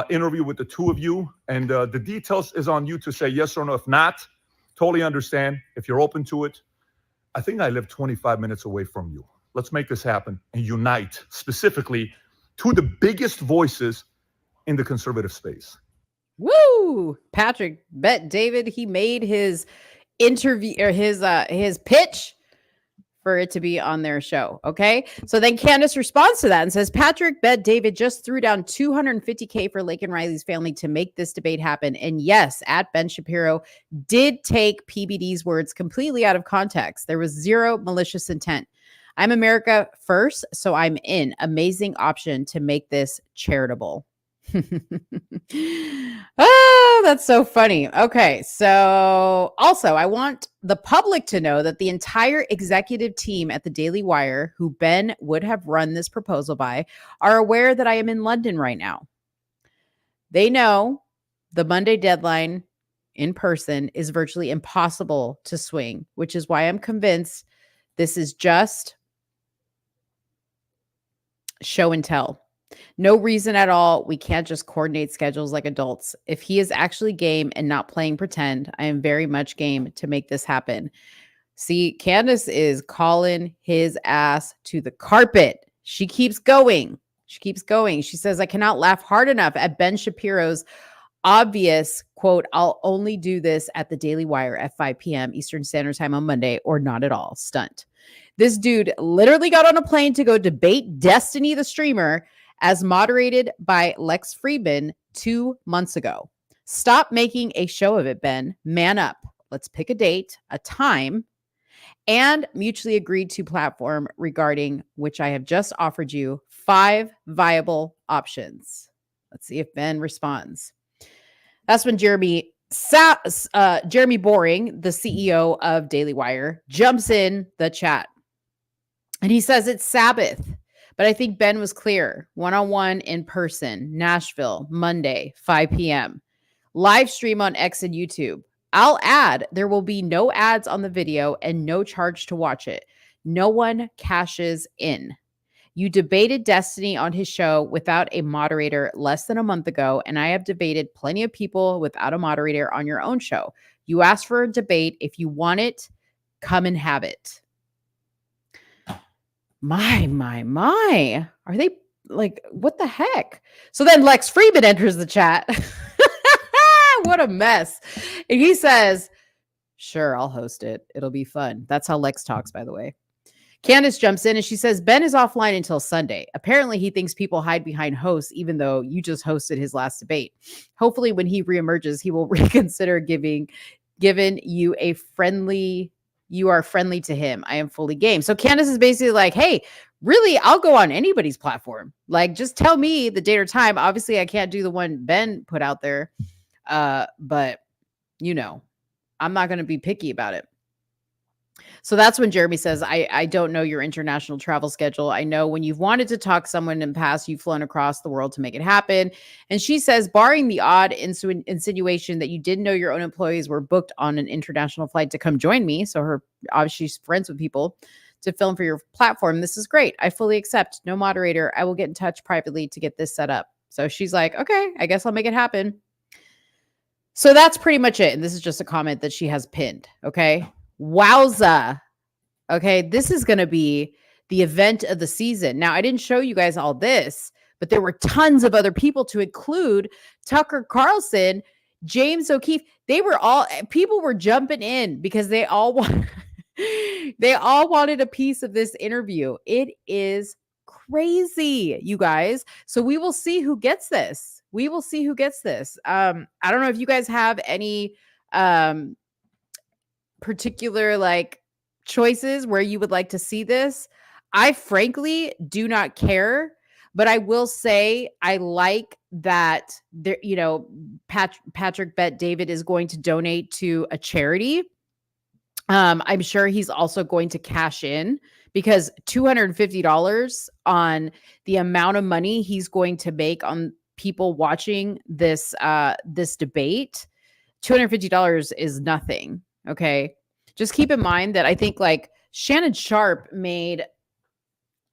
interview with the 2 of you. And the details is on you to say yes or no. If not, totally understand. If you're open to it, I think I live 25 minutes away from you. Let's make this happen and unite specifically to the biggest voices in the conservative space. Woo! Patrick Bet David, he made his interview or his pitch for it to be on their show. Okay. So then Candace responds to that and says, Patrick Bet David just threw down $250K for Laken Riley's family to make this debate happen. And yes, at Ben Shapiro did take PBD's words completely out of context. There was zero malicious intent. I'm America first, so I'm in. Amazing option to make this charitable. Oh, that's so funny. Okay, so also I want the public to know that the entire executive team at the Daily Wire, who Ben would have run this proposal by, are aware that I am in London right now. They know the Monday deadline in person is virtually impossible to swing, which is why I'm convinced this is just show and tell. No reason at all. We can't just coordinate schedules like adults. If he is actually game and not playing pretend, I am very much game to make this happen. See, Candace is calling his ass to the carpet. She keeps going. She keeps going. She says, I cannot laugh hard enough at Ben Shapiro's obvious, quote, I'll only do this at the Daily Wire at 5 p.m. Eastern Standard Time on Monday or not at all stunt. This dude literally got on a plane to go debate Destiny the streamer as moderated by Lex Friedman 2 months ago. Stop making a show of it, Ben. Man up. Let's pick a date, a time, and mutually agreed to platform regarding which I have just offered you 5 viable options. Let's see if Ben responds. That's when Jeremy Boring, the CEO of Daily Wire, jumps in the chat. And he says it's Sabbath. But I think Ben was clear. One-on-one in person, Nashville, Monday, 5 p.m. Live stream on X and YouTube. I'll add, there will be no ads on the video and no charge to watch it. No one cashes in. You debated Destiny on his show without a moderator less than a month ago, and I have debated plenty of people without a moderator on your own show. You asked for a debate. If you want it, come and have it. My. Are they like, what the heck? So then Lex Friedman enters the chat. What a mess. And he says, sure, I'll host it. It'll be fun. That's how Lex talks, by the way. Candace jumps in and she says, Ben is offline until Sunday. Apparently he thinks people hide behind hosts, even though you just hosted his last debate. Hopefully when he reemerges, he will reconsider giving given you are friendly to him. I am fully game. So Candace is basically like, hey, really, I'll go on anybody's platform. Like, just tell me the date or time. Obviously, I can't do the one Ben put out there. But I'm not going to be picky about it. So that's when Jeremy says, I don't know your international travel schedule. I know when you've wanted to talk to someone in the past, you've flown across the world to make it happen. And she says, barring the odd insinuation that you didn't know your own employees were booked on an international flight to come join me. So obviously she's friends with people to film for your platform. This is great. I fully accept. No moderator. I will get in touch privately to get this set up. So she's like, okay, I guess I'll make it happen. So that's pretty much it. And this is just a comment that she has pinned. Okay. Wowza. Okay. This is going to be the event of the season. Now, I didn't show you guys all this, but there were tons of other people to include Tucker Carlson, James O'Keefe. People were jumping in because they all wanted a piece of this interview. It is crazy, you guys. So we will see who gets this. I don't know if you guys have any particular like choices where you would like to see this. I frankly do not care, but I will say I like that there, Patrick Bet David is going to donate to a charity. I'm sure he's also going to cash in because $250 on the amount of money he's going to make on people watching this debate, $250 is nothing. Okay. Just keep in mind that I think like Shannon Sharp made,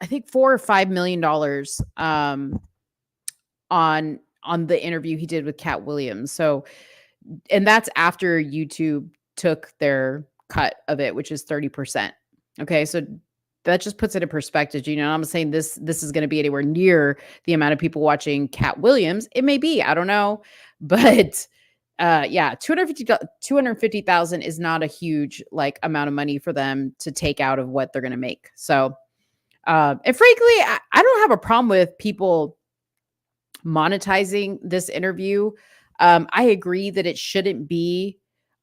I think $4 or $5 million on the interview he did with Cat Williams. So, and that's after YouTube took their cut of it, which is 30%. Okay. So that just puts it in perspective. I'm saying this is going to be anywhere near the amount of people watching Cat Williams. It may be, I don't know, but yeah, 250,000 is not a huge like amount of money for them to take out of what they're going to make. So, and frankly, I don't have a problem with people monetizing this interview. I agree that it shouldn't be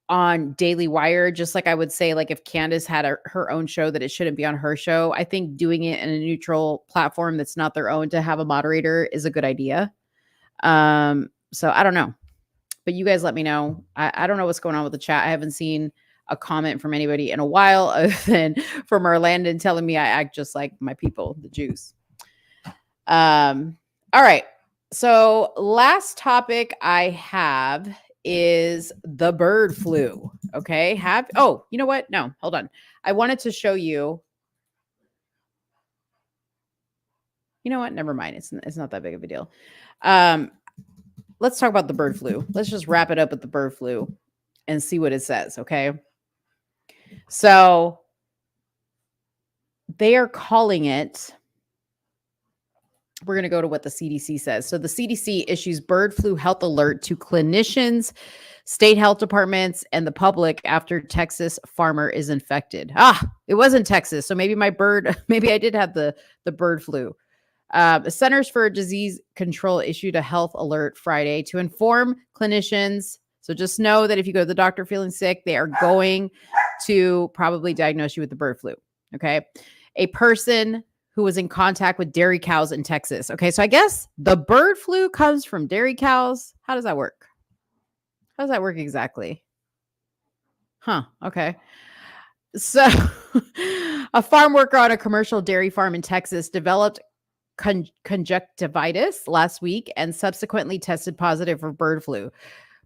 on Daily Wire, just like I would say, like if Candace had her own show, that it shouldn't be on her show. I think doing it in a neutral platform that's not their own to have a moderator is a good idea. So I don't know, but you guys let me know. I don't know what's going on with the chat. I haven't seen a comment from anybody in a while other than from Orlando telling me I act just like my people, the Jews. All right. So last topic I have is the bird flu. Okay. You know what? No, hold on. I wanted to show you. You know what? Never mind. It's not that big of a deal. Let's talk about the bird flu. Let's just wrap it up with the bird flu and see what it says. Okay. So they are calling it. We're going to go to what the CDC says. So the CDC issues bird flu health alert to clinicians, state health departments, and the public after Texas farmer is infected. It wasn't Texas. So maybe maybe I did have the bird flu. The Centers for Disease Control issued a health alert Friday to inform clinicians. So just know that if you go to the doctor feeling sick, they are going to probably diagnose you with the bird flu. Okay. A person who was in contact with dairy cows in Texas. Okay, so I guess the bird flu comes from dairy cows. How does that work? How does that work exactly? Okay. So a farm worker on a commercial dairy farm in Texas developed conjunctivitis last week and subsequently tested positive for bird flu.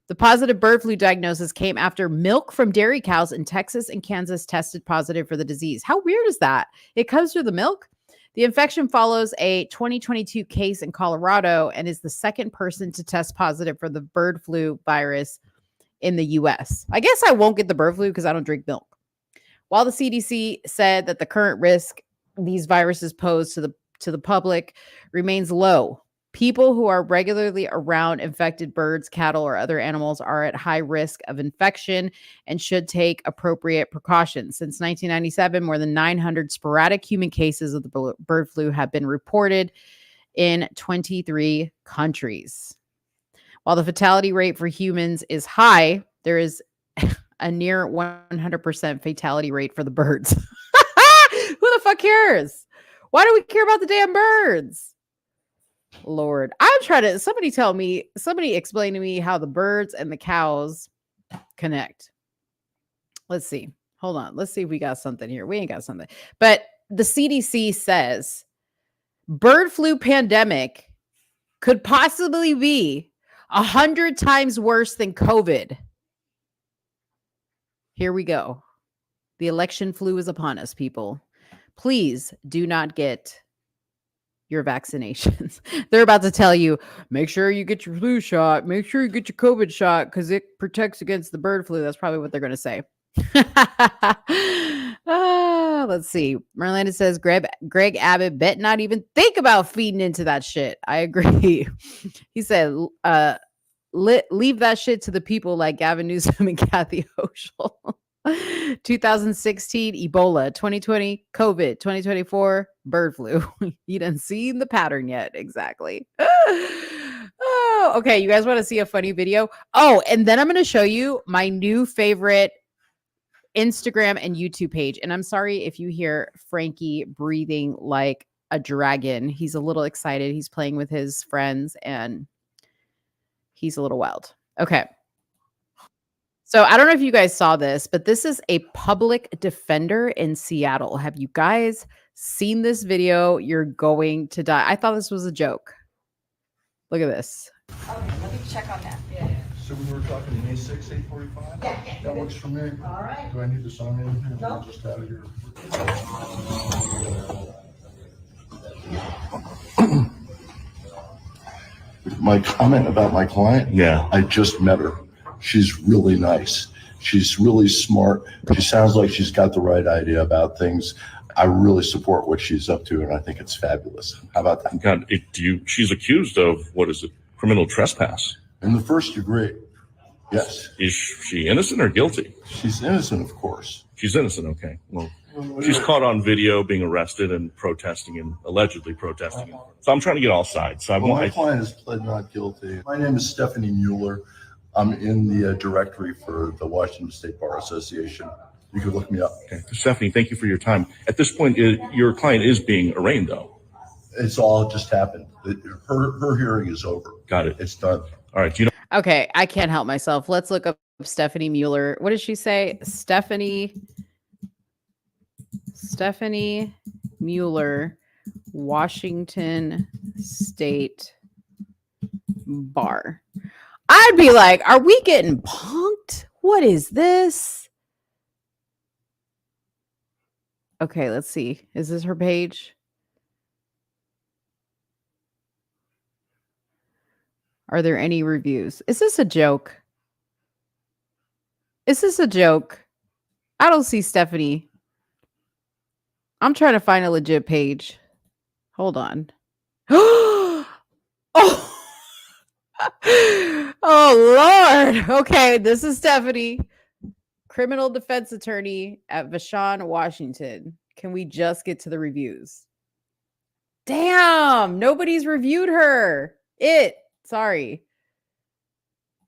The positive bird flu diagnosis came after milk from dairy cows in Texas and Kansas tested positive for the disease. How weird is that? It comes through the milk? The infection follows a 2022 case in Colorado and is the second person to test positive for the bird flu virus in the U.S. I guess I won't get the bird flu because I don't drink milk. While the CDC said that the current risk these viruses pose to the public remains low, people who are regularly around infected birds, cattle, or other animals are at high risk of infection and should take appropriate precautions. Since 1997, more than 900 sporadic human cases of the bird flu have been reported in 23 countries. While the fatality rate for humans is high, there is a near 100% fatality rate for the birds. Who the fuck cares? Why do we care about the damn birds? Lord, I'm trying to, somebody explain to me how the birds and the cows connect. Let's see. Hold on. Let's see if we got something here. We ain't got something. But the CDC says bird flu pandemic could possibly be 100 times worse than COVID. Here we go. The election flu is upon us, people. Please do not get your vaccinations. They're about to tell you, make sure you get your flu shot. Make sure you get your COVID shot because it protects against the bird flu. That's probably what they're going to say. Let's see. Merlanda says, Greg Abbott bet not even think about feeding into that shit. I agree. He said, leave that shit to the people like Gavin Newsom and Kathy Hochul. 2016 Ebola, 2020 COVID, 2024 bird flu. You done seen the pattern yet? Exactly. Oh, okay. You guys want to see a funny video? Oh, and then I'm going to show you my new favorite Instagram and YouTube page. And I'm sorry if you hear Frankie breathing like a dragon. He's a little excited. He's playing with his friends and he's a little wild. Okay. So I don't know if you guys saw this, but this is a public defender in Seattle. Have you guys seen this video? You're going to die. I thought this was a joke. Look at this. Okay, let me check on that. Yeah. So we were talking May 6, 8:45? Yeah. That works for me. All right. Do I need to sign anything? No. Just out of here. My comment about my client? Yeah. I just met her. She's really nice. She's really smart. She sounds like she's got the right idea about things. I really support what she's up to, and I think it's fabulous. How about that? God, she's accused of, what is it, criminal trespass? In the first degree, yes. Is she innocent or guilty? She's innocent, of course. She's innocent, okay. Well, she's caught on video being arrested and protesting and allegedly protesting. So I'm trying to get all sides. So My client has pled not guilty. My name is Stephanie Mueller. I'm in the directory for the Washington State Bar Association. You can look me up. Okay. Stephanie, thank you for your time. At this point, your client is being arraigned, though. It's all just happened. Her hearing is over. Got it. It's done. All right. Do you know? Okay, I can't help myself. Let's look up Stephanie Mueller. What did she say? Stephanie Mueller, Washington State Bar. I'd be like, are we getting punked? What is this? Okay, let's see. Is this her page? Are there any reviews? Is this a joke? Is this a joke? I don't see Stephanie. I'm trying to find a legit page. Hold on. Oh! Oh, Lord. Okay, this is Stephanie, criminal defense attorney at Vashon, Washington. Can we just get to the reviews? Damn, nobody's reviewed her. Sorry.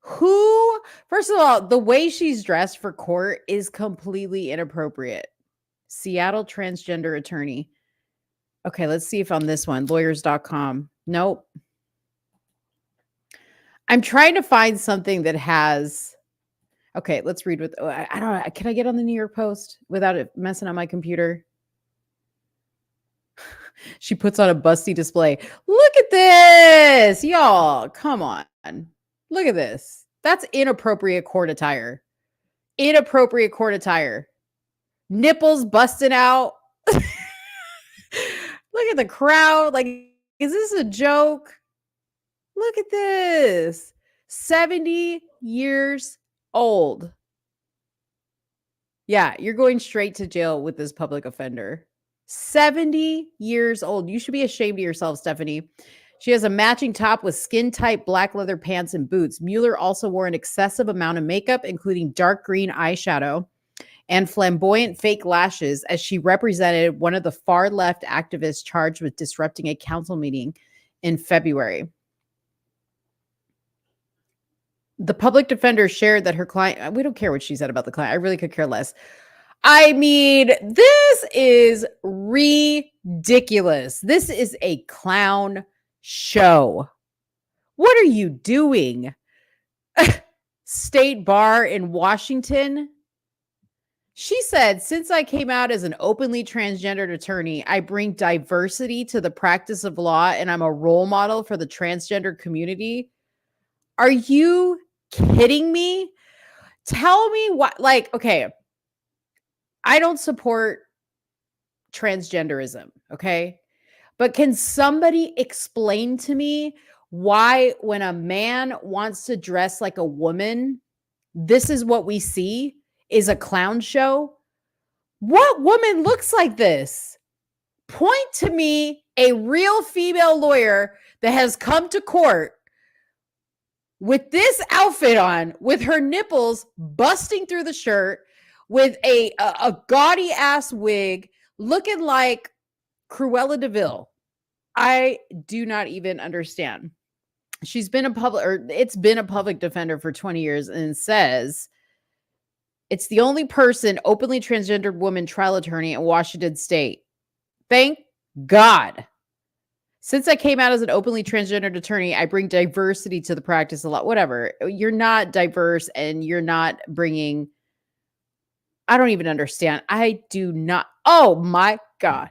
Who? First of all, the way she's dressed for court is completely inappropriate. Seattle transgender attorney. Okay, let's see if on this one, lawyers.com. Nope. I'm trying to find something that has. Okay, let's read with. I don't know. Can I get on the New York Post without it messing up my computer? She puts on a busty display. Look at this, y'all. Come on. Look at this. That's inappropriate court attire. Inappropriate court attire. Nipples busting out. Look at the crowd. Like, is this a joke? Look at this. 70 years old. Yeah, you're going straight to jail with this public offender. 70 years old. You should be ashamed of yourself, Stephanie. She has a matching top with skin-tight black leather pants and boots. Mueller also wore an excessive amount of makeup, including dark green eyeshadow and flamboyant fake lashes, as she represented one of the far-left activists charged with disrupting a council meeting in February. The public defender shared that her client, we don't care what she said about the client. I really could care less. I mean, this is ridiculous. This is a clown show. What are you doing? State bar in Washington. She said, since I came out as an openly transgendered attorney, I bring diversity to the practice of law and I'm a role model for the transgender community. Are you kidding me? Tell me what, like, okay, I don't support transgenderism, okay? But can somebody explain to me why, when a man wants to dress like a woman, this is what we see is a clown show? What woman looks like this? Point to me a real female lawyer that has come to court with this outfit on, with her nipples busting through the shirt, with a gaudy ass wig, looking like Cruella DeVille. I do not even understand. She's been it's been a public defender for 20 years and says it's the only person, openly transgendered woman trial attorney in Washington state. Thank God. Since I came out as an openly transgendered attorney, I bring diversity to the practice a lot. Whatever. You're not diverse and you're not bringing, I don't even understand. I do not. Oh my God.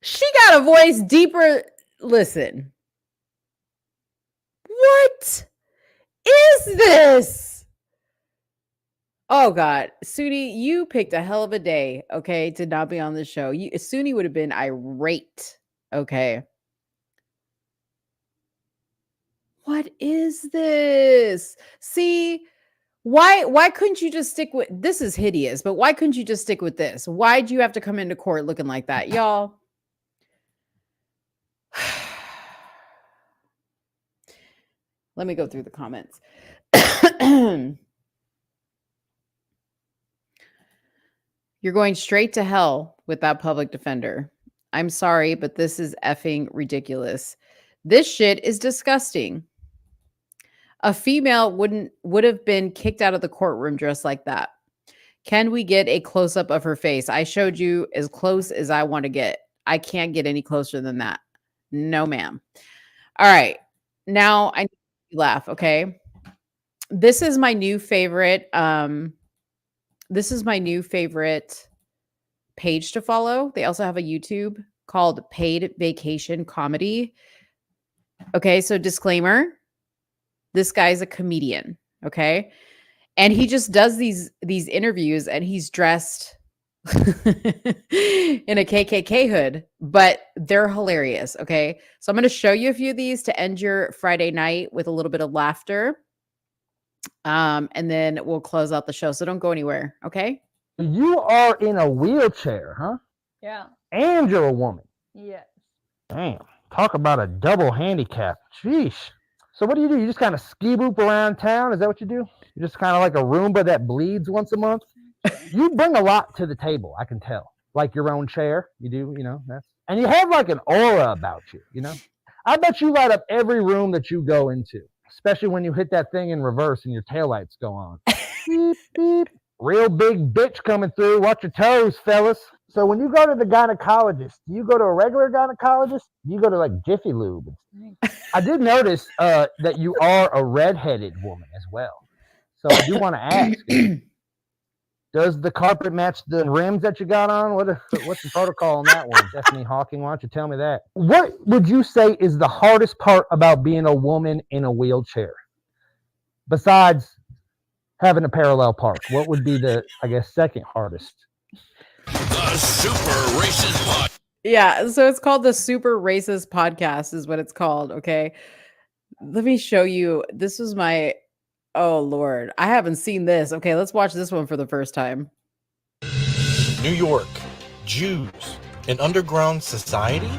She got a voice deeper. Listen. What is this? Oh God, Soonie, you picked a hell of a day, okay, to not be on the show. Soonie would have been irate, okay. What is this? See, why couldn't you just stick with, this is hideous, but why couldn't you just stick with this? Why'd you have to come into court looking like that, y'all? Let me go through the comments. You're going straight to hell with that public defender. I'm sorry, but this is effing ridiculous. This shit is disgusting. A female would have been kicked out of the courtroom dressed like that. Can we get a close-up of her face? I showed you as close as I want to get. I can't get any closer than that. No, ma'am. All right. Now I need to laugh, okay? This is my new favorite. This is my new favorite page to follow. They also have a YouTube called Paid Vacation Comedy. Okay, so disclaimer. This guy's a comedian, okay? And he just does these interviews and he's dressed in a KKK hood, but they're hilarious, okay? So I'm going to show you a few of these to end your Friday night with a little bit of laughter. And then we'll close out the show. So don't go anywhere, okay? You are in a wheelchair, huh? Yeah. And you're a woman. Yes. Damn. Talk about a double handicap. Sheesh. So what do? You just kind of ski boop around town? Is that what you do? You're just kind of like a Roomba that bleeds once a month? You bring a lot to the table, I can tell. Like your own chair. You do, and you have like an aura about you, I bet you light up every room that you go into, especially when you hit that thing in reverse and your taillights go on. Beep, beep. Real big bitch coming through. Watch your toes, fellas. So when you go to the gynecologist, do you go to a regular gynecologist? Do you go to like Jiffy Lube? I did notice that you are a redheaded woman as well. So I do want to ask, does the carpet match the rims that you got on? What's the protocol on that one? Stephanie Hawking, why don't you tell me that? What would you say is the hardest part about being a woman in a wheelchair? Besides having a parallel park, what would be the, second hardest? The Super Racist Pod. Yeah, so it's called the Super Racist Podcast is what it's called, okay? Let me show you. This was my, oh Lord, I haven't seen this. Okay, let's watch this one for the first time. New York, Jews, an underground society?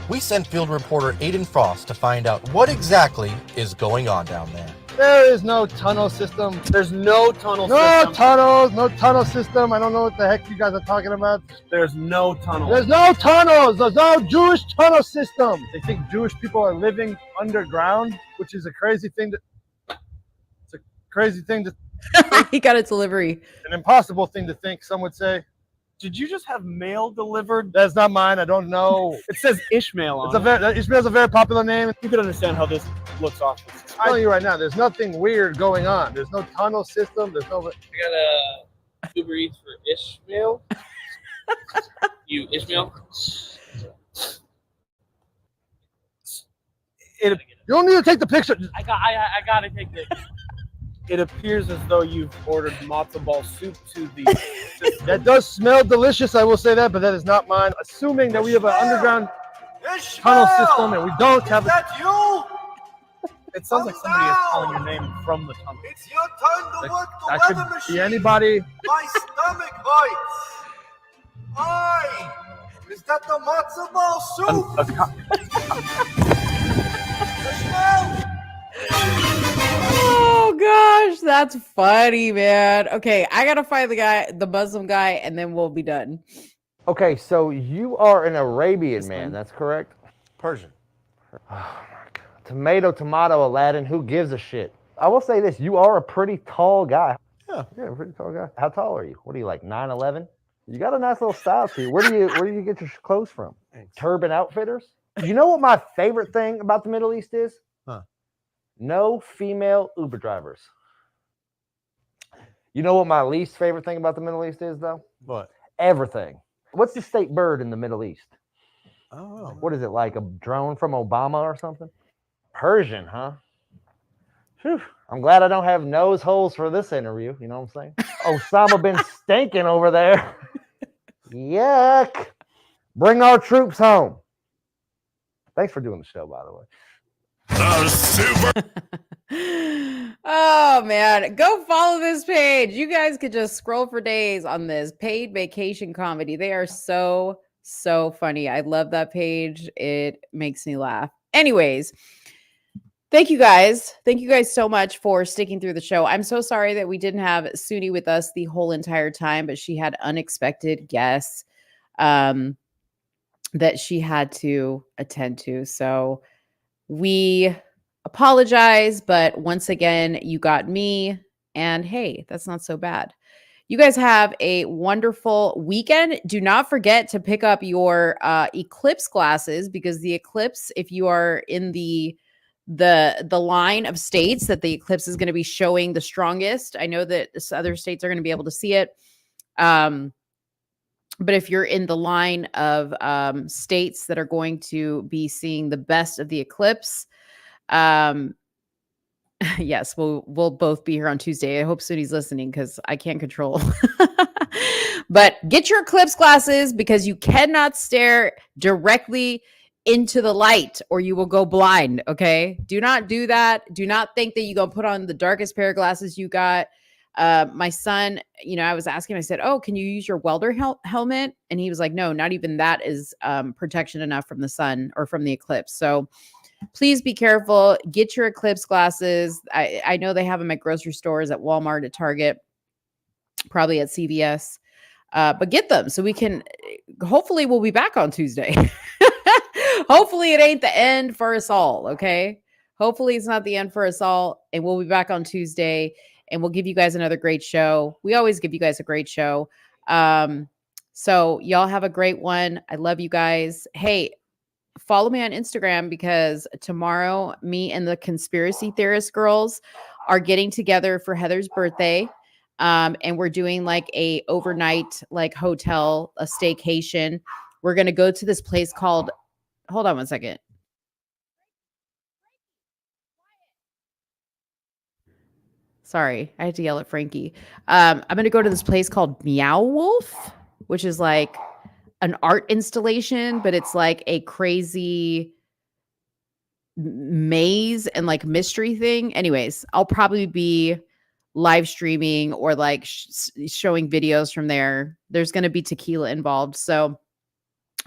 We sent field reporter Aiden Frost to find out what exactly is going on down there. There is no tunnel system. There's no tunnel No system. tunnels, no tunnel system. I don't know what the heck you guys are talking about. There's no tunnel. There's no tunnels. There's no Jewish tunnel system. They think Jewish people are living underground, which is a crazy thing to. It's a crazy thing to. He got a delivery. An impossible thing to think. Some would say. Did you just have mail delivered? That's not mine. I don't know. It says Ishmael on It's Ishmael's a very popular name. You can understand how this looks off. I'm telling you right now, there's nothing weird going on. There's no tunnel system. There's no. I got a Uber Eats for Ishmael. You Ishmael? You don't need to take the picture. I gotta take this. It appears as though you've ordered matzo ball soup to the. That does smell delicious, I will say that, but that is not mine. Assuming that we have an underground tunnel system and we don't have. you? It sounds like somebody is calling your name from the tunnel. It's your turn to work the That weather could machine. be anybody. My stomach hurts. Hi. Is that the matzo ball soup? Oh gosh, that's funny, man. Okay, I gotta find the Muslim guy, and then we'll be done. Okay, so you are an Arabian man, that's correct? Persian. Oh my God. Tomato, Aladdin, who gives a shit? I will say this, you are a pretty tall guy. Yeah, a pretty tall guy. How tall are you? What are you, like 9'11"? You got a nice little style to you. Where do you get your clothes from? Thanks. Turban Outfitters? You know what my favorite thing about the Middle East is? Huh. No female Uber drivers. You know what my least favorite thing about the Middle East is, though? What? Everything. What's the state bird in the Middle East? Oh. What is it, like a drone from Obama or something? Persian, huh? Whew. I'm glad I don't have nose holes for this interview. You know what I'm saying? Osama been stinking over there. Yuck. Bring our troops home. Thanks for doing the show, by the way. Oh man, go follow this page. You guys could just scroll for days on this Paid Vacation Comedy. They are so funny. I love that page. It makes me laugh. Anyways, thank you guys so much for sticking through the show. I'm so sorry that we didn't have Soonie with us the whole entire time, but she had unexpected guests that she had to attend to. So we apologize, but once again, you got me, and hey, that's not so bad. You guys have a wonderful weekend. Do not forget to pick up your eclipse glasses, because the eclipse, if you are in the line of states that the eclipse is going to be showing the strongest, I know that other states are going to be able to see it. But if you're in the line of states that are going to be seeing the best of the eclipse, yes, we'll both be here on Tuesday. I hope Soonie's listening, because I can't control. But get your eclipse glasses, because you cannot stare directly into the light or you will go blind. Okay, do not do that. Do not think that you're gonna put on the darkest pair of glasses you got. My son, I was asking him, I said, oh, can you use your welder helmet? And he was like, no, not even that is protection enough from the sun or from the eclipse. So please be careful. Get your eclipse glasses. I know they have them at grocery stores, at Walmart, at Target, probably at CVS. But get them so we can, hopefully we'll be back on Tuesday. Hopefully it ain't the end for us all. Okay. Hopefully it's not the end for us all. And we'll be back on Tuesday. And we'll give you guys another great show. We always give you guys a great show. So y'all have a great one. I love you guys. Hey, follow me on Instagram, because tomorrow me and the conspiracy theorist girls are getting together for Heather's birthday. And we're doing like a overnight, like hotel, a staycation. We're going to go to this place called, hold on one second. Sorry, I had to yell at Frankie. I'm going to go to this place called Meow Wolf, which is like an art installation, but it's like a crazy maze and like mystery thing. Anyways, I'll probably be live streaming or like showing videos from there. There's going to be tequila involved. So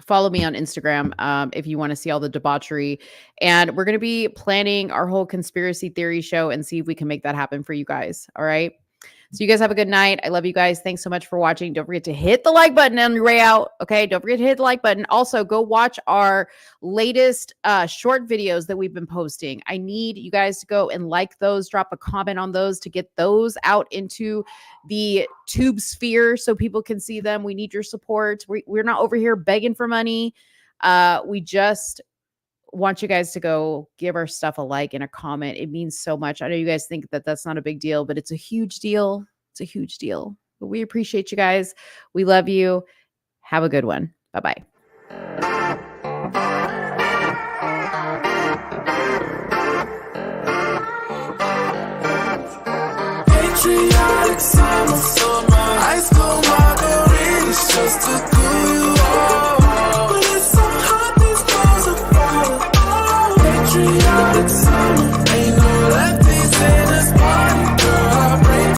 follow me on Instagram if you want to see all the debauchery. And we're going to be planning our whole conspiracy theory show and see if we can make that happen for you guys. All right. So you guys have a good night. I love you guys. Thanks so much for watching. Don't forget to hit the like button on your way out. Okay. Don't forget to hit the like button. Also, go watch our latest short videos that we've been posting. I need you guys to go and like those, drop a comment on those to get those out into the tube sphere so people can see them. We need your support. We're not over here begging for money. We just want you guys to go give our stuff a like and a comment. It means so much. I know you guys think that that's not a big deal, but it's a huge deal. It's a huge deal. But we appreciate you guys. We love you. Have a good one. Bye-bye.